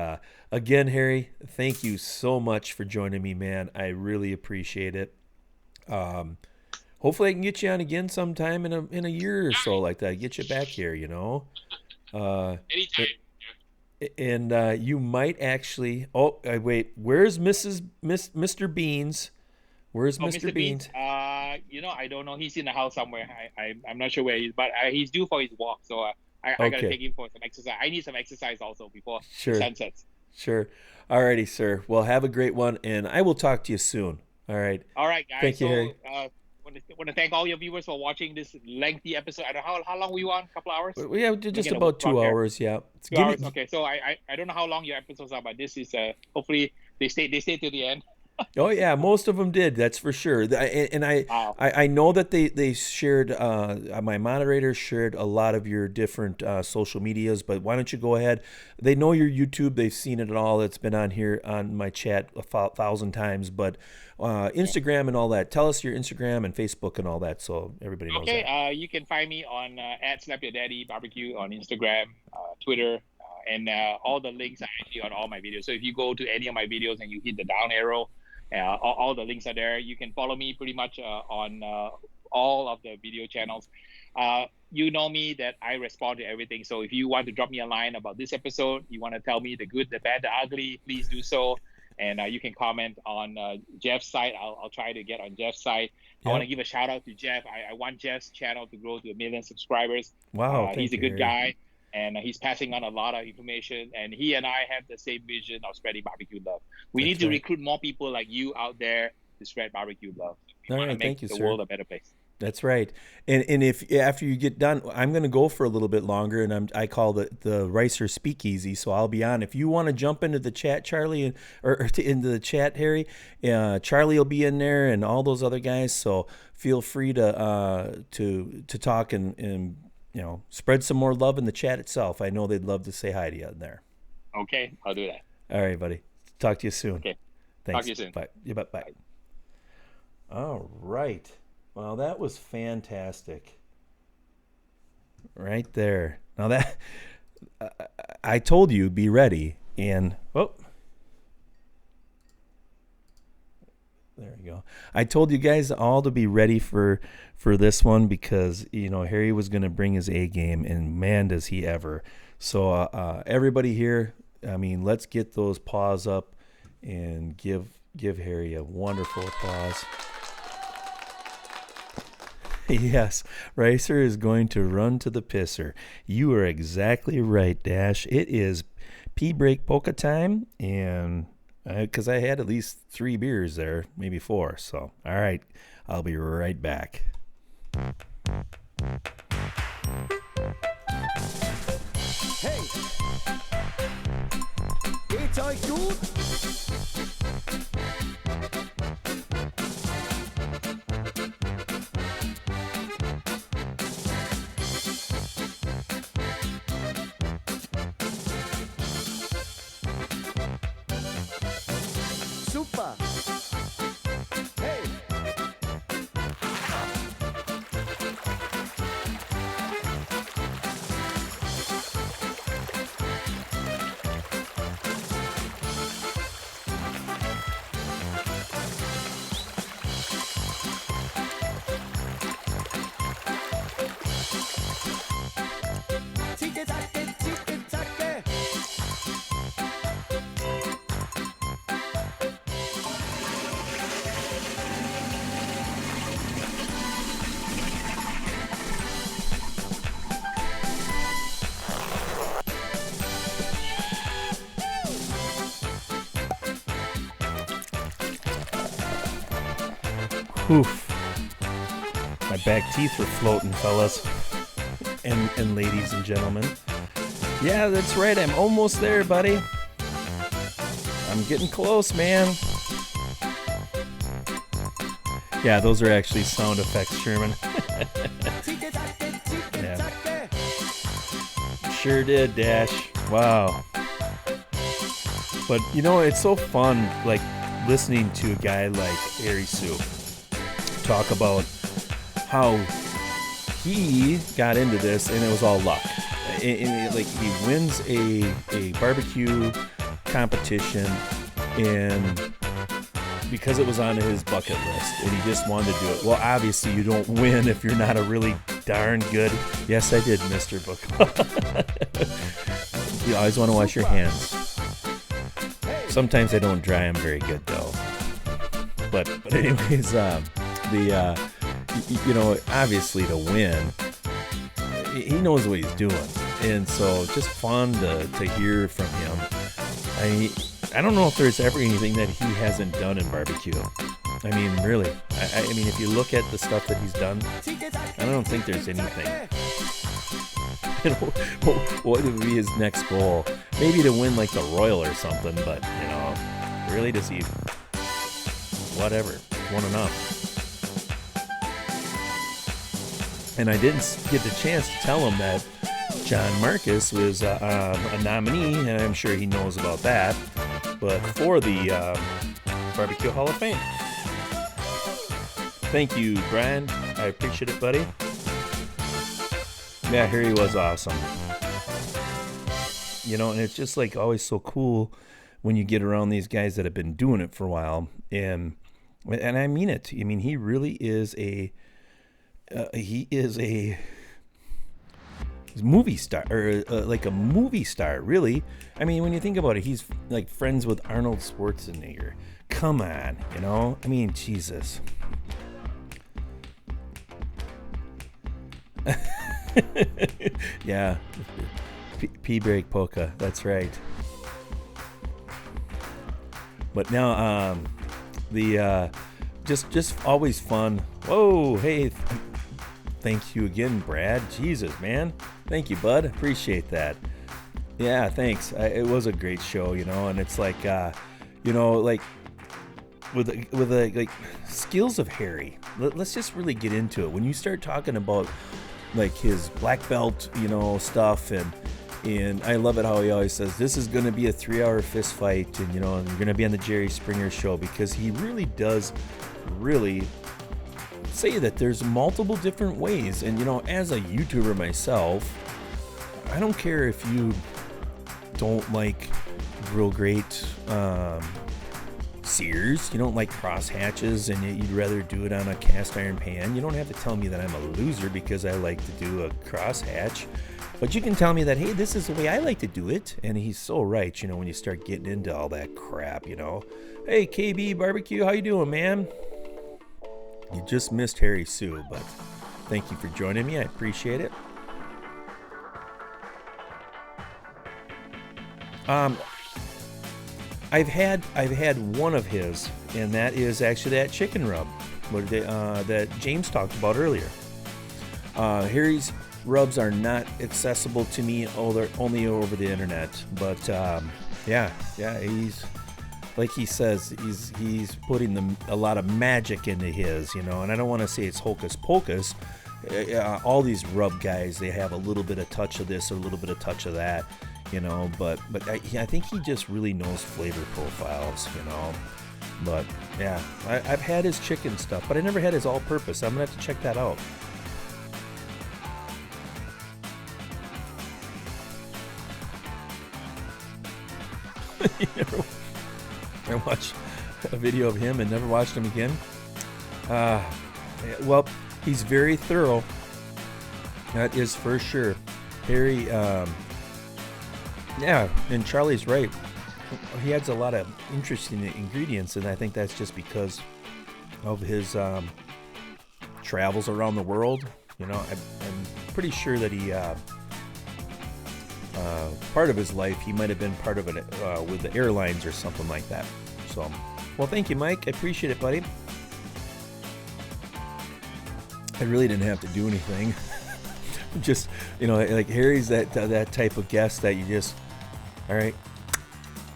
again, Harry, thank you so much for joining me, man. I really appreciate it. Hopefully I can get you on again sometime in a year or so like that. Get you back here, Anytime. And you might actually. Oh, wait. Where's Mr. Beans? Where's Mr. Beans? I don't know. He's in the house somewhere. I'm not sure where he is, but he's due for his walk. So I gotta take him for some exercise. I need some exercise also before sunsets. Sure. Alrighty, sir. Well, have a great one, and I will talk to you soon. All right. All right, guys. Thank you, Harry. Want to thank all your viewers for watching this lengthy episode. I don't know how long were you on? A couple hours? Yeah, just about 2 hours. Yeah. 2 hours. Okay. So I don't know how long your episodes are, but this is hopefully they stay to the end. Oh yeah, most of them did. That's for sure. I know that they shared. My moderator shared a lot of your different social medias. But why don't you go ahead? They know your YouTube. They've seen it all. It's been on here on my chat 1,000 times. But Instagram and all that. Tell us your Instagram and Facebook and all that, so everybody knows. Okay. You can find me on at Slap Yo Daddy BBQ on Instagram, Twitter, and all the links are actually on all my videos. So if you go to any of my videos and you hit the down arrow. All the links are there. You can follow me pretty much on all of the video channels. You know me that I respond to everything. So if you want to drop me a line about this episode, you want to tell me the good, the bad, the ugly, please do so. And you can comment on Jeff's site. I'll try to get on Jeff's site. Yep. I want to give a shout out to Jeff. I want Jeff's channel to grow to 1 million subscribers. Wow, he's a good guy. And he's passing on a lot of information. And he and I have the same vision of spreading barbecue love. We need to recruit more people like you out there to spread barbecue love. We want to make the world a better place. That's right. And if after you get done, I'm going to go for a little bit longer, and I call the Ricer Speakeasy, so I'll be on. If you want to jump into the chat, Charlie, into the chat, Harry, Charlie will be in there, and all those other guys. So feel free to talk and spread some more love in the chat itself. I know they'd love to say hi to you in there. Okay, I'll do that. All right, buddy. Talk to you soon. Okay. Thanks. Talk to you soon. Bye. Yeah, bye. All right. Well, that was fantastic. Right there. Now that I told you, be ready. And there we go. I told you guys all to be ready for this one because, Harry was going to bring his A game, and man, does he ever. So everybody here, let's get those paws up and give Harry a wonderful applause. Yes, Ricer is going to run to the pisser. You are exactly right, Dash. It is pee break polka time, and because I had at least 3 beers there, maybe 4. So, all right, I'll be right back. Hey, geht's euch gut? Super. Hey. Zicke, zacke, zicke, zacke. Oof. My back teeth were floating, fellas. And ladies and gentlemen. Yeah, that's right. I'm almost there, buddy. I'm getting close, man. Yeah, those are actually sound effects, Sherman. Yeah. Sure did, Dash. Wow. But, you know, it's so fun, like, listening to a guy like Harry Sue talk about how he got into this and it was all luck. And like, he wins a barbecue competition and because it was on his bucket list and he just wanted to do it. Well, obviously you don't win if you're not a really darn good. Yes, I did, Mr. Book. You always want to wash your hands. Sometimes I don't dry them very good though. But anyways, you know, obviously to win, he knows what he's doing, and so just fun to hear from him. I don't know if there's ever anything that he hasn't done in barbecue. I mean, really. I mean, if you look at the stuff that he's done, I don't think there's anything. You know, what would be his next goal? Maybe to win like the Royal or something, but, you know, really, does he? Whatever. Won enough. And I didn't get the chance to tell him that John Marcus was a nominee, and I'm sure he knows about that, but for the Barbecue Hall of Fame. Thank you, Brian. I appreciate it, buddy. Yeah, Harry was awesome. You know, and it's just like always so cool when you get around these guys that have been doing it for a while, and I mean it. I mean, he really is a movie star, or like a movie star, really. I mean, when you think about it, he's like friends with Arnold Schwarzenegger. Come on, you know? I mean, Jesus. Yeah. P-break polka, that's right. But now, just always fun. Whoa, hey, thank you again, Brad. Jesus, man. Thank you, bud. Appreciate that. Yeah, thanks. It was a great show, you know, and it's like, you know, like with the like skills of Harry. Let's just really get into it. When you start talking about like his black belt, you know, stuff, and I love it how he always says this is going to be a 3-hour fist fight, and you know, you're going to be on the Jerry Springer show, because he really does really say that there's multiple different ways. And you know, as a YouTuber myself, I don't care if you don't like real great sears, you don't like cross hatches, and you'd rather do it on a cast iron pan. You don't have to tell me that I'm a loser because I like to do a cross hatch, but you can tell me that, hey, this is the way I like to do it. And he's so right, you know, when you start getting into all that crap, you know. Hey, KB Barbecue, how you doing, man? You just missed Harry Sue, but thank you for joining me. I appreciate it. I've had one of his, and that is actually that chicken rub that James talked about earlier. Harry's rubs are not accessible to me. Oh, they're only over the internet. But yeah, he's like he says, he's putting a lot of magic into his, you know. And I don't want to say it's hocus pocus. All these rub guys, they have a little bit of touch of this, or a little bit of touch of that, you know. But I think he just really knows flavor profiles, you know. But yeah, I've had his chicken stuff, but I never had his all-purpose. I'm gonna have to check that out. I watched a video of him and never watched him again. Well, he's very thorough. That is for sure. Harry, yeah, and Charlie's right. He adds a lot of interesting ingredients, and I think that's just because of his travels around the world. You know, I'm pretty sure that he, part of his life, he might have been part of it with the airlines or something like that. So, well, thank you, Mike. I appreciate it, buddy. I really didn't have to do anything. Just, you know, like Harry's that type of guest that you just, all right,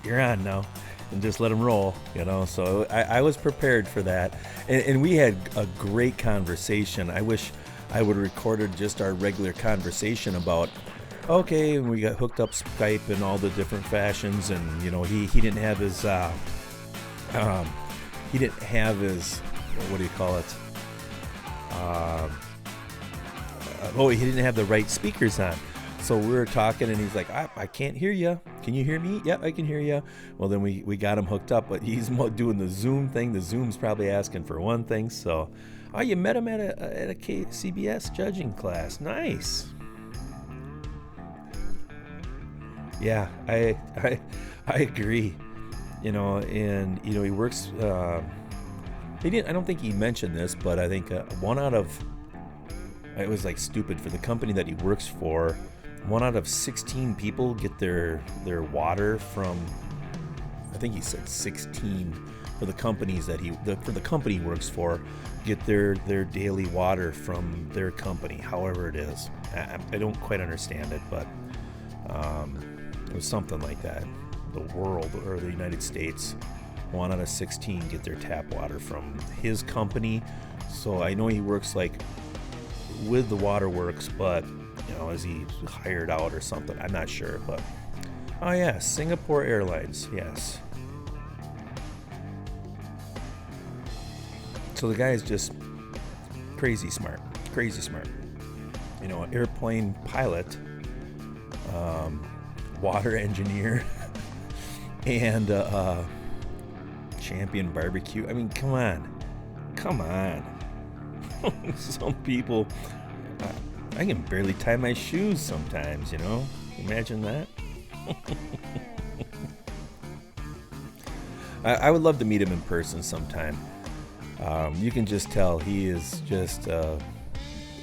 you're on now, and just let him roll, you know. So I was prepared for that, and we had a great conversation. I wish I would have recorded just our regular conversation about, okay, and we got hooked up Skype and all the different fashions, and you know, he didn't have his what do you call it? He didn't have the right speakers on. So we were talking, and he's like, I can't hear you. Can you hear me? Yep, I can hear you. Well, then we got him hooked up, but he's doing the Zoom thing. The Zoom's probably asking for one thing. So, oh, you met him at a CBS judging class. Nice. Yeah, I agree. You know, and you know, he works. I don't think he mentioned this, but I think it was like stupid for the company that he works for. 1 out of 16 people get their water from, I think he said 16 for the companies for the company he works for, get their daily water from their company, however it is. I don't quite understand it, but it was something like that. The world, or the United States, 1 out of 16 get their tap water from his company. So I know he works like with the waterworks, but you know, is he hired out or something? I'm not sure, but oh yeah, Singapore Airlines, yes. So the guy is just crazy smart. You know, an airplane pilot, water engineer, and champion barbecue. I mean, come on. Some people, I can barely tie my shoes sometimes, you know. Imagine that. I would love to meet him in person sometime. You can just tell he is just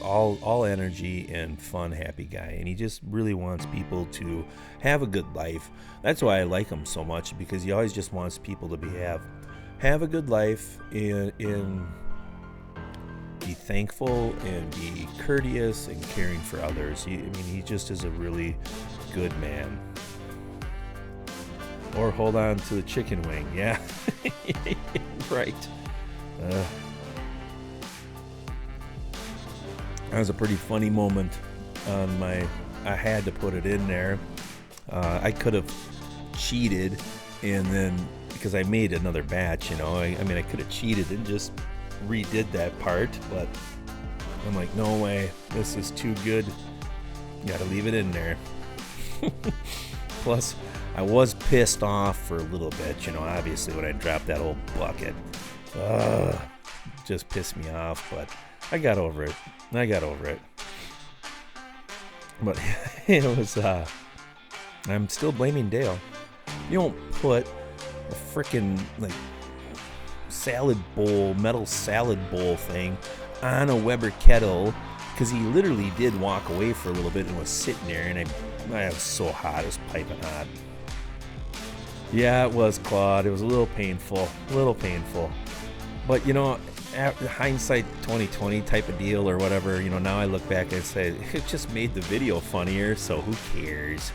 all energy and fun, happy guy, and he just really wants people to have a good life. That's why I like him so much, because he always just wants people to have a good life and be thankful and be courteous and caring for others. He just is a really good man. Or hold on to the chicken wing, yeah. Right. That was a pretty funny moment on I had to put it in there. I could have cheated, and then, because I made another batch, you know, I could have cheated and just redid that part, but I'm like, no way, this is too good, gotta leave it in there. Plus, I was pissed off for a little bit, you know, obviously, when I dropped that old bucket. Just pissed me off, but I got over it. But it was, I'm still blaming Dale. You don't put a freaking, like, metal salad bowl thing on a Weber kettle, because he literally did walk away for a little bit and was sitting there, and I was so hot, it was piping hot. Yeah, it was, Claude. It was a little painful. But, you know, hindsight 2020 type of deal or whatever. You know, now I look back and say it just made the video funnier, so who cares?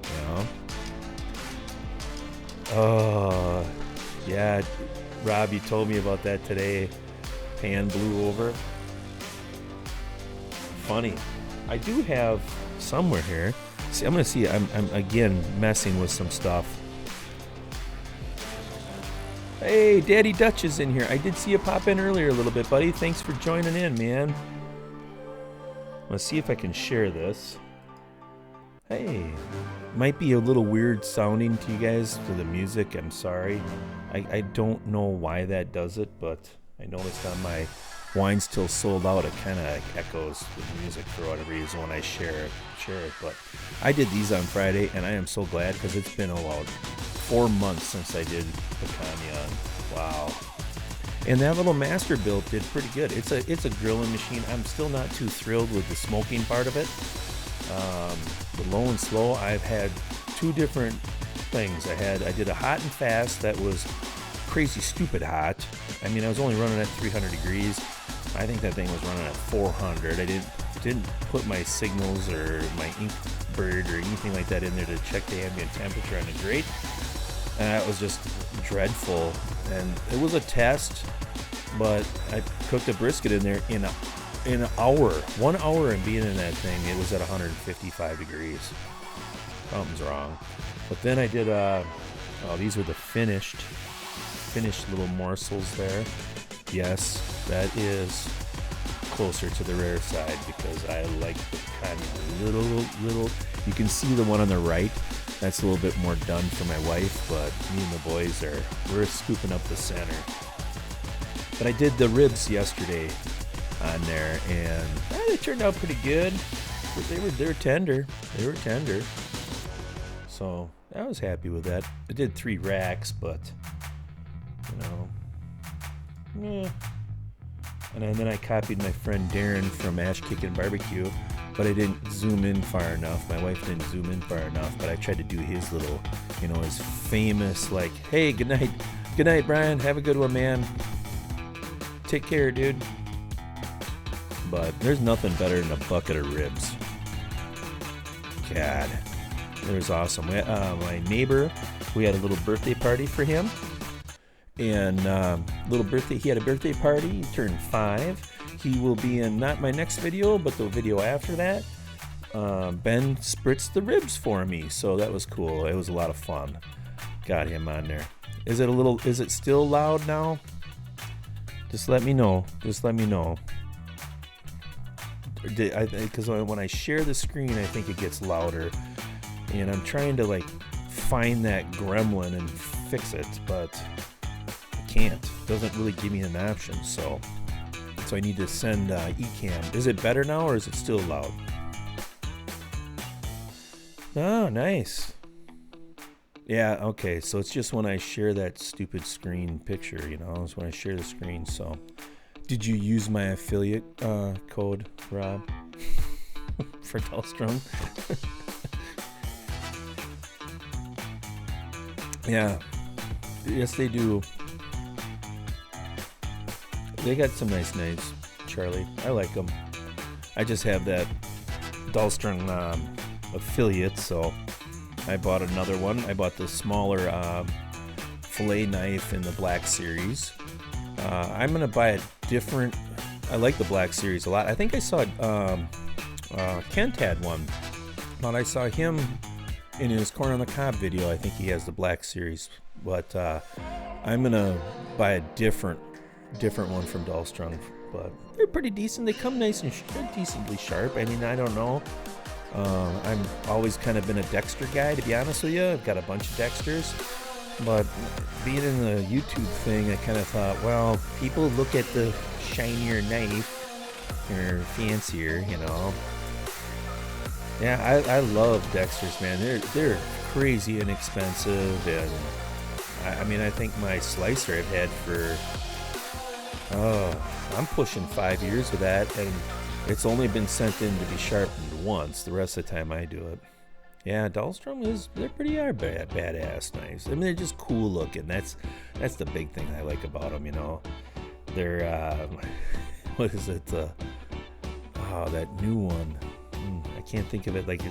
You know. Oh, yeah, Rob, you told me about that today. Pan blew over. Funny. I do have somewhere here. See, I'm gonna see. I'm again messing with some stuff. Hey, Daddy Dutch is in here. I did see you pop in earlier a little bit, buddy. Thanks for joining in, man. Let's see if I can share this. Hey, might be a little weird sounding to you guys for the music. I'm sorry. I don't know why that does it, but I noticed on my Wine's Till Sold Out, it kind of echoes with music for whatever reason when I share it. But I did these on Friday, and I am so glad because it's been about 4 months since I did pecan yon. Wow. And that little master build did pretty good. It's a grilling machine. I'm still not too thrilled with the smoking part of it. The low and slow, I've had 2 different things. I did a hot and fast that was crazy stupid hot. I mean, I was only running at 300 degrees. I think that thing was running at 400. I didn't put my signals or my ink bird or anything like that in there to check the ambient temperature on the grate. And that was just dreadful. And it was a test, but I cooked a brisket in there in an hour. 1 hour and being in that thing, it was at 155 degrees. Something's wrong. But then I did these were the finished little morsels there. Yes, that is closer to the rare side because I like the kind of little. You can see the one on the right. That's a little bit more done for my wife, but me and the boys we're scooping up the center. But I did the ribs yesterday on there, and they turned out pretty good. But they were tender. They were tender. So I was happy with that. I did 3 racks, but And then I copied my friend Darren from Ash Kickin' Barbecue, but I didn't zoom in far enough. My wife didn't zoom in far enough, but I tried to do his little, his famous, like, hey, good night, Brian, have a good one, man. Take care, dude. But there's nothing better than a bucket of ribs. God, it was awesome. My neighbor, we had a little birthday party for him. And he had a birthday party. He turned 5. He will be in not my next video, but the video after that. Ben spritzed the ribs for me, so that was cool. It was a lot of fun. Got him on there. Is it still loud now? Just let me know. Because when I share the screen, I think it gets louder. And I'm trying to find that gremlin and fix it, but can't. Doesn't really give me an option, so I need to send eCam. Is it better now or is it still loud? Oh, nice. Yeah, okay, so it's just when I share that stupid screen picture, it's when I share the screen. So did you use my affiliate code, Rob, for Dahlstrom? Yeah, yes they do. They got some nice knives, Charlie. I like them. I just have that Dahlstrom affiliate, so I bought another one. I bought the smaller fillet knife in the Black Series. I'm going to buy a different... I like the Black Series a lot. I think I saw Kent had one, but I saw him in his Corn on the Cob video. I think he has the Black Series, but I'm going to buy a different one from Dahlstrom, but they're pretty decent. They come nice and decently sharp. I mean, I don't know. I'm always kind of been a Dexter guy, to be honest with you. I've got a bunch of Dexters, but being in the YouTube thing, I kind of thought, well, people look at the shinier knife or fancier, Yeah, I love Dexters, man. They're crazy inexpensive, and I think my slicer I've had for I'm pushing 5 years with that, and it's only been sent in to be sharpened once. The rest of the time I do it. Yeah, Dahlstrom they're pretty badass knives. I mean, they're just cool looking. That's the big thing I like about them, Their what is it? That new one. I can't think of it. Like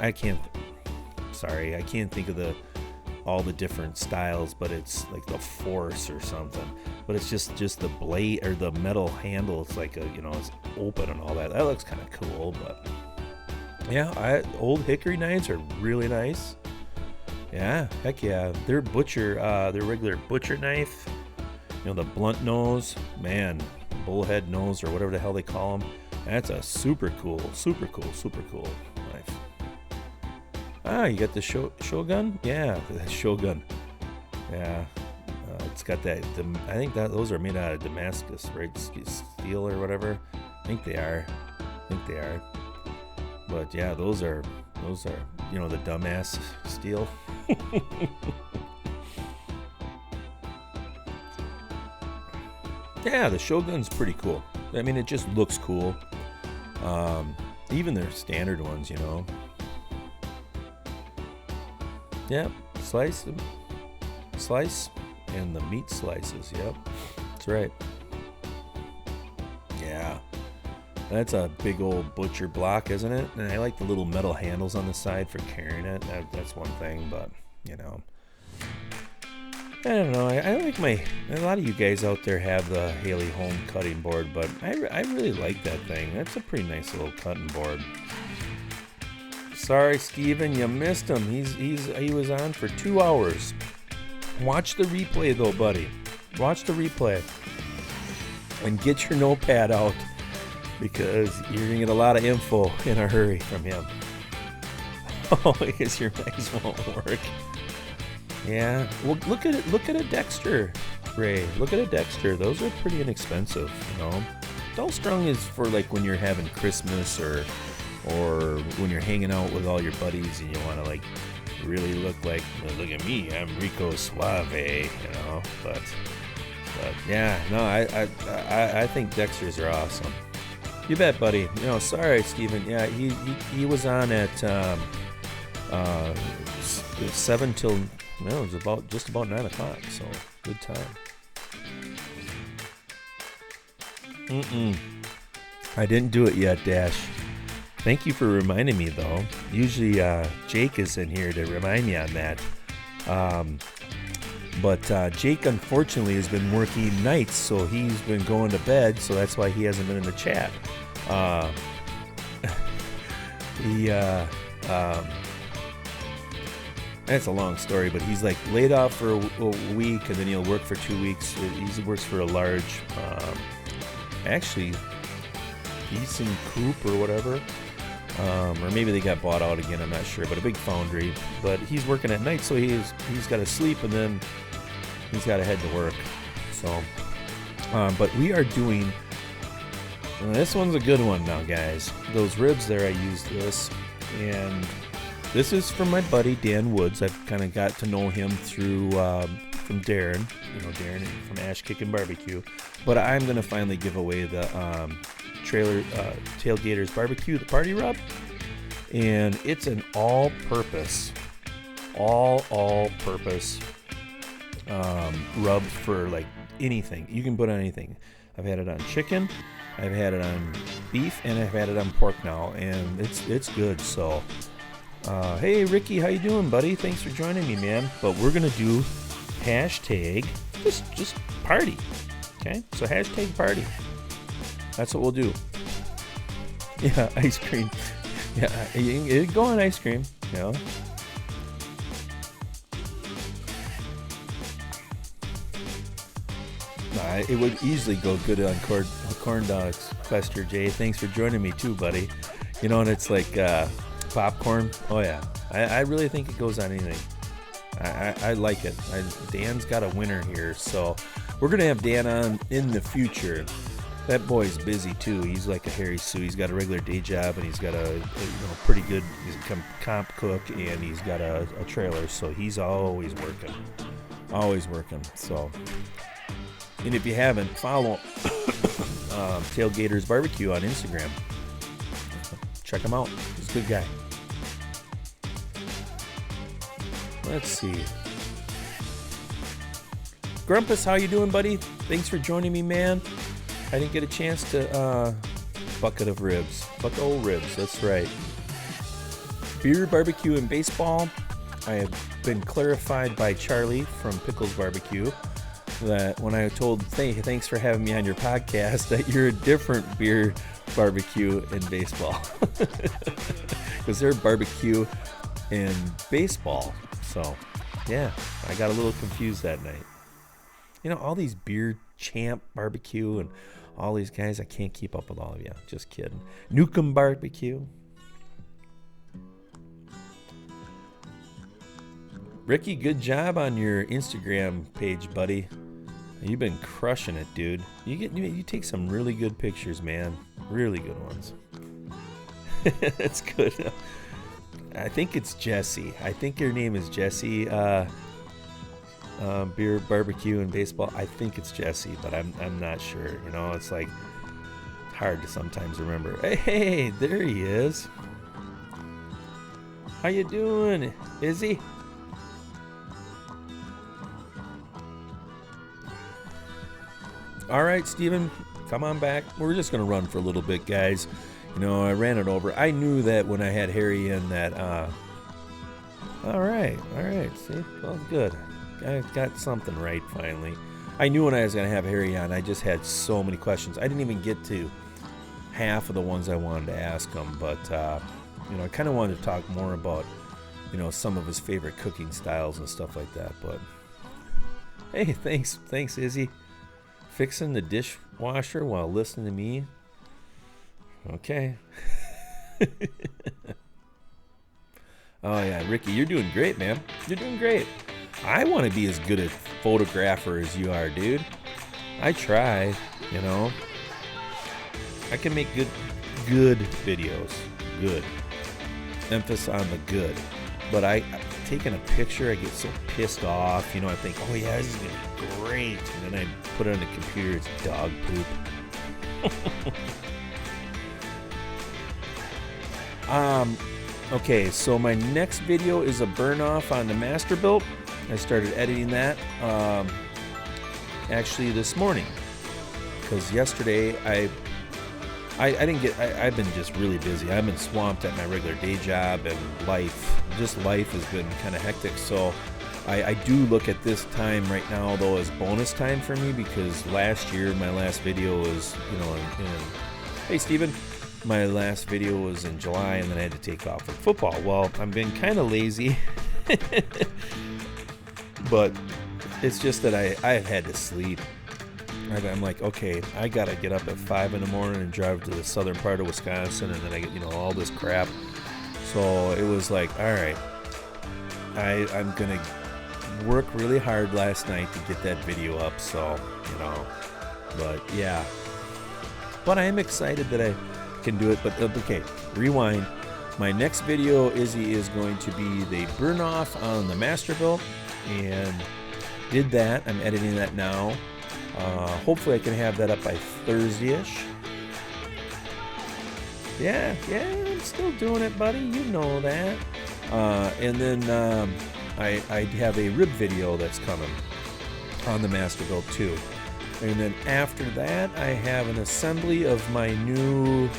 I can't think of all the different styles, but it's like the Force or something. But it's just the blade or the metal handle. It's like it's open and all that. That looks kind of cool. But yeah, old hickory knives are really nice. Yeah, heck yeah. Their regular butcher knife, the blunt nose, man, bullhead nose or whatever the hell they call them. That's a super cool knife. You got the Shogun? Yeah, the Shogun. Yeah, it's got that. I think those are made out of Damascus, right? Steel or whatever. I think they are. But yeah, those are the dumbass steel. Yeah, the Shogun's pretty cool. I mean, it just looks cool. Even their standard ones, Yep, slice, and the meat slices. Yep, that's right. Yeah, that's a big old butcher block, isn't it? And I like the little metal handles on the side for carrying it. That's one thing, but I don't know. I like a lot of you guys out there have the Haley home cutting board, but I really like that thing. That's a pretty nice little cutting board. Sorry, Steven, you missed him. He was on for 2 hours. Watch the replay though, buddy. Watch the replay. And get your notepad out, because you're gonna get a lot of info in a hurry from him. Oh, because your mics won't work. Yeah. Well, look at a Dexter, Ray. Look at a Dexter. Those are pretty inexpensive, Dull strung is for like when you're having Christmas or when you're hanging out with all your buddies and you want to like really look like, look at me, I'm Rico Suave, But yeah, no, I think Dexters are awesome. You bet, buddy. Sorry, Steven. Yeah, he was on at 7 till it was just about 9 o'clock. So good time. I didn't do it yet, Dash. Thank you for reminding me, though. Usually Jake is in here to remind me on that. But Jake, unfortunately, has been working nights, so he's been going to bed, so that's why he hasn't been in the chat. That's a long story, but he's like laid off for a week, and then he'll work for 2 weeks. He works for a large, actually, Easton Coop or whatever. Or maybe they got bought out again, I'm not sure, but a big foundry. But he's working at night, so he's got to sleep, and then he's got to head to work. So, but we are doing, this one's a good one now, guys. Those ribs there, I used this, and this is from my buddy Dan Woods. I've kind of got to know him through from Darren, Darren from Ash Kickin' Barbecue. But I'm going to finally give away the Tailgaters Barbecue, the party rub, and it's an all-purpose rub for like anything. You can put on anything. I've had it on chicken, I've had it on beef, and I've had it on pork now, and it's good. So hey Ricky, how you doing, buddy? Thanks for joining me, man. But we're gonna do hashtag just party. Okay, so hashtag party. That's what we'll do. Yeah, ice cream. Yeah, you go on ice cream. It would easily go good on corn dogs. Quester J, thanks for joining me too, buddy. And it's like popcorn. Oh yeah, I really think it goes on anything. I like it. Dan's got a winner here, so we're gonna have Dan on in the future. That boy's busy too. He's like a Harry Sue. He's got a regular day job, and he's got a pretty good. He's a comp cook, and he's got a trailer, so he's always working. So, and if you haven't, follow Tailgaters Barbecue on Instagram. Check him out. He's a good guy. Let's see. Grumpus, how you doing, buddy? Thanks for joining me, man. I didn't get a chance to, bucket of ribs. Bucket old ribs, that's right. Beer, barbecue, and baseball. I have been clarified by Charlie from Pickles Barbecue that when I told, hey, thanks for having me on your podcast, that you're a different beer, barbecue, and baseball. Because they're barbecue and baseball. So, yeah, I got a little confused that night. You know, all these beer champ barbecue and all these guys, I can't keep up with all of you. Just kidding. Nukem Barbecue. Ricky, good job on your Instagram page, buddy. You've been crushing it, dude. You take some really good pictures, man. Really good ones. That's good. I think it's Jesse. I think your name is Jesse. Beer, barbecue, and baseball. I think it's Jesse, but I'm not sure. You know, it's like hard to sometimes remember. Hey, there he is. How you doing, Izzy? All right, Steven, come on back. We're just going to run for a little bit, guys. You know, I ran it over. I knew that when I had Harry in that, all right. See, well, good. I got something right finally. I knew when I was going to have Harry on, I just had so many questions. I didn't even get to half of the ones I wanted to ask him, but, you know, I kind of wanted to talk more about, you know, some of his favorite cooking styles and stuff like that, but, hey, thanks, Izzy. Fixing the dishwasher while listening to me. Okay. Oh yeah, Ricky, you're doing great, man. You're doing great. I want to be as good a photographer as you are, dude. I try, you know. I can make good videos. Good. Emphasis on the good. But taking a picture, I get so pissed off. You know, I think, oh yeah, this is gonna be great, and then I put it on the computer, it's dog poop. Okay, so my next video is a burn off on the Masterbuilt. I started editing that actually this morning, because yesterday I've been just really busy. I've been swamped at my regular day job, and life has been kind of hectic. So I do look at this time right now, though, as bonus time for me, because last year my last video was, you know, hey Steven, my last video was in July, and then I had to take off for football. Well, I've been kind of lazy, but it's just that I've had to sleep. I'm like, okay, I gotta get up at 5 in the morning and drive to the southern part of Wisconsin, and then I get, you know, all this crap. So it was like, all right, I'm gonna work really hard last night to get that video up. So, you know, but yeah, but I am excited that I can do it. But okay, rewind. My next video, Izzy, is going to be the burn off on the Masterbuilt, and did that. I'm editing that now. Hopefully I can have that up by Thursday-ish. Yeah, I'm still doing it, buddy. You know that. And then I have a rib video that's coming on the Masterbuilt too. And then after that, I have an assembly of my new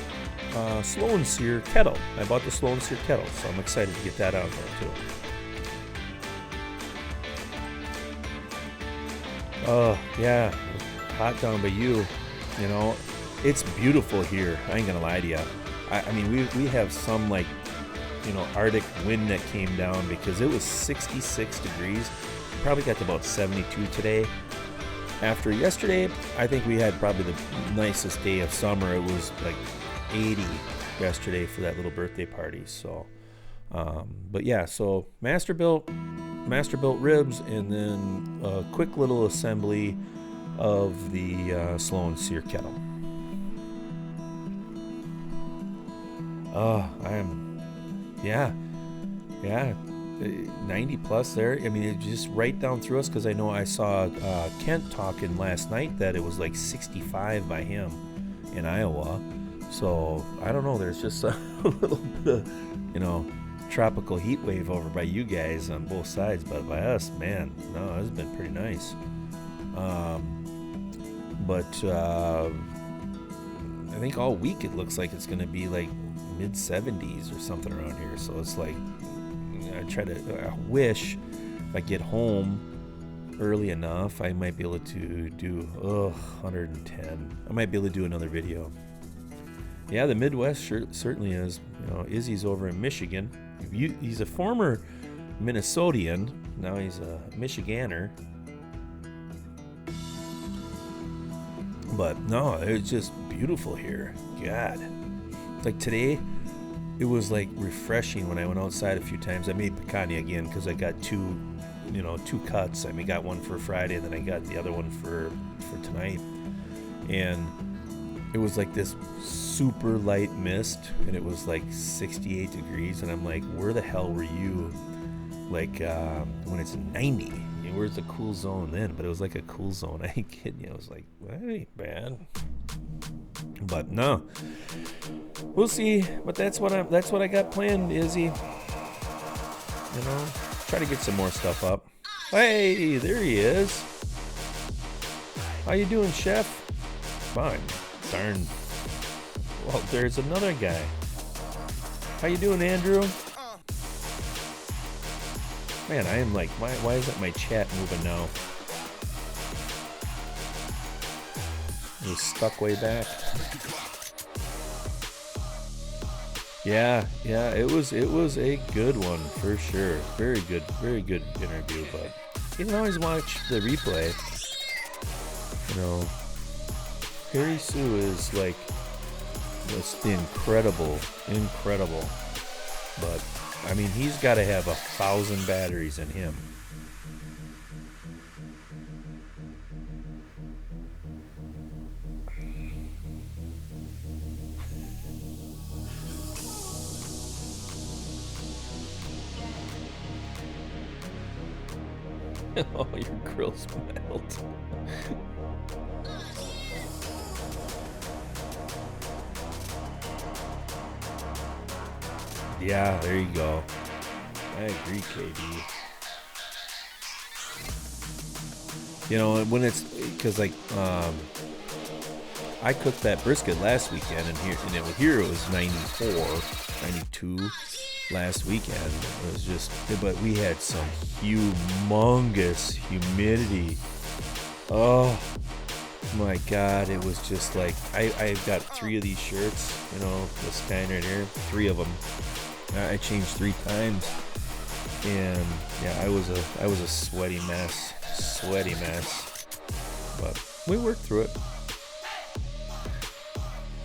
slow and sear kettle. I bought the slow and sear kettle, so I'm excited to get that out there too. Yeah, hot down by you. You know, it's beautiful here. I ain't gonna lie to you. I mean, we have some, like, you know, Arctic wind that came down, because it was 66 degrees. Probably got to about 72 today. After yesterday, I think we had probably the nicest day of summer. It was like 80 yesterday for that little birthday party. So, but yeah, so Masterbuilt ribs, and then a quick little assembly of the slow and sear kettle. Yeah, 90 plus there. I mean, it just right down through us, because I know I saw Kent talking last night that it was like 65 by him in Iowa. So I don't know, there's just a little bit of, you know, tropical heat wave over by you guys on both sides, but by us, man, no, it's been pretty nice. But I think all week it looks like it's going to be like mid 70s or something around here. So it's like I wish if I get home early enough, I might be able to do 110. I might be able to do another video. Yeah, the Midwest certainly is. You know, Izzy's over in Michigan. He's a former Minnesotian. Now he's a Michiganer. But no, it's just beautiful here. God. It's like today, it was like refreshing when I went outside a few times. I made picanha again because I got two cuts. I got one for Friday, and then I got the other one for tonight. And it was like this super light mist, and it was like 68 degrees. And I'm like, where the hell were you? Like when it's 90? Where's the cool zone then? But it was like a cool zone. I ain't kidding you. I was like, that ain't bad. But no, we'll see. But that's what I got planned, Izzy. You know, try to get some more stuff up. Hey, there he is. How you doing, Chef? Fine. Darn. Well, there's another guy. How you doing, Andrew? Man, I am like, why isn't my chat moving now? It was stuck way back. Yeah, it was a good one for sure. Very good interview, but you can always watch the replay. You know, Harry Sue is like just incredible. But I mean, he's got to have 1,000 batteries in him. Oh, your grill's melt. Yeah, there you go. I agree, KD. You know, when it's because like I cooked that brisket last weekend, and here it was 94, 92 last weekend. It was just, but we had some humongous humidity. Oh my God, it was just like I've got 3 of these shirts, you know, this kind right here, 3 of them. I changed 3 times, and yeah, I was a sweaty mess, but we worked through it.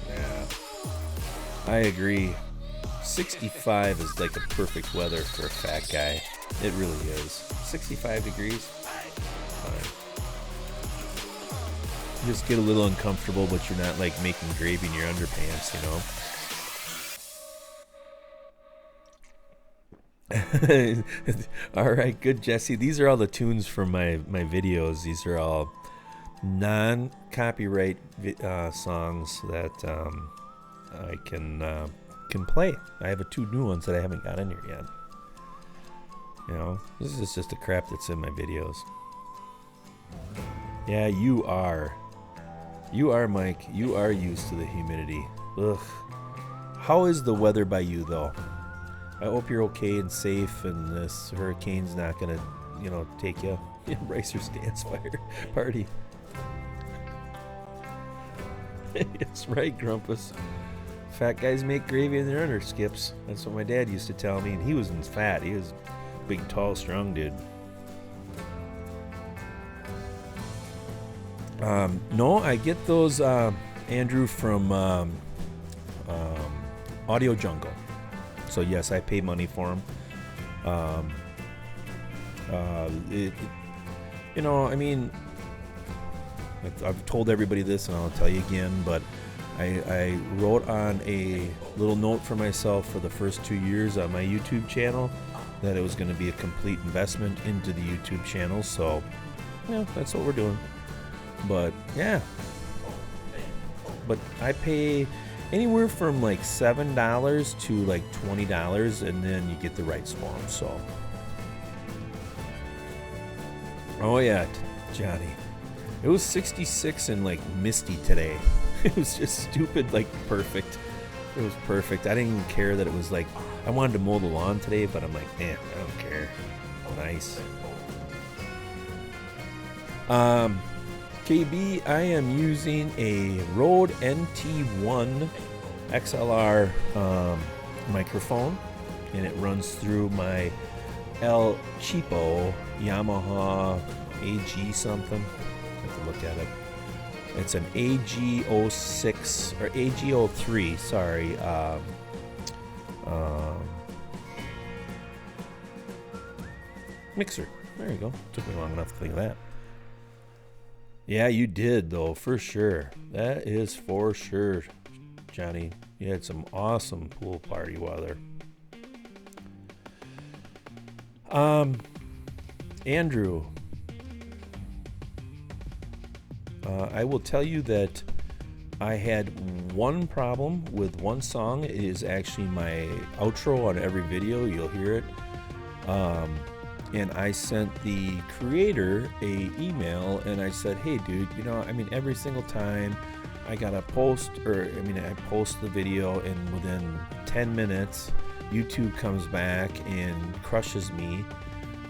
Yeah, I agree. 65 is like the perfect weather for a fat guy. It really is. 65 degrees. Fine. You just get a little uncomfortable, but you're not like making gravy in your underpants, you know. All right, good, Jesse. These are all the tunes from my videos. These are all non-copyright songs that I can play. I have 2 new ones that I haven't got in here yet. You know, this is just the crap that's in my videos. Yeah, you are, Mike. You are used to the humidity. Ugh. How is the weather by you, though? I hope you're okay and safe, and this hurricane's not gonna, you know, take you. Ricer's dance party. It's right, Grumpus. Fat guys make gravy in their underskips. That's what my dad used to tell me, and he wasn't fat. He was a big, tall, strong dude. No, I get those, Andrew, from Audio Jungle. So yes, I pay money for them. You know, I mean, I've told everybody this, and I'll tell you again, but I wrote on a little note for myself for the first 2 years on my YouTube channel that it was going to be a complete investment into the YouTube channel. So, yeah, that's what we're doing. But yeah, but I pay anywhere from like $7 to like $20, and then you get the rights for them. So, oh yeah, Johnny, It was 66 and like misty today. It was just stupid, like perfect. It was perfect. I didn't even care that it was like, I wanted to mow the lawn today, but I'm like, I don't care. Nice. KB, I am using a Rode NT1 XLR microphone, and it runs through my El Cheapo Yamaha AG something. I have to look at it. It's an AG06 or AG03, sorry. Mixer. There you go. Took me long enough to think of that. Yeah, you did though, for sure. That is for sure, Johnny. You had some awesome pool party weather. Andrew, I will tell you that I had one problem with one song. It is actually my outro on every video. You'll hear it. And I sent the creator a email and I said, hey dude, every single time I gotta post, I post the video and within 10 minutes, YouTube comes back and crushes me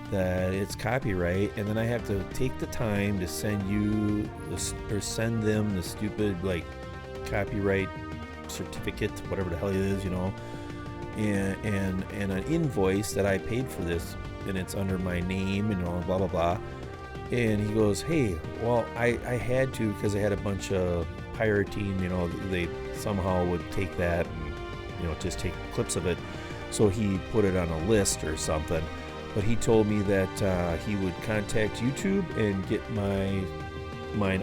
that it's copyright, and then I have to take the time to send you or send them the stupid like copyright certificate, whatever the hell it is, and an invoice that I paid for this, and it's under my name and blah blah blah. And he goes, hey, well, I had to because I had a bunch of pirating, they somehow would take that and just take clips of it, so he put it on a list or something. But he told me that he would contact YouTube and get mine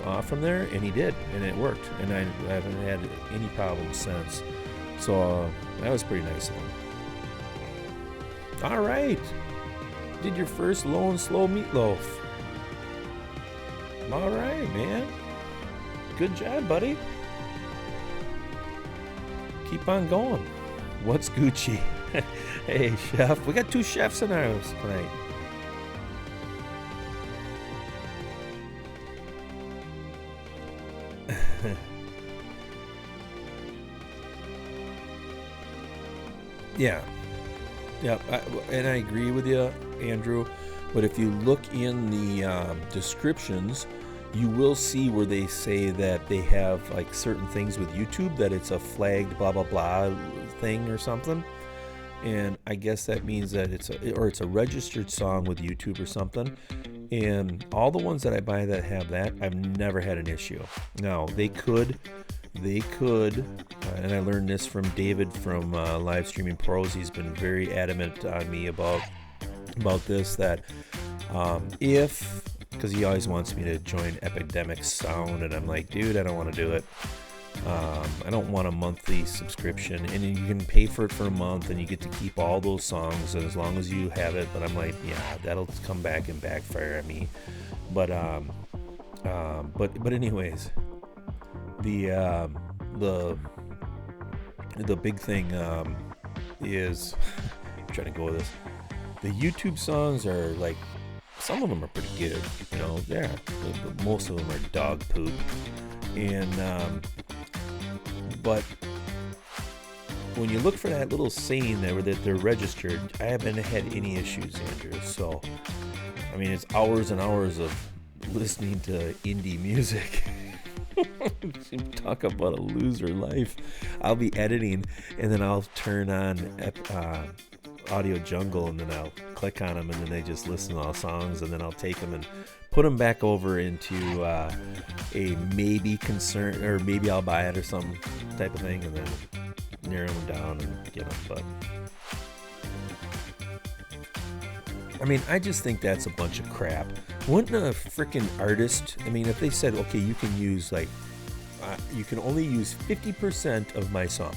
off from there, and he did, and it worked, and I haven't had any problems since. So that was pretty nice of him. All right, did your first low and slow meatloaf. All right, man. Good job, buddy. Keep on going. What's Gucci? Hey, chef. We got two chefs in our house tonight. Yeah. And I agree with you, Andrew. But if you look in the descriptions, you will see where they say that they have like certain things with YouTube, that it's a flagged blah blah blah thing or something. And I guess that means that it's a registered song with YouTube or something. And all the ones that I buy that have that, I've never had an issue. Now they could, and I learned this from David from Live Streaming Pros. He's been very adamant on me about this, that because he always wants me to join Epidemic Sound, and I'm like, dude, I don't want to do it. I don't want a monthly subscription, and you can pay for it for a month and you get to keep all those songs as long as you have it. But I'm like, yeah, that'll come back and backfire at me. But anyways, the big thing is I'm trying to go with this. The YouTube songs are like, some of them are pretty good, yeah, but most of them are dog poop. And but when you look for that little saying there that they're registered, I haven't had any issues, Andrew. So it's hours and hours of listening to indie music. Talk about a loser life. I'll be editing and then I'll turn on Audio Jungle, and then I'll click on them, and then they just listen to all songs, and then I'll take them and put them back over into a maybe concern, or maybe I'll buy it or some type of thing, and then narrow them down and get them. But I just think that's a bunch of crap. Wouldn't a freaking artist, if they said, okay, you can use you can only use 50% of my song,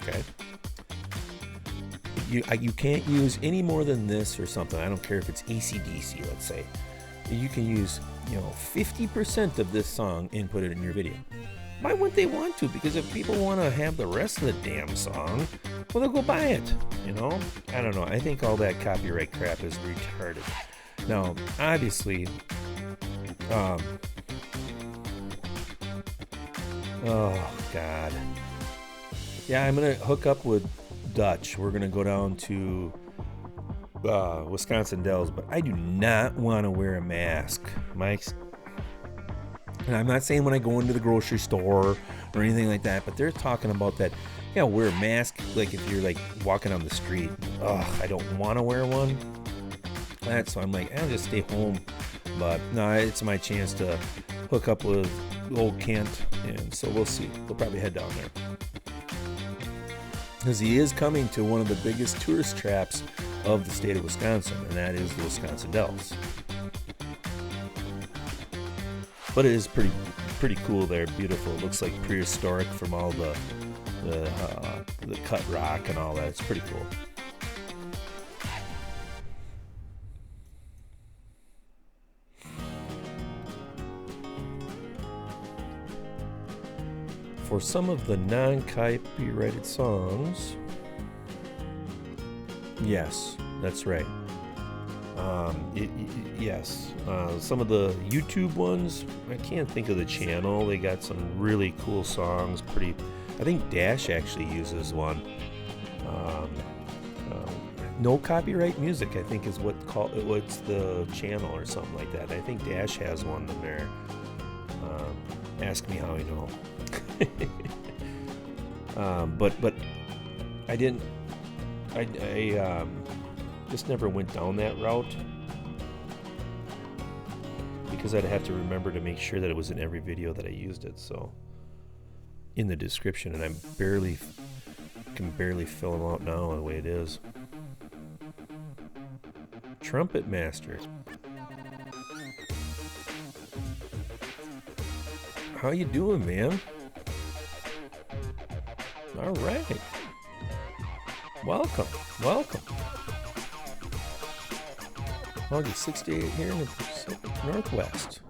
okay? You can't use any more than this or something. I don't care if it's AC/DC, let's say. You can use 50% of this song and put it in your video. Why wouldn't they want to? Because if people want to have the rest of the damn song, well, they'll go buy it. I don't know. I think all that copyright crap is retarded. Now, obviously, Oh, God. Yeah, I'm going to hook up with Dutch. We're going to go down to Wisconsin Dells, but I do not want to wear a mask. Mike's. And I'm not saying when I go into the grocery store or anything like that, but they're talking about that. Yeah, wear a mask like if you're like walking on the street. Ugh, I don't want to wear one. So I'm like, I'll just stay home. But no, it's my chance to hook up with old Kent, and so we'll see. We'll probably head down there. Because he is coming to one of the biggest tourist traps of the state of Wisconsin, and that is the Wisconsin Dells. But it is pretty cool there, beautiful. It looks like prehistoric from all the cut rock and all that. It's pretty cool. For some of the non-copyrighted songs, yes, that's right. Yes, some of the YouTube ones, I can't think of the channel. They got some really cool songs. I think Dash actually uses one. No copyright music, I think, is what's the channel or something like that. I think Dash has one in there. Ask me how I know. But I didn't. I just never went down that route because I'd have to remember to make sure that it was in every video that I used it. So in the description, and I can barely fill them out now the way it is. Trumpet Master. How you doing, man? All right. Welcome. August 68 here in the Pacific Northwest.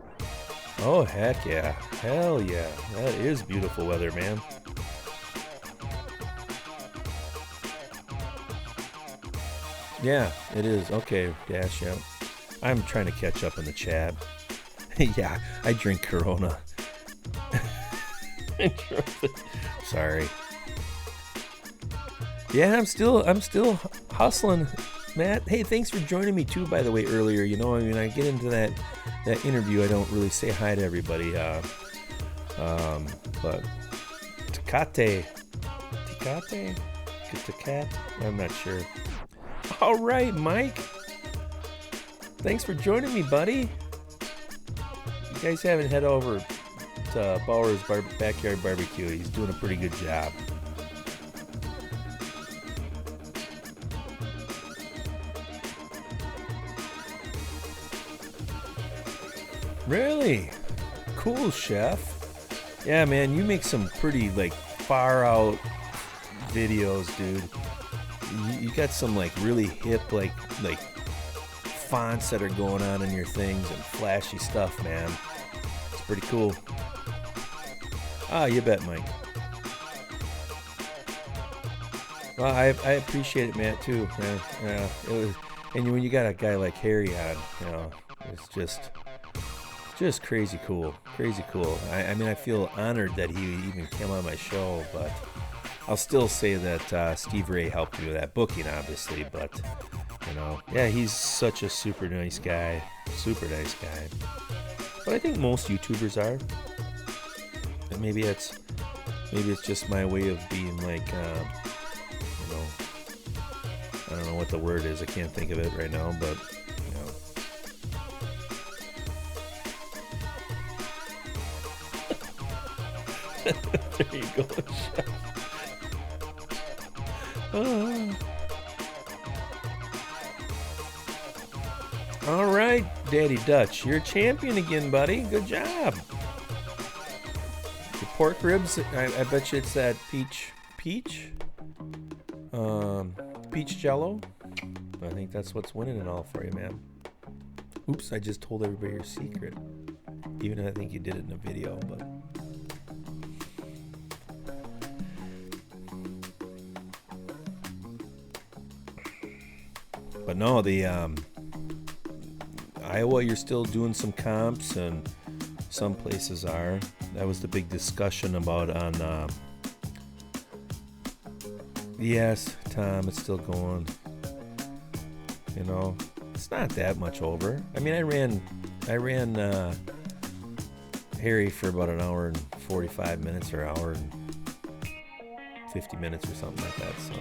Oh, heck yeah. Hell yeah. That is beautiful weather, man. Yeah, it is. Okay, Dash, yeah. I'm trying to catch up in the chat. Yeah, I drink Corona. Sorry. Yeah, I'm still hustling, Matt. Hey, thanks for joining me too, by the way, earlier. You know, I mean, I get into that interview, I don't really say hi to everybody. But Tecate, I'm not sure. All right, Mike. Thanks for joining me, buddy. You guys haven't head over to Bauer's Backyard Barbecue. He's doing a pretty good job. Really? Cool, chef. Yeah, man, you make some pretty, like, far out videos, dude. You got some, like, really hip, like fonts that are going on in your things and flashy stuff, man. It's pretty cool. Ah, you bet, Mike. Well, I appreciate it, Matt, too, man. Yeah, it was, and when you got a guy like Harry on, you know, it's just crazy cool. I mean, I feel honored that he even came on my show, but I'll still say that Steve Ray helped me with that booking, obviously, but, you know, yeah, he's such a super nice guy. But I think most YouTubers are. And maybe it's just my way of being like, you know, I don't know what the word is. I can't think of it right now, but, you know. There you go, chef. All right, Daddy Dutch, you're a champion again, buddy. Good job. The pork ribs, I bet you it's that peach jello. I think that's what's winning it all for you, man. Oops, I just told everybody your secret. Even though I think you did it in a video, but. But no, the Iowa, you're still doing some comps, and some places are. that was the big discussion about on. Yes, Tom, it's still going. You know, it's not that much over. I mean, I ran Harry for about an hour and 45 minutes or hour and 50 minutes or something like that. So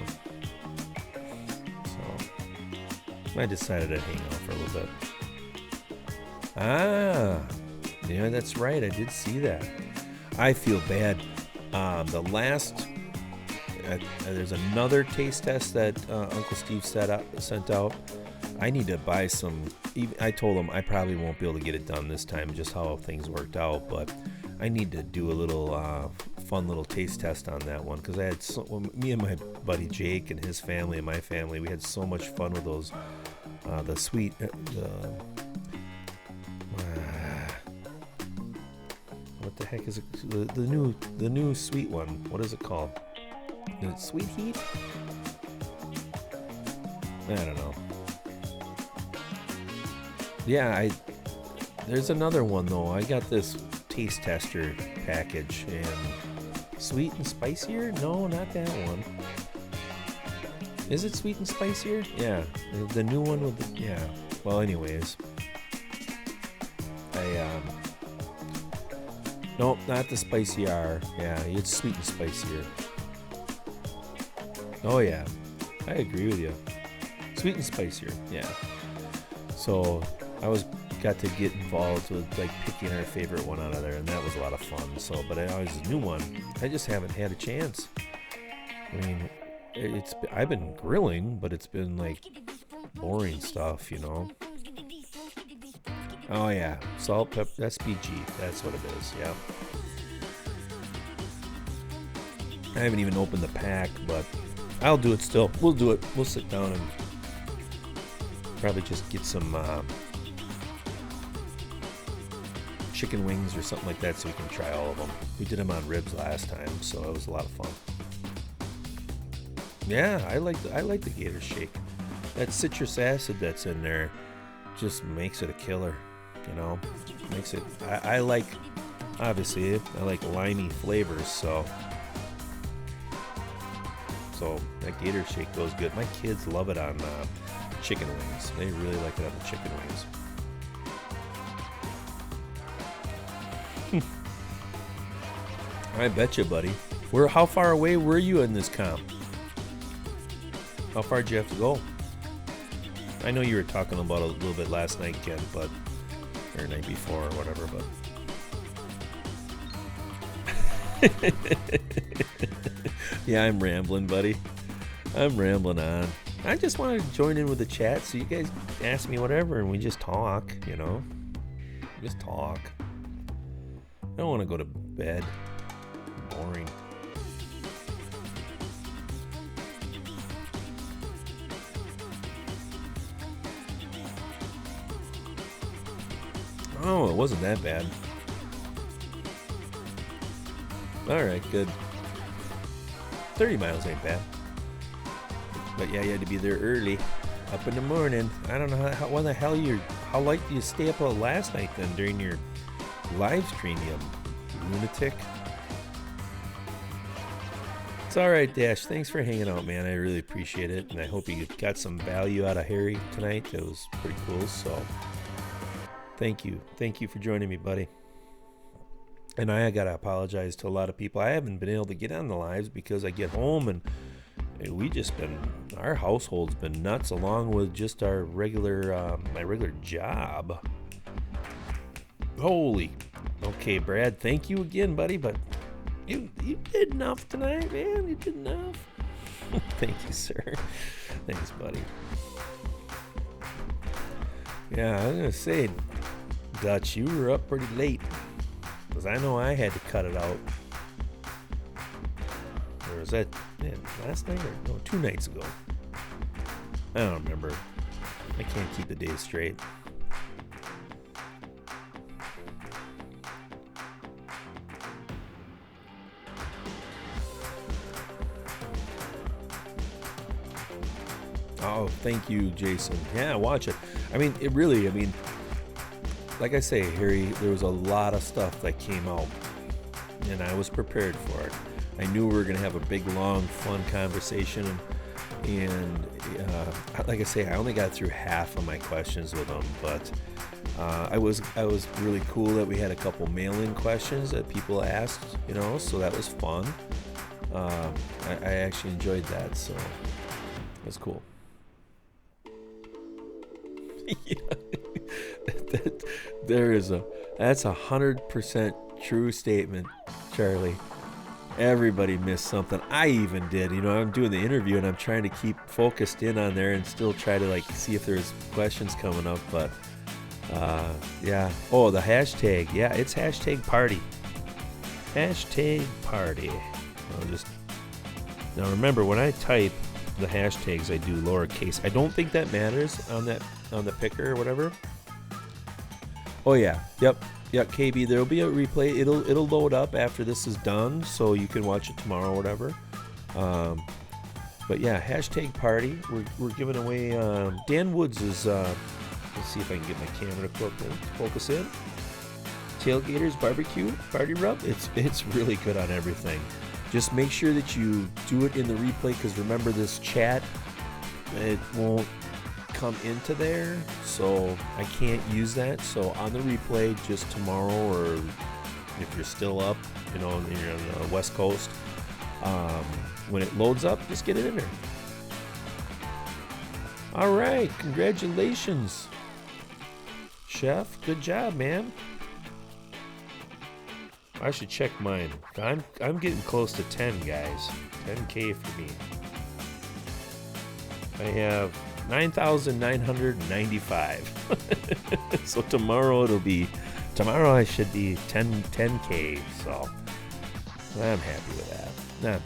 I decided I'd hang out for a little bit. Ah, yeah, that's right. I did see that. I feel bad. There's another taste test that Uncle Steve sent out. I need to buy some. I told him I probably won't be able to get it done this time, just how things worked out. But I need to do a little fun little taste test on that one because I had me and my buddy Jake and his family and my family. We had so much fun with those. The sweet. What the heck is it? The new sweet one. What is it called? Is it Sweet Heat? I don't know. Yeah, there's another one though. I got this taste tester package and sweet and spicier? No, not that one. Is it sweet and spicier? Yeah, the new one with the, yeah. Well, anyways, nope, not the spicy R. Yeah, it's sweet and spicier. Oh yeah, I agree with you. Sweet and spicier, yeah. So I got to get involved with like picking our favorite one out of there, and that was a lot of fun. So, but I always a new one. I just haven't had a chance. I mean, I've been grilling, but it's been like boring stuff, you know. Oh yeah, salt, pepper, SPG. That's what it is. Yeah. I haven't even opened the pack, but I'll do it still. We'll do it. We'll sit down and probably just get some chicken wings or something like that so we can try all of them. We did them on ribs last time, so it was a lot of fun. Yeah, I like the Gator Shake. That citrus acid that's in there just makes it a killer, you know. Makes it. I like, obviously, I like limey flavors, so that Gator Shake goes good. My kids love it on chicken wings. They really like it on the chicken wings. I bet you, buddy. How far away were you in this comp? How far did you have to go? I know you were talking about it a little bit last night, Ken, or night before or whatever, but yeah, I'm rambling, buddy. I'm rambling on. I just wanted to join in with the chat, so you guys ask me whatever, and we just talk, you know? Just talk. I don't want to go to bed. Boring. Oh, it wasn't that bad. Alright, good. 30 miles ain't bad. But yeah, you had to be there early. Up in the morning. I don't know how late do you stay up last night then during your live stream, you lunatic? It's alright, Dash. Thanks for hanging out, man. I really appreciate it. And I hope you got some value out of Harry tonight. It was pretty cool, so thank you. Thank you for joining me, buddy. And I gotta apologize to a lot of people. I haven't been able to get on the lives because I get home and our household's been nuts along with just our regular, my regular job. Holy. Okay, Brad, thank you again, buddy, but you did enough tonight, man. You did enough. Thank you, sir. Thanks, buddy. Yeah, I was gonna say, Dutch, you were up pretty late. Because I know I had to cut it out. Or was that last night or no, 2 nights ago? I don't remember. I can't keep the days straight. Oh, thank you, Jason. Yeah, watch it. Like I say, Harry, there was a lot of stuff that came out and I was prepared for it. I knew we were going to have a big, long, fun conversation, and like I say, I only got through half of my questions with them, but I was really cool that we had a couple mail-in questions that people asked, you know, so that was fun. I actually enjoyed that, so that's cool. Yeah. That's 100% true statement, Charlie. Everybody missed something. I even did. You know, I'm doing the interview and I'm trying to keep focused in on there and still try to like see if there's questions coming up. But yeah. Oh, the hashtag. Yeah, it's hashtag party. Hashtag party. Now remember, when I type the hashtags, I do lowercase. I don't think that matters on the picker or whatever. Oh yeah. Yep, KB, there'll be a replay. It'll load up after this is done, so you can watch it tomorrow or whatever. But yeah, hashtag party. We're giving away Dan Woods is let's see if I can get my camera to focus in. Tailgaters barbecue party rub. It's really good on everything. Just make sure that you do it in the replay, because remember, this chat, it won't come into there, so I can't use that. So on the replay, just tomorrow, or if you're still up, you know, and you're on the West Coast, when it loads up, just get it in there. All right, congratulations, Chef. Good job, man. I should check mine. I'm getting close to 10, guys. 10K for me. I have 9,995. So tomorrow I should be 10K. So I'm happy with that. Not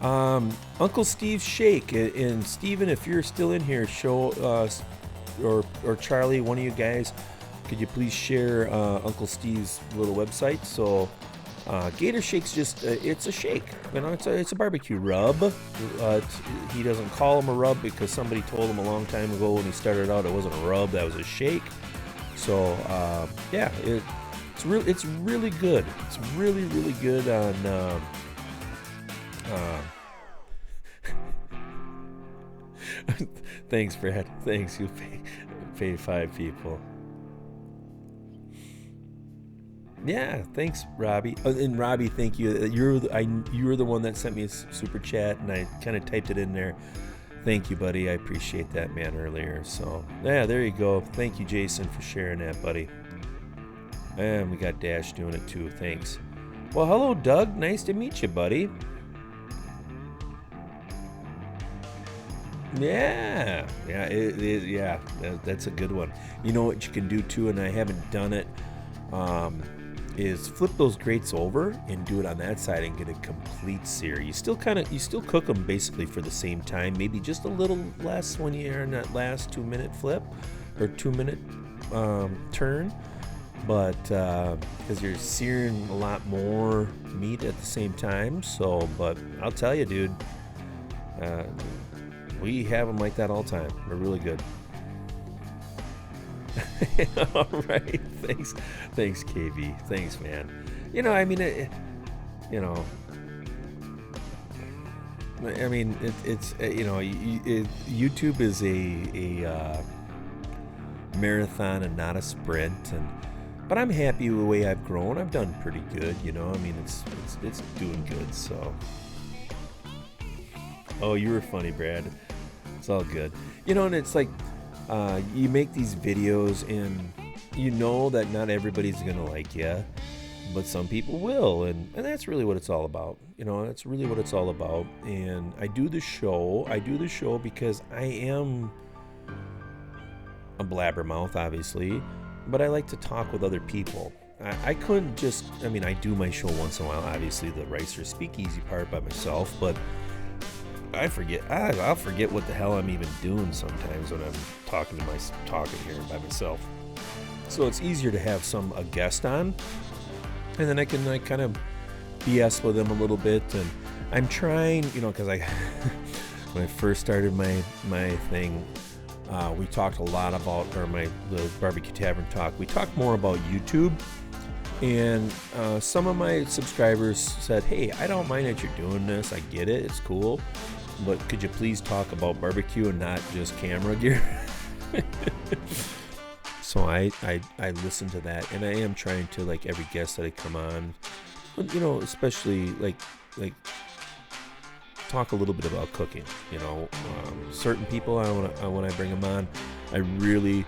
bad. Uncle Steve's Shake, and Steven, if you're still in here, show us, or Charlie, one of you guys, could you please share Uncle Steve's little website? So Gator Shake's just, it's a shake. You know, it's a barbecue rub. He doesn't call them a rub because somebody told him a long time ago when he started out it wasn't a rub, that was a shake. So yeah, it's really good. It's really, really good on thanks, Brad. Thanks. You pay 5 people. Yeah, thanks, Robbie. And Robbie, thank you. You were the one that sent me a super chat, and I kind of typed it in there. Thank you, buddy. I appreciate that, man, earlier. So yeah, there you go. Thank you, Jason, for sharing that, buddy. And we got Dash doing it too. Thanks. Well, hello, Doug. Nice to meet you, buddy. Yeah, that's a good one. You know what you can do too, and I haven't done it, is flip those grates over and do it on that side and get a complete sear. You still cook them basically for the same time, maybe just a little less when you're in that last 2-minute flip or 2-minute turn, but because you're searing a lot more meat at the same time. So, but I'll tell you, dude, we have them like that all the time. They're really good. All right, thanks, KB. Thanks, man. You know, I mean, it's you know, YouTube is a marathon and not a sprint, but I'm happy with the way I've grown. I've done pretty good, you know. I mean, it's doing good. So, oh, you were funny, Brad. It's all good, you know. And it's like, you make these videos and you know that not everybody's gonna like you, but some people will, and that's really what it's all about. You know, that's really what it's all about. And I do the show because I am a blabbermouth, obviously, but I like to talk with other people. I couldn't just, I mean, I do my show once in a while, obviously the Ricer Speakeasy part by myself, but I'll forget what the hell I'm even doing sometimes when I'm talking here by myself. So it's easier to have a guest on, and then I can like kind of BS with them a little bit. And I'm trying, you know, because when I first started my thing, we talked a lot about, the BBQ Tavern talk. We talked more about YouTube, And some of my subscribers said, hey, I don't mind that you're doing this. I get it. It's cool. But could you please talk about barbecue and not just camera gear? So I listened to that, and I am trying to, like, every guest that I come on, you know, especially like talk a little bit about cooking. You know, certain people when I bring them on, I really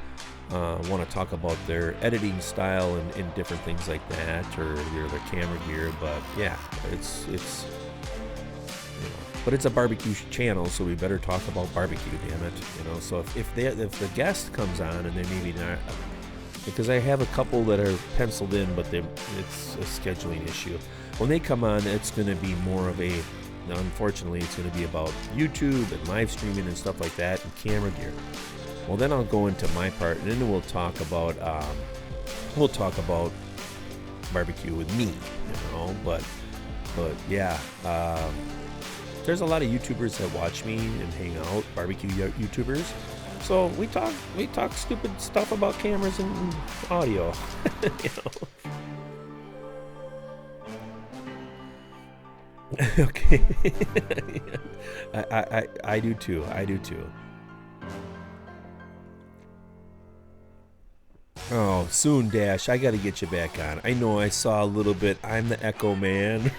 want to talk about their editing style and different things like that, or their camera gear. But yeah, it's you know, but it's a barbecue channel, so we better talk about barbecue, damn it. You know, so if the guest comes on and they maybe not, because I have a couple that are penciled in, but it's a scheduling issue. When they come on, it's going to be more of a, unfortunately, it's going to be about YouTube and live streaming and stuff like that, and camera gear. Well, then I'll go into my part, and then we'll talk about barbecue with me, you know. But yeah, there's a lot of YouTubers that watch me and hang out, barbecue YouTubers. So we talk stupid stuff about cameras and audio, you know. Okay. I do too. Oh, soon, Dash. I got to get you back on. I know I saw a little bit. I'm the Echo Man.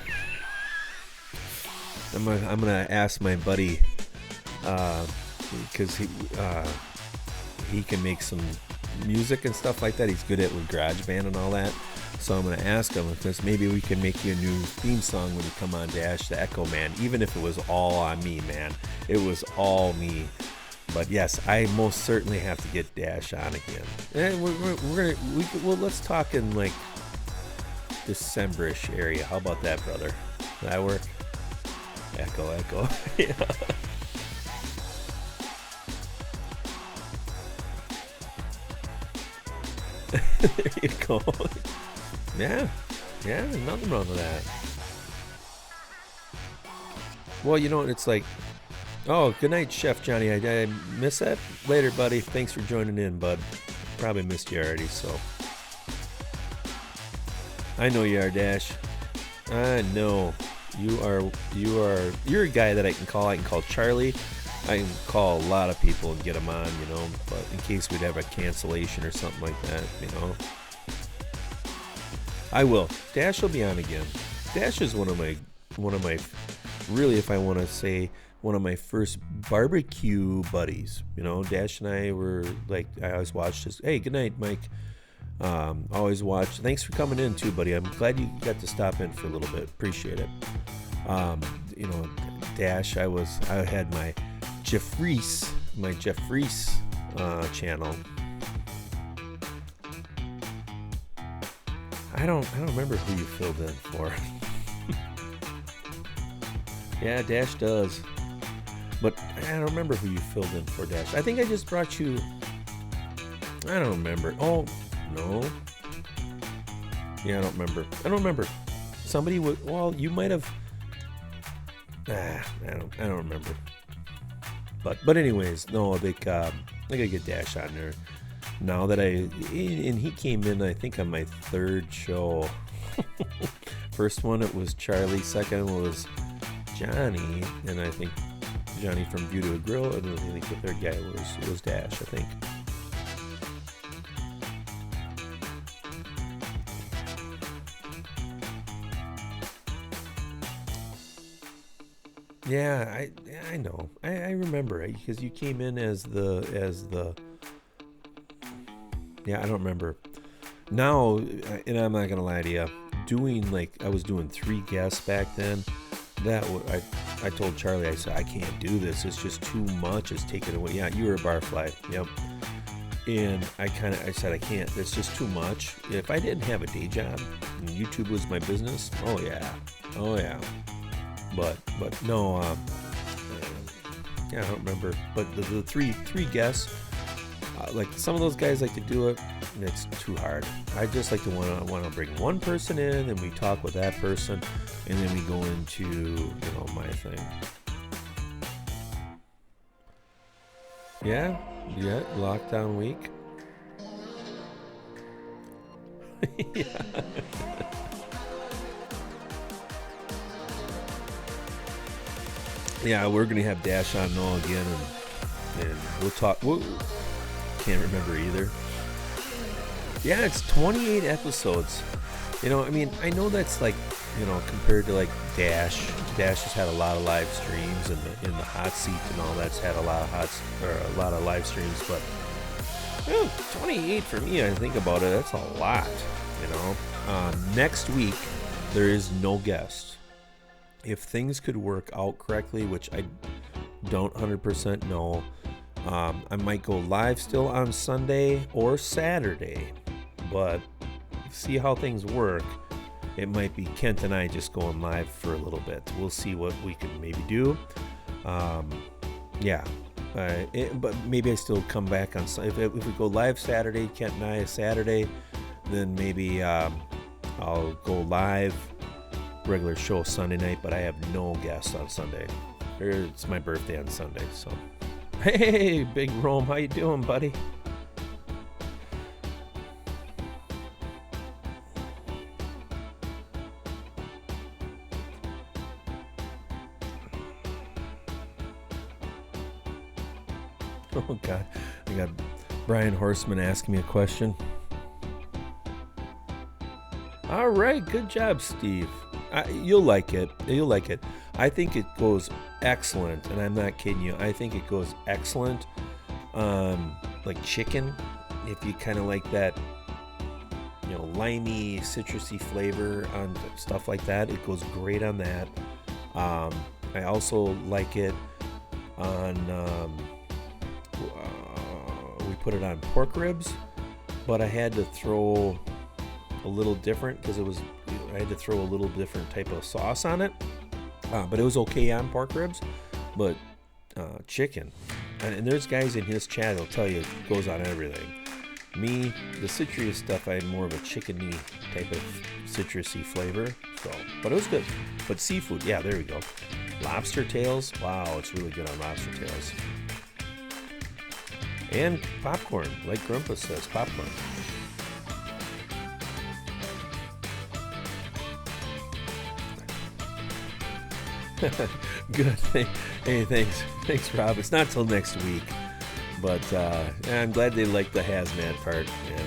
I'm gonna ask my buddy, because he can make some music and stuff like that. He's good at with GarageBand and all that. So I'm gonna ask him because maybe we can make you a new theme song when you come on, Dash, the Echo Man. Even if it was all on me, man, it was all me. But yes, I most certainly have to get Dash on again. And well, let's talk in like December-ish area. How about that, brother? Does that work? Echo. Yeah. There you go. Yeah, nothing wrong with that. Well, you know, it's like, oh, good night, Chef Johnny. I miss that. Later, buddy. Thanks for joining in, bud. Probably missed you already, so. I know you are, Dash. I know. You're a guy that I can call. I can call Charlie. I can call a lot of people and get them on, you know, but in case we'd have a cancellation or something like that, you know. I will. Dash will be on again. Dash is one of my really, if I want to say, one of my first barbecue buddies. You know, Dash and I were like, I always watched this. Hey, good night, Mike. Always watch. Thanks for coming in too, buddy. I'm glad you got to stop in for a little bit. Appreciate it. You know, Dash, I had my Jeffries channel. I don't remember who you filled in for. Yeah, Dash does. But I don't remember who you filled in for, Dash. I think I just brought you. I don't remember. Oh, no. Yeah, I don't remember. Somebody would. Well, you might have. I don't remember. But anyways, no, I gotta get Dash on there. Now that he came in, I think on my third show. First one it was Charlie. Second was Johnny, and I think Johnny from View to a Grill, and I think the third guy was Dash, I think. Yeah, I know. I remember because you came in as the. Yeah, I don't remember. Now, and I'm not gonna lie to you, I was doing 3 guests back then. I told Charlie, I said, I can't do this. It's just too much. It's taken away. Yeah, you were a barfly. Yep. And I said, I can't. It's just too much. If I didn't have a day job and YouTube was my business, oh yeah. But no, yeah, I don't remember. But the three guests, like some of those guys like to do it, and it's too hard. I just like to want to bring one person in, and we talk with that person, and then we go into my thing. Yeah, lockdown week. Yeah, we're gonna have Dash on now again, and we'll talk. Can't remember either. Yeah, it's 28 episodes. You know, I mean, I know that's like, you know, compared to like Dash. Dash has had a lot of live streams, and in the hot seat and all that's had a lot of live streams. But 28 for me, I think about it, that's a lot. You know, next week there is no guest. If things could work out correctly, which I don't 100% know, I might go live still on Sunday or Saturday, but see how things work. It might be Kent and I just going live for a little bit. We'll see what we can maybe do. But maybe I still come back on Sunday. If we go live Saturday, Kent and I Saturday, then maybe I'll go live regular show Sunday night, but I have no guests on Sunday. It's my birthday on Sunday, so. Hey, Big Rome, how you doing, buddy? Oh God, I got Brian Horseman asking me a question. All right, good job, Steve. You'll like it. You'll like it. I think it goes excellent, and I'm not kidding you. I think it goes excellent on like chicken. If you kind of like that, you know, limey, citrusy flavor on stuff like that, it goes great on that. I also like it on. We put it on pork ribs, but I had to throw a little different because I had to throw a little different type of sauce on it, but it was okay on pork ribs. But chicken, and there's guys in his chat that'll tell you it goes on everything. Me, the citrus stuff, I had more of a chickeny type of citrusy flavor, so, but it was good. But seafood, yeah, there we go. Lobster tails, wow, it's really good on lobster tails. And popcorn, like Grumpus says, popcorn. Good. Hey, thanks, Rob. It's not till next week, but I'm glad they like the hazmat part. Yeah.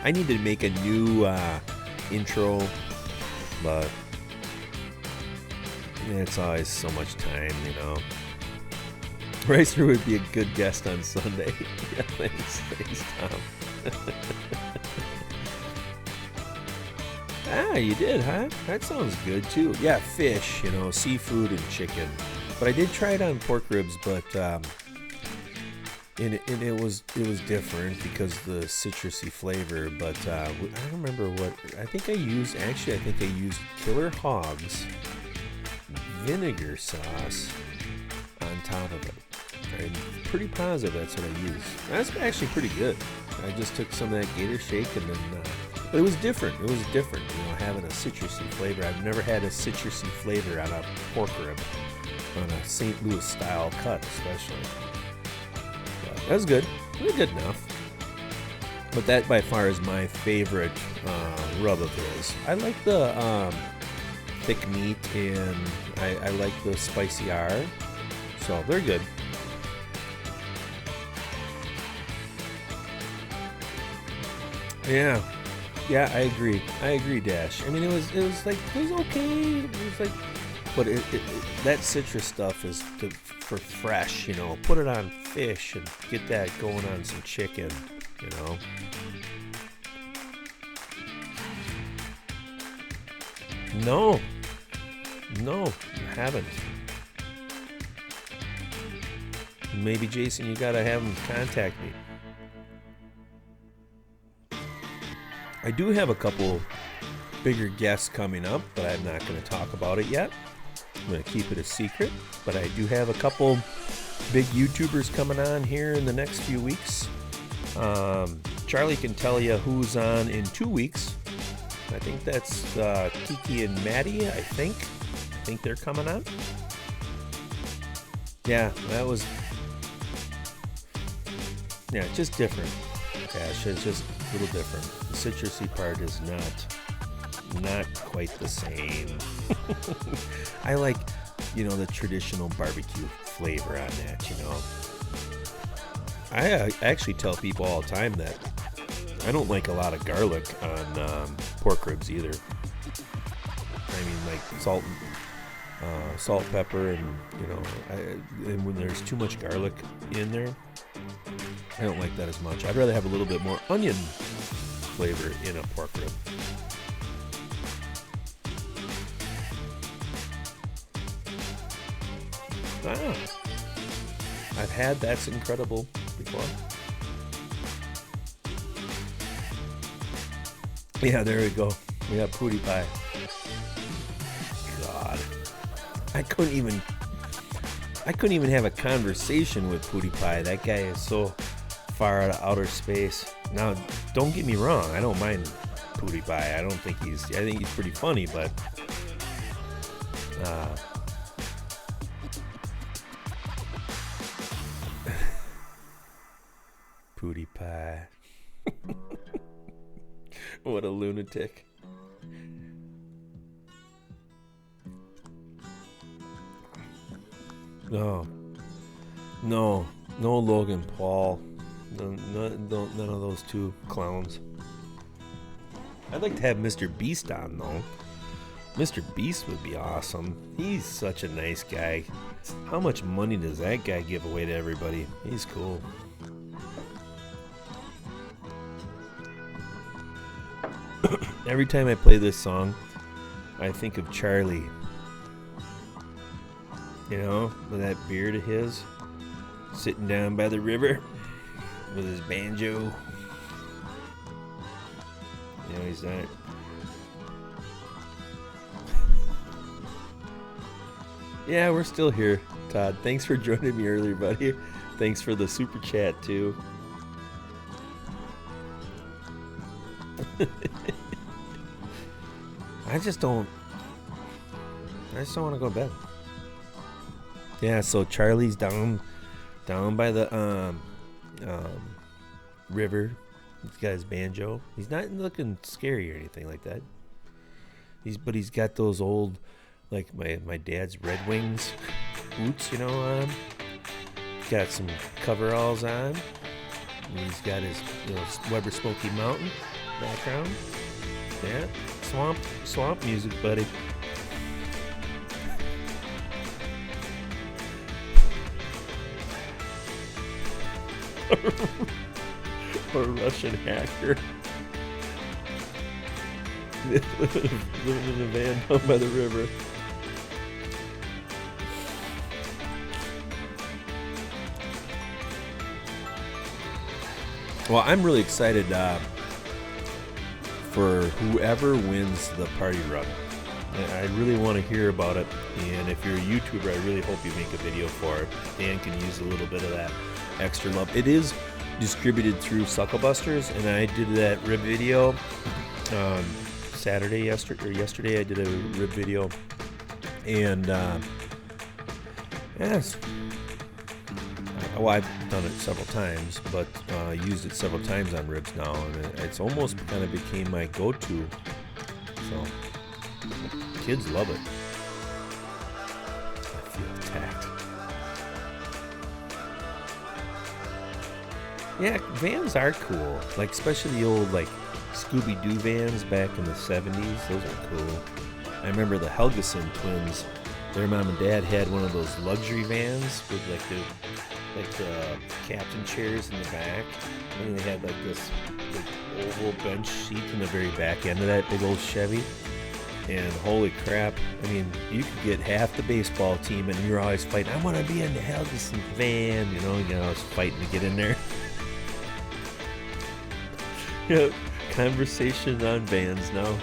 I need to make a new intro, but it's always so much time, you know. Racer would be a good guest on Sunday. Yeah, thanks, Tom. You did, huh? That sounds good too. Yeah, fish, you know, seafood and chicken. But I did try it on pork ribs, but and it was different because the citrusy flavor. But I don't remember what I think I used. Actually, I think I used Killer Hogs vinegar sauce on top of it. I'm pretty positive that's what I used. That's actually pretty good. I just took some of that Gator Shake and then. But it was different. It was different, you know, having a citrusy flavor. I've never had a citrusy flavor on a pork rib, on a St. Louis style cut, especially. But that was good. It was good enough. But that by far is my favorite rub of his. I like the thick meat, and I like the spicy R. So they're good. Yeah. Yeah, I agree, Dash. I mean, it was like, it was okay. It was like, but that citrus stuff is for fresh, you know. Put it on fish and get that going on some chicken, you know. No, I haven't. Maybe Jason, you gotta have him contact me. I do have a couple bigger guests coming up, but I'm not going to talk about it yet. I'm going to keep it a secret, but I do have a couple big YouTubers coming on here in the next few weeks. Charlie can tell you who's on in 2 weeks. I think that's Kiki and Maddie, I think they're coming on. Yeah, just different. Ash. It's just a little different. The citrusy part is not quite the same. I like, the traditional barbecue flavor on that, I actually tell people all the time that I don't like a lot of garlic on pork ribs either. I mean, like salt, pepper, and and when there's too much garlic in there, I don't like that as much. I'd rather have a little bit more onion flavor in a pork rib. I've had That's Incredible before. Yeah, there we go. We got Pootie Pie. God, I couldn't even have a conversation with Pootie Pie. That guy is so far out of outer space. Now, don't get me wrong. I don't mind Pootie Pie. I think he's pretty funny, but Pootie Pie. What a lunatic. No, Logan Paul. None of those two clowns. I'd like to have Mr. Beast on, though. Mr. Beast would be awesome. He's such a nice guy. How much money does that guy give away to everybody? He's cool. Every time I play this song, I think of Charlie. With that beard of his, sitting down by the river with his banjo. He's not. Yeah, we're still here, Todd. Thanks for joining me earlier, buddy. Thanks for the super chat, too. I just don't want to go to bed. Yeah, so Charlie's down by the river. He's got his banjo. He's not looking scary or anything like that. But he's got those old, like my dad's Red Wings boots, on. He's got some coveralls on. And he's got his Weber Smoky Mountain background. Yeah, swamp music, buddy. Or a Russian hacker. Living in a van down by the river. Well, I'm really excited for whoever wins the party run. I really want to hear about it, and if you're a YouTuber, I really hope you make a video for it. Dan can use a little bit of that extra love. It is distributed through Sucklebusters, and I did that rib video yesterday I did a rib video, and yes, well, I've done it several times, but used it several times on ribs now, and it's almost kind of became my go-to. So kids love it. I feel attacked. Yeah, vans are cool. Like, especially the old, like, Scooby-Doo vans back in the 70s. Those are cool. I remember the Helgeson twins. Their mom and dad had one of those luxury vans with, the captain chairs in the back. And they had, like, this oval bench seat in the very back end of that big old Chevy. And holy crap, I mean, you could get half the baseball team and you're always fighting, I want to be in the Helgeson van, I was fighting to get in there. Yeah, conversation on vans now.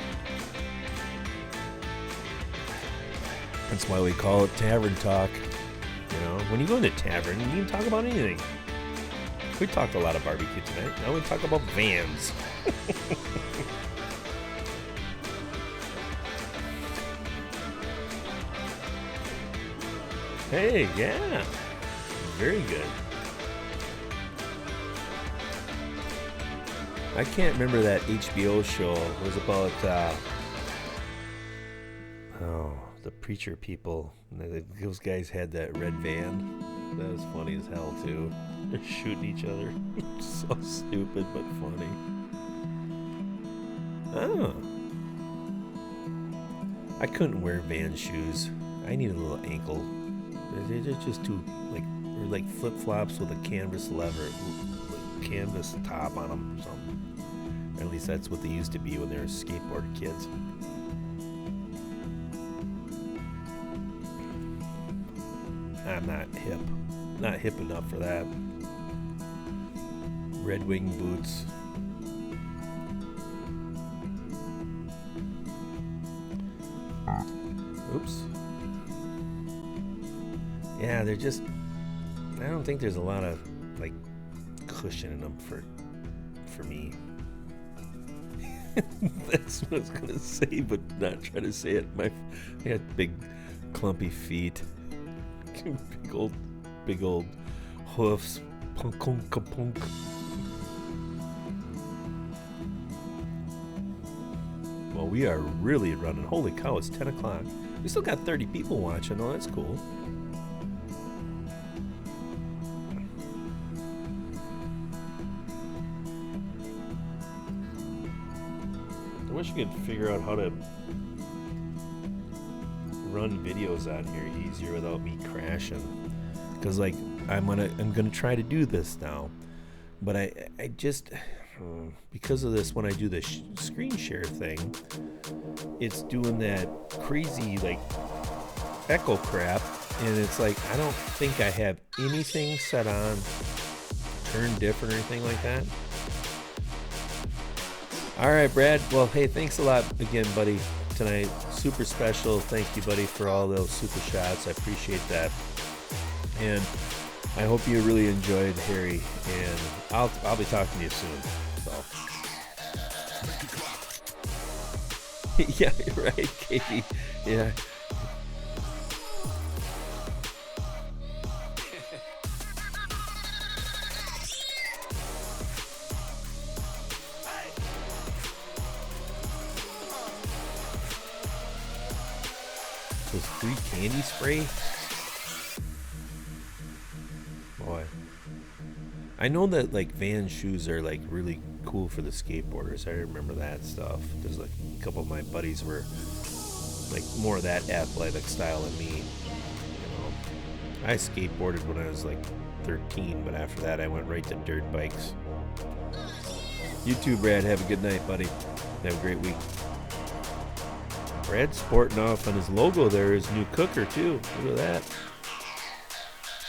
That's why we call it Tavern Talk. When you go into tavern, you can talk about anything. We talked a lot of barbecue tonight. Now we talk about vans. Hey, yeah. Very good. I can't remember that HBO show. It was about the preacher people. Those guys had that red van. That was funny as hell too. They're shooting each other. So stupid but funny. Oh. I couldn't wear van shoes. I need a little ankle. They're just too like flip flops with a canvas canvas top on them or something. At least that's what they used to be when they were skateboard kids. I'm not hip enough for that. Red Wing boots. Oops. Yeah, they're just, I don't think there's a lot of like cushion in them for me. That's what I was gonna say, but not try to say it. I got big clumpy feet. Big old hoofs. Punk, punk. Well, we are really running. Holy cow, it's 10 o'clock. We still got 30 people watching. Oh, that's cool. I wish we could figure out how to run videos on here easier without me crashing, because like I'm gonna try to do this now, but I just because of this, when I do the screen share thing, it's doing that crazy like echo crap, and it's like I don't think I have anything set on turn different or anything like that. All right, Brad, well, hey, thanks a lot again, buddy, tonight. Super special. Thank you, buddy, for all those super shots. I appreciate that. And I hope you really enjoyed, Harry. And I'll be talking to you soon. So. Yeah, you're right, Katie. Yeah. Was free candy spray? Boy. I know that like Van shoes are like really cool for the skateboarders. I remember that stuff. There's like a couple of my buddies were like more of that athletic style than me. You know, I skateboarded when I was like 13, but after that I went right to dirt bikes. You too, Brad. Have a good night, buddy. Have a great week. Brad's sporting off on his logo there, his new cooker too. Look at that.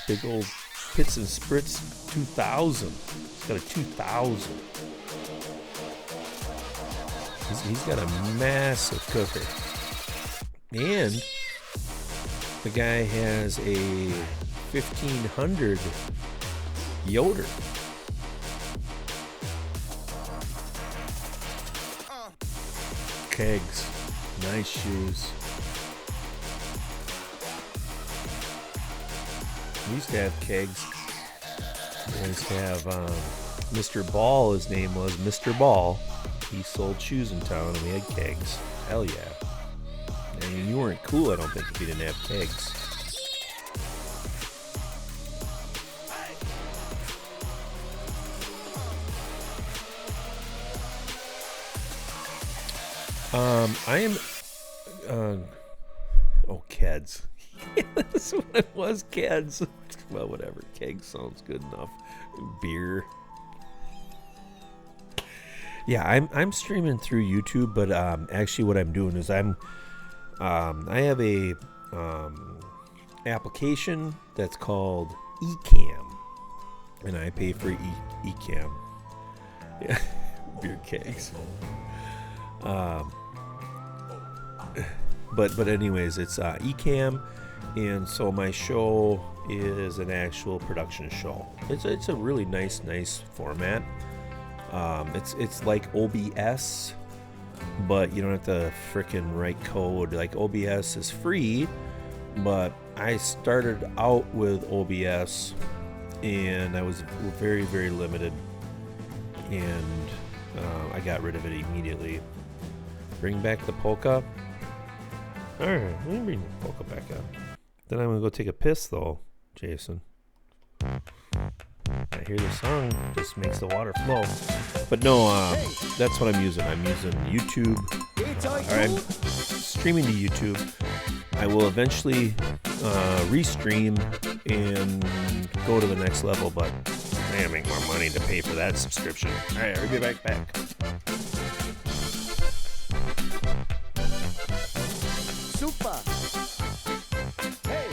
Big old Pits and Spritz 2000. He's got a 2000. He's got a massive cooker. And the guy has a 1500 Yoder. Kegs. Nice shoes. We used to have kegs. We used to have Mr. Ball, his name was Mr. Ball. He sold shoes in town and we had kegs. Hell yeah. I mean, you weren't cool, I don't think, if you didn't have kegs. I am, Keds. Yeah, that's what it was, Keds. Well, whatever. Keg sounds good enough. Beer. Yeah, I'm streaming through YouTube, but actually what I'm doing is I have a application that's called eCam, and I pay for eCam. Yeah, beer kegs. But anyways, it's eCam, and so my show is an actual production show. It's a really nice format. It's like OBS, but you don't have to frickin' write code. Like OBS is free, but I started out with OBS and I was very, very limited, and I got rid of it immediately. Bring back the polka. All right, let me bring the polka back up. Then I'm gonna go take a piss, though, Jason. I hear the song just makes the water flow. But no, that's what I'm using. I'm using YouTube. Or I'm streaming to YouTube. I will eventually restream and go to the next level, but I gotta make more money to pay for that subscription. All right, I'll be back. Super. Hey.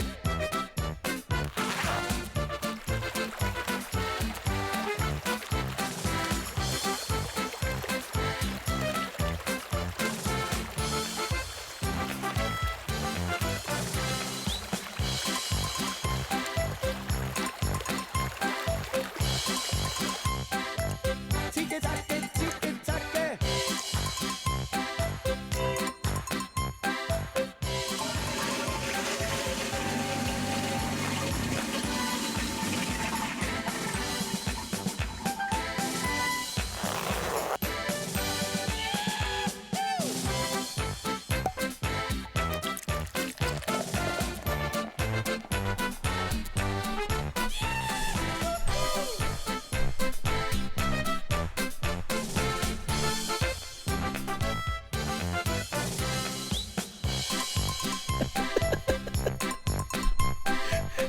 Tiki-taka, tiki-taka.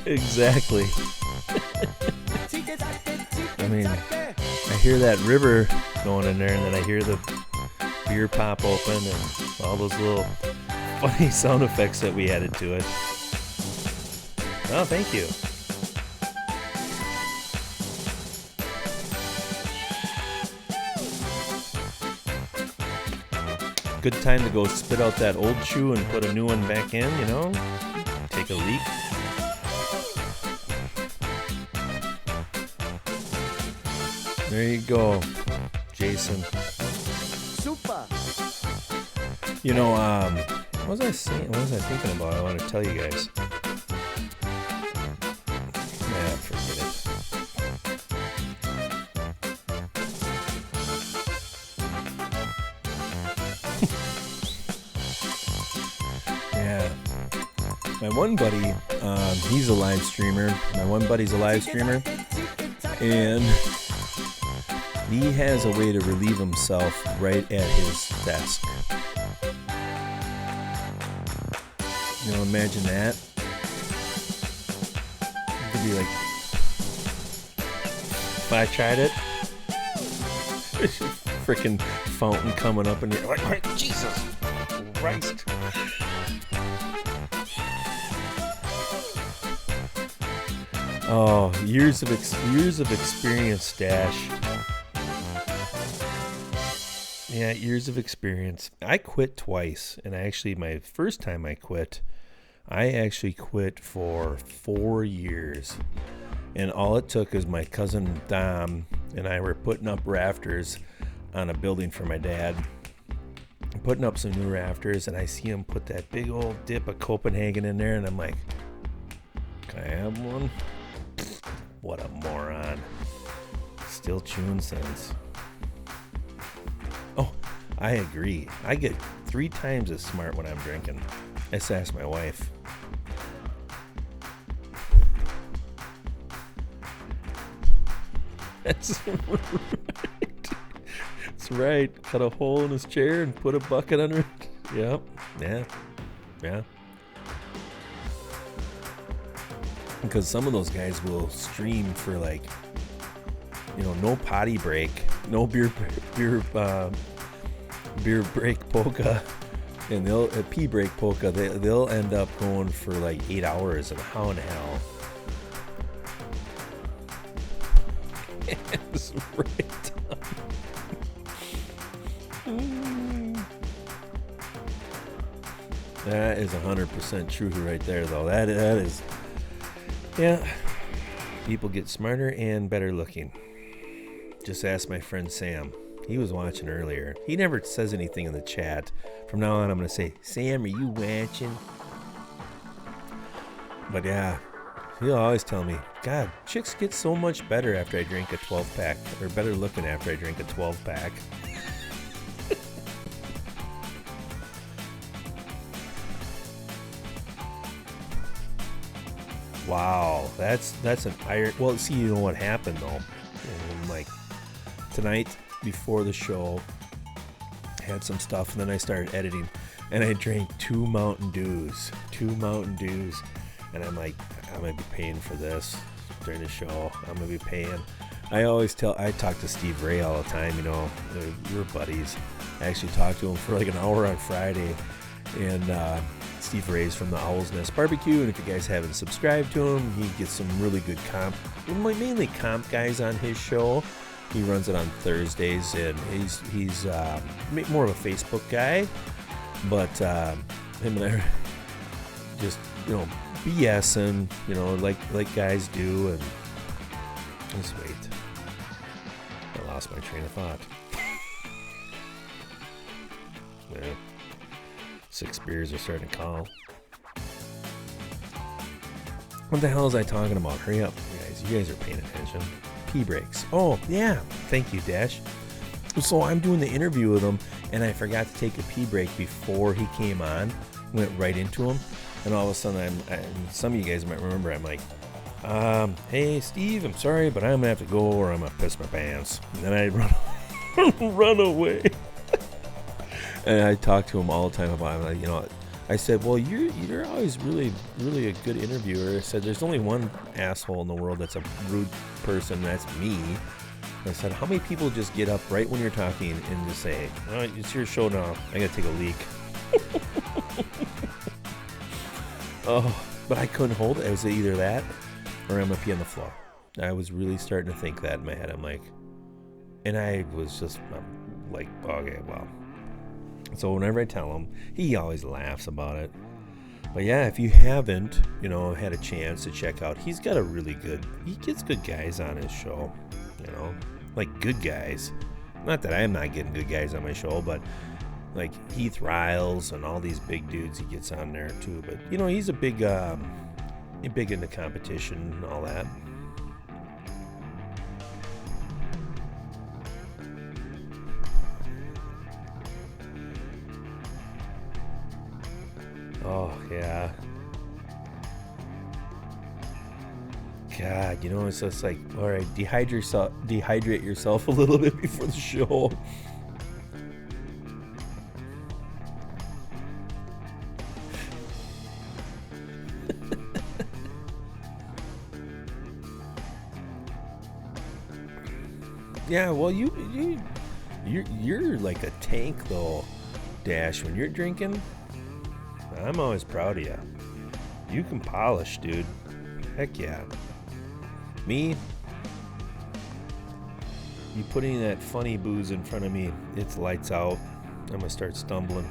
Exactly. I mean, I hear that river going in there, and then I hear the beer pop open and all those little funny sound effects that we added to it. Oh, thank you. Good time to go spit out that old shoe and put a new one back in, you know? Take a leak. There you go, Jason. Super. You know, what was I saying? What was I thinking about? I want to tell you guys. Yeah, forget it. Yeah. My one buddy, he's a live streamer. My one buddy's a live streamer. And he has a way to relieve himself right at his desk. You know, imagine that. It could be like, if I tried it, freaking fountain coming up and you're like, Jesus Christ. Oh, years of experience, Dash. Yeah, years of experience. I quit twice, and my first time I quit for 4 years. And all it took is my cousin Dom and I were putting up rafters on a building for my dad. Putting up some new rafters, and I see him put that big old dip of Copenhagen in there, and I'm like, can I have one? What a moron. Still chewing sense. Oh, I agree. I get 3 times as smart when I'm drinking. I just asked my wife. That's right. That's right. Cut a hole in his chair and put a bucket under it. Yep. Yeah. Because some of those guys will stream for like, you know, no potty break, no beer break polka, and they'll pee break polka. They'll end up going for like 8 hours, and how in hell? It's right. That is 100% true right there, though. That is. Yeah, people get smarter and better looking. Just ask my friend Sam. He was watching earlier. He never says anything in the chat. From now on, I'm going to say, Sam, are you watching? But yeah, He'll always tell me, God, chicks get so much better after I drink a 12-pack, or better looking after I drink a 12-pack. Wow, that's an iron. Well, see, you know what happened though? And like tonight before the show, I had some stuff, and then I started editing, and I drank 2 Mountain Dews, and I'm like, I'm gonna be paying for this during the show. I'm gonna be paying. I talk to Steve Ray all the time. You know, we're buddies. I actually talked to him for like an hour on Friday, and Steve Ray's from the Owl's Nest Barbecue, and if you guys haven't subscribed to him, he gets some really good mainly comp guys on his show. He runs it on Thursdays, and he's more of a Facebook guy, but him and I just, you know, BSing, you know, like guys do, and just wait. I lost my train of thought. Yeah. 6 beers are starting to call. What the hell is I talking about? Hurry up, guys. You guys are paying attention. Pee breaks. Oh, yeah. Thank you, Dash. So I'm doing the interview with him, and I forgot to take a pee break before he came on. Went right into him, and all of a sudden, some of you guys might remember, I'm like, hey, Steve, I'm sorry, but I'm going to have to go, or I'm going to piss my pants. And then I'd run away. And I talk to him all the time about it. You know, I said, well, you're always really, really a good interviewer. I said, there's only one asshole in the world that's a rude person, and that's me. And I said, how many people just get up right when you're talking and just say, all right, it's your show now. I got to take a leak. Oh, but I couldn't hold it. It was either that or I'm going to pee on the floor. I was really starting to think that in my head. I'm like, and I was just like, okay, well. So whenever I tell him, he always laughs about it. But yeah, if you haven't, you know, had a chance to check out, he gets good guys on his show, you know, like good guys. Not that I'm not getting good guys on my show, but like Heath Riles and all these big dudes he gets on there too. But you know, he's a big into competition and all that. Oh, yeah. God, you know, it's just like, all right, dehydrate yourself a little bit before the show. Yeah, well, you're like a tank though, Dash, when you're drinking. I'm always proud of you. You can polish, dude. Heck yeah. Me, you put any of that funny booze in front of me, it's lights out. I'm gonna start stumbling.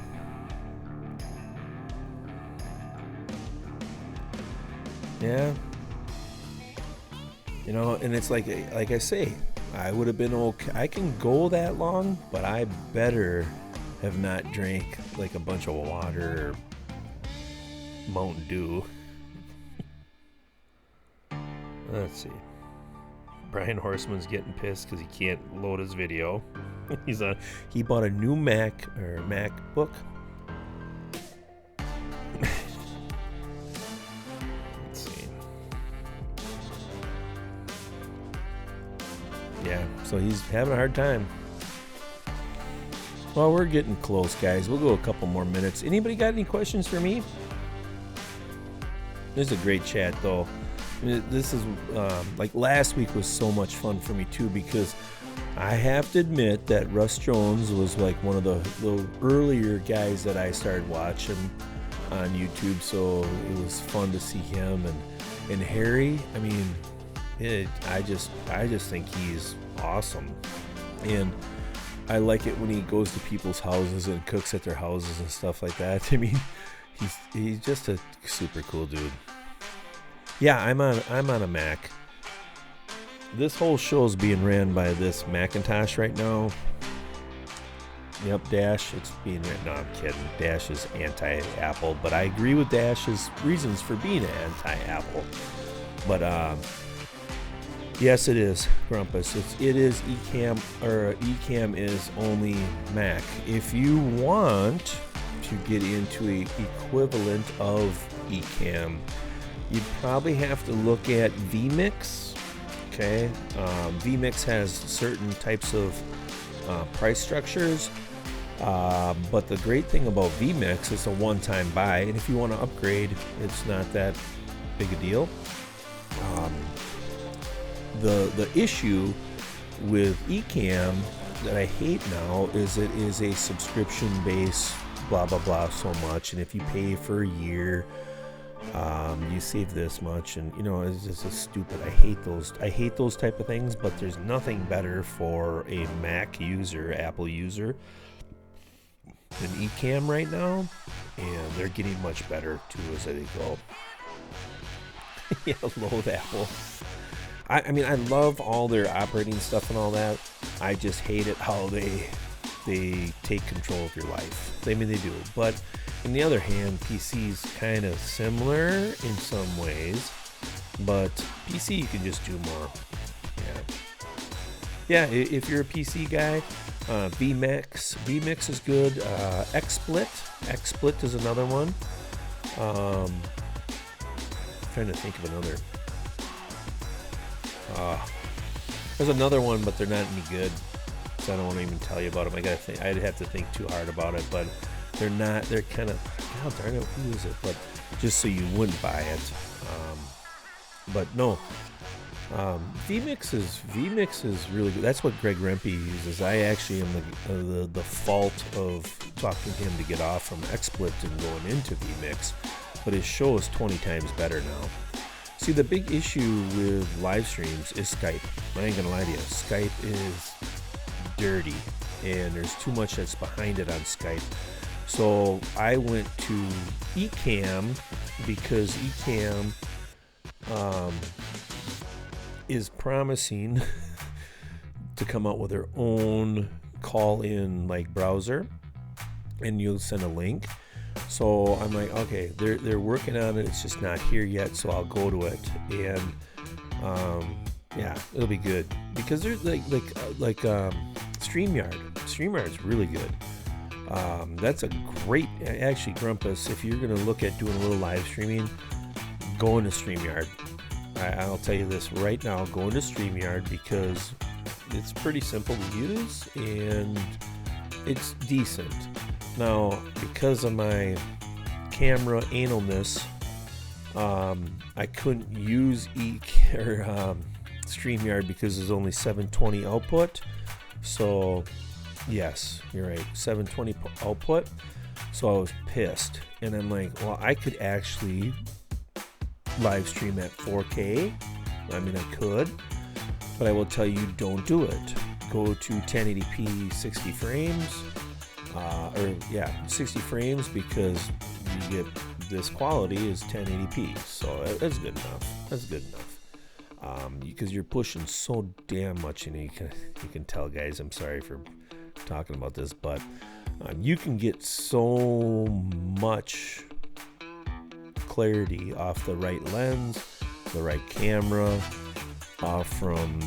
Yeah. You know, and it's like I say, I would have been okay. I can go that long, but I better have not drank like a bunch of water or Mountain Dew. Let's see. Brian Horseman's getting pissed because he can't load his video. He bought a new MacBook. Let's see. Yeah, so he's having a hard time. Well, we're getting close, guys. We'll go a couple more minutes. Anybody got any questions for me? This is a great chat, though. I mean, this is like last week was so much fun for me too, because I have to admit that Russ Jones was like one of the earlier guys that I started watching on YouTube, so it was fun to see him and Harry. I mean, I just think he's awesome, and I like it when he goes to people's houses and cooks at their houses and stuff like that. I mean, he's just a super cool dude. Yeah, I'm on a Mac. This whole show is being ran by this Macintosh right now. Yep, Dash, it's being ran. No, I'm kidding. Dash is anti-Apple, but I agree with Dash's reasons for being anti-Apple. But yes, it is, Grumpus. It is Ecamm, or Ecamm is only Mac. If you want to get into a equivalent of Ecamm, you'd probably have to look at vMix. Okay, vMix has certain types of price structures, but the great thing about vMix is a one-time buy, and if you want to upgrade, it's not that big a deal. The issue with Ecamm that I hate now is it is a subscription base, blah blah blah, so much, and if you pay for a year, you save this much, and you know, it's just stupid. I hate those type of things, but there's nothing better for a Mac user, Apple user, than Ecamm right now, and they're getting much better too as they go. Yeah, loathe Apple. I mean, I love all their operating stuff and all that. I just hate it how they take control of your life. I mean, they do. But on the other hand, PC's kind of similar in some ways. But PC, you can just do more. Yeah, if you're a PC guy, vMix is good. XSplit is another one. Trying to think of another. There's another one, but they're not any good, so I don't want to even tell you about them. I'd have to think too hard about it, but they're kind of, God darn it, who is it? But just so you wouldn't buy it. But no, vMix is really good. That's what Greg Rempe uses. I actually am the fault of talking to him to get off from XSplit and going into vMix, but his show is 20 times better now. See, the big issue with live streams is Skype. I ain't gonna lie to you, Skype is dirty, and there's too much that's behind it on Skype. So I went to Ecamm because Ecamm is promising to come out with their own call-in like browser, and you'll send a link. So I'm like, okay, they're working on it. It's just not here yet, so I'll go to it, and yeah, it'll be good because there's like StreamYard. StreamYard's really good. That's a great, actually, Grumpus. If you're gonna look at doing a little live streaming, go into StreamYard. I'll tell you this right now: go into StreamYard because it's pretty simple to use and it's decent. Now, because of my camera analness, I couldn't use StreamYard because there's only 720 output. So, yes, you're right, 720 output. So I was pissed, and I'm like, well, I could actually live stream at 4K. I mean, I could, but I will tell you, don't do it. Go to 1080p 60 frames. 60 frames, because you get this quality is 1080p, so that's good enough. That's good enough. Because you're pushing so damn much, and you can tell, guys. I'm sorry for talking about this, but you can get so much clarity off the right lens, the right camera, from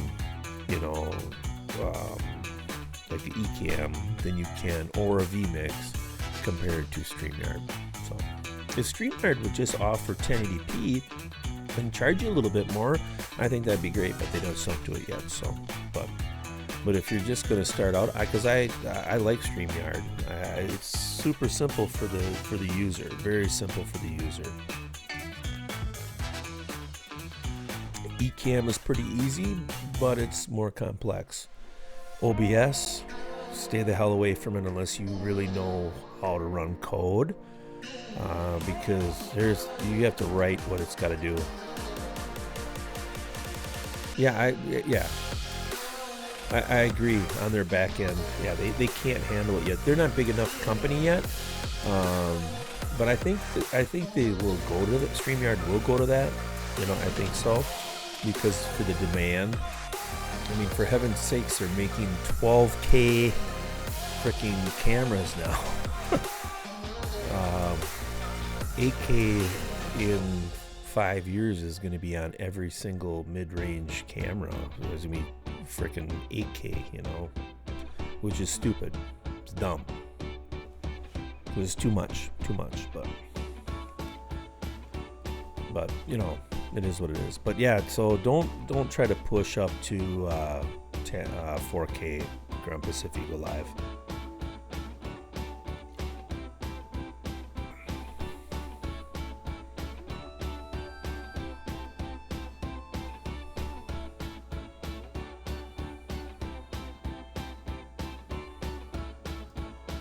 like the Ecamm than you can, or a vMix, compared to StreamYard. So if StreamYard would just offer 1080p and charge you a little bit more, I think that'd be great, but they don't do it yet. So, but if you're just going to start out, because I like StreamYard, it's super simple for the user, very simple for the user. Ecamm is pretty easy, but it's more complex. OBS, stay the hell away from it unless you really know how to run code, because you have to write what it's got to do. I agree on their back end. Yeah, they can't handle it yet. They're not big enough company yet, but I think they will go to that. StreamYard will go to that. I think so, because for the demand. I mean, for heaven's sakes, they're making 12K freaking cameras now. 8K in 5 years is going to be on every single mid-range camera. It's going to be freaking 8K, you know, which is stupid. It's dumb. It's too much, but you know, it is what it is. But yeah, so don't try to push up to 4K Grumpus if you go live.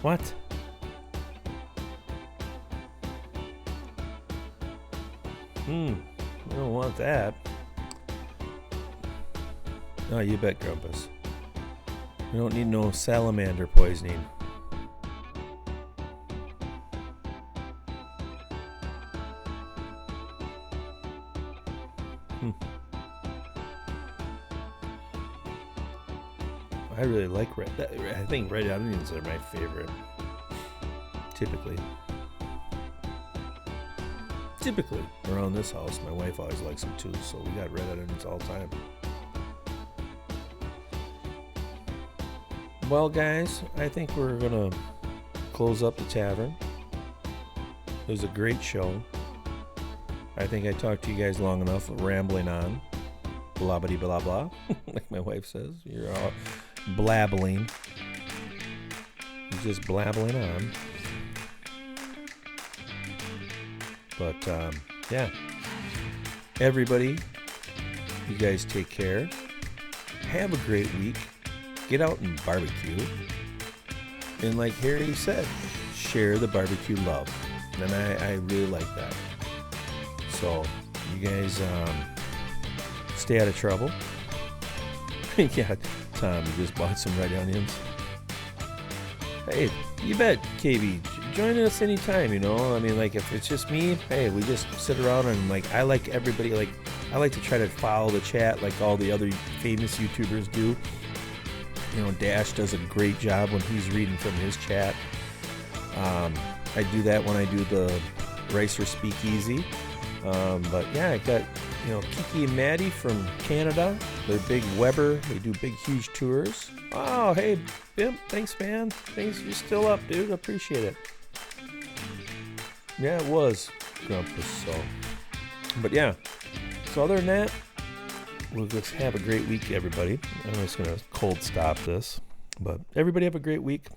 What? I don't want that. Oh, you bet, Grumpus. We don't need no salamander poisoning. I really like red. I think red onions are my favorite. Typically around this house, my wife always likes them too, so we got red onions all the time. Well, guys, I think we're gonna close up the tavern. It was a great show. I think I talked to you guys long enough, rambling on, blah blah blah blah, like my wife says. You're all blabbling. You're just blabbling on. But, yeah. Everybody, you guys take care. Have a great week. Get out and barbecue. And like Harry said, share the barbecue love. And I really like that. So, you guys stay out of trouble. Yeah, Tom, you just bought some red onions. Hey, you bet, KB. Join us anytime, you know. I mean, like, if it's just me, hey, we just sit around and, like, I like everybody, like, I like to try to follow the chat like all the other famous YouTubers do. You know, Dash does a great job when he's reading from his chat. I do that when I do the Ricer Speakeasy. But, yeah, I got, you know, Kiki and Maddie from Canada. They're big Weber. They do big, huge tours. Oh, hey, Bimp, thanks, man. Thanks, you're still up, dude. Appreciate it. Yeah, it was Grumpus, so. But yeah, so other than that, we'll just have a great week, everybody. I'm just going to cold stop this. But everybody have a great week.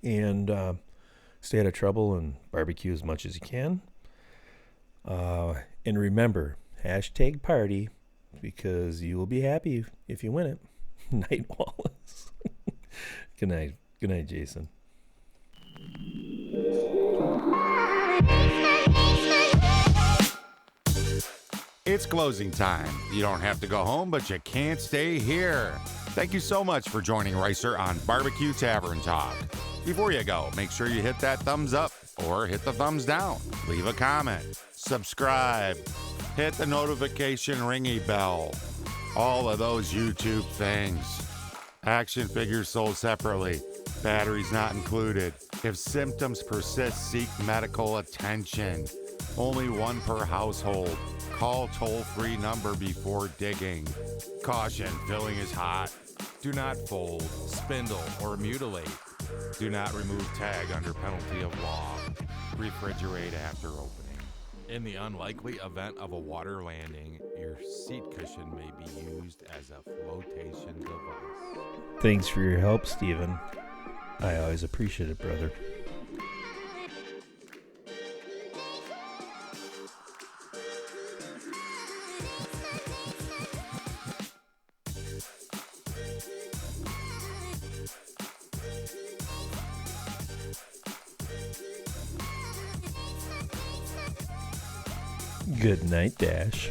And stay out of trouble and barbecue as much as you can. And remember, hashtag party, because you will be happy if you win it. Night Wallace. Good night. Good night, Jason. It's closing time. You don't have to go home, but you can't stay here. Thank you so much for joining Ricer on BBQ Tavern Talk. Before you go, make sure you hit that thumbs up or hit the thumbs down. Leave a comment, subscribe, hit the notification ringy bell. All of those YouTube things. Action figures sold separately. Batteries not included. If symptoms persist, seek medical attention. Only one per household. Call toll-free number before digging. Caution, filling is hot. Do not fold, spindle, or mutilate. Do not remove tag under penalty of law. Refrigerate after opening. In the unlikely event of a water landing, your seat cushion may be used as a flotation device. Thanks for your help, Steven. I always appreciate it, brother. Good night, Dash.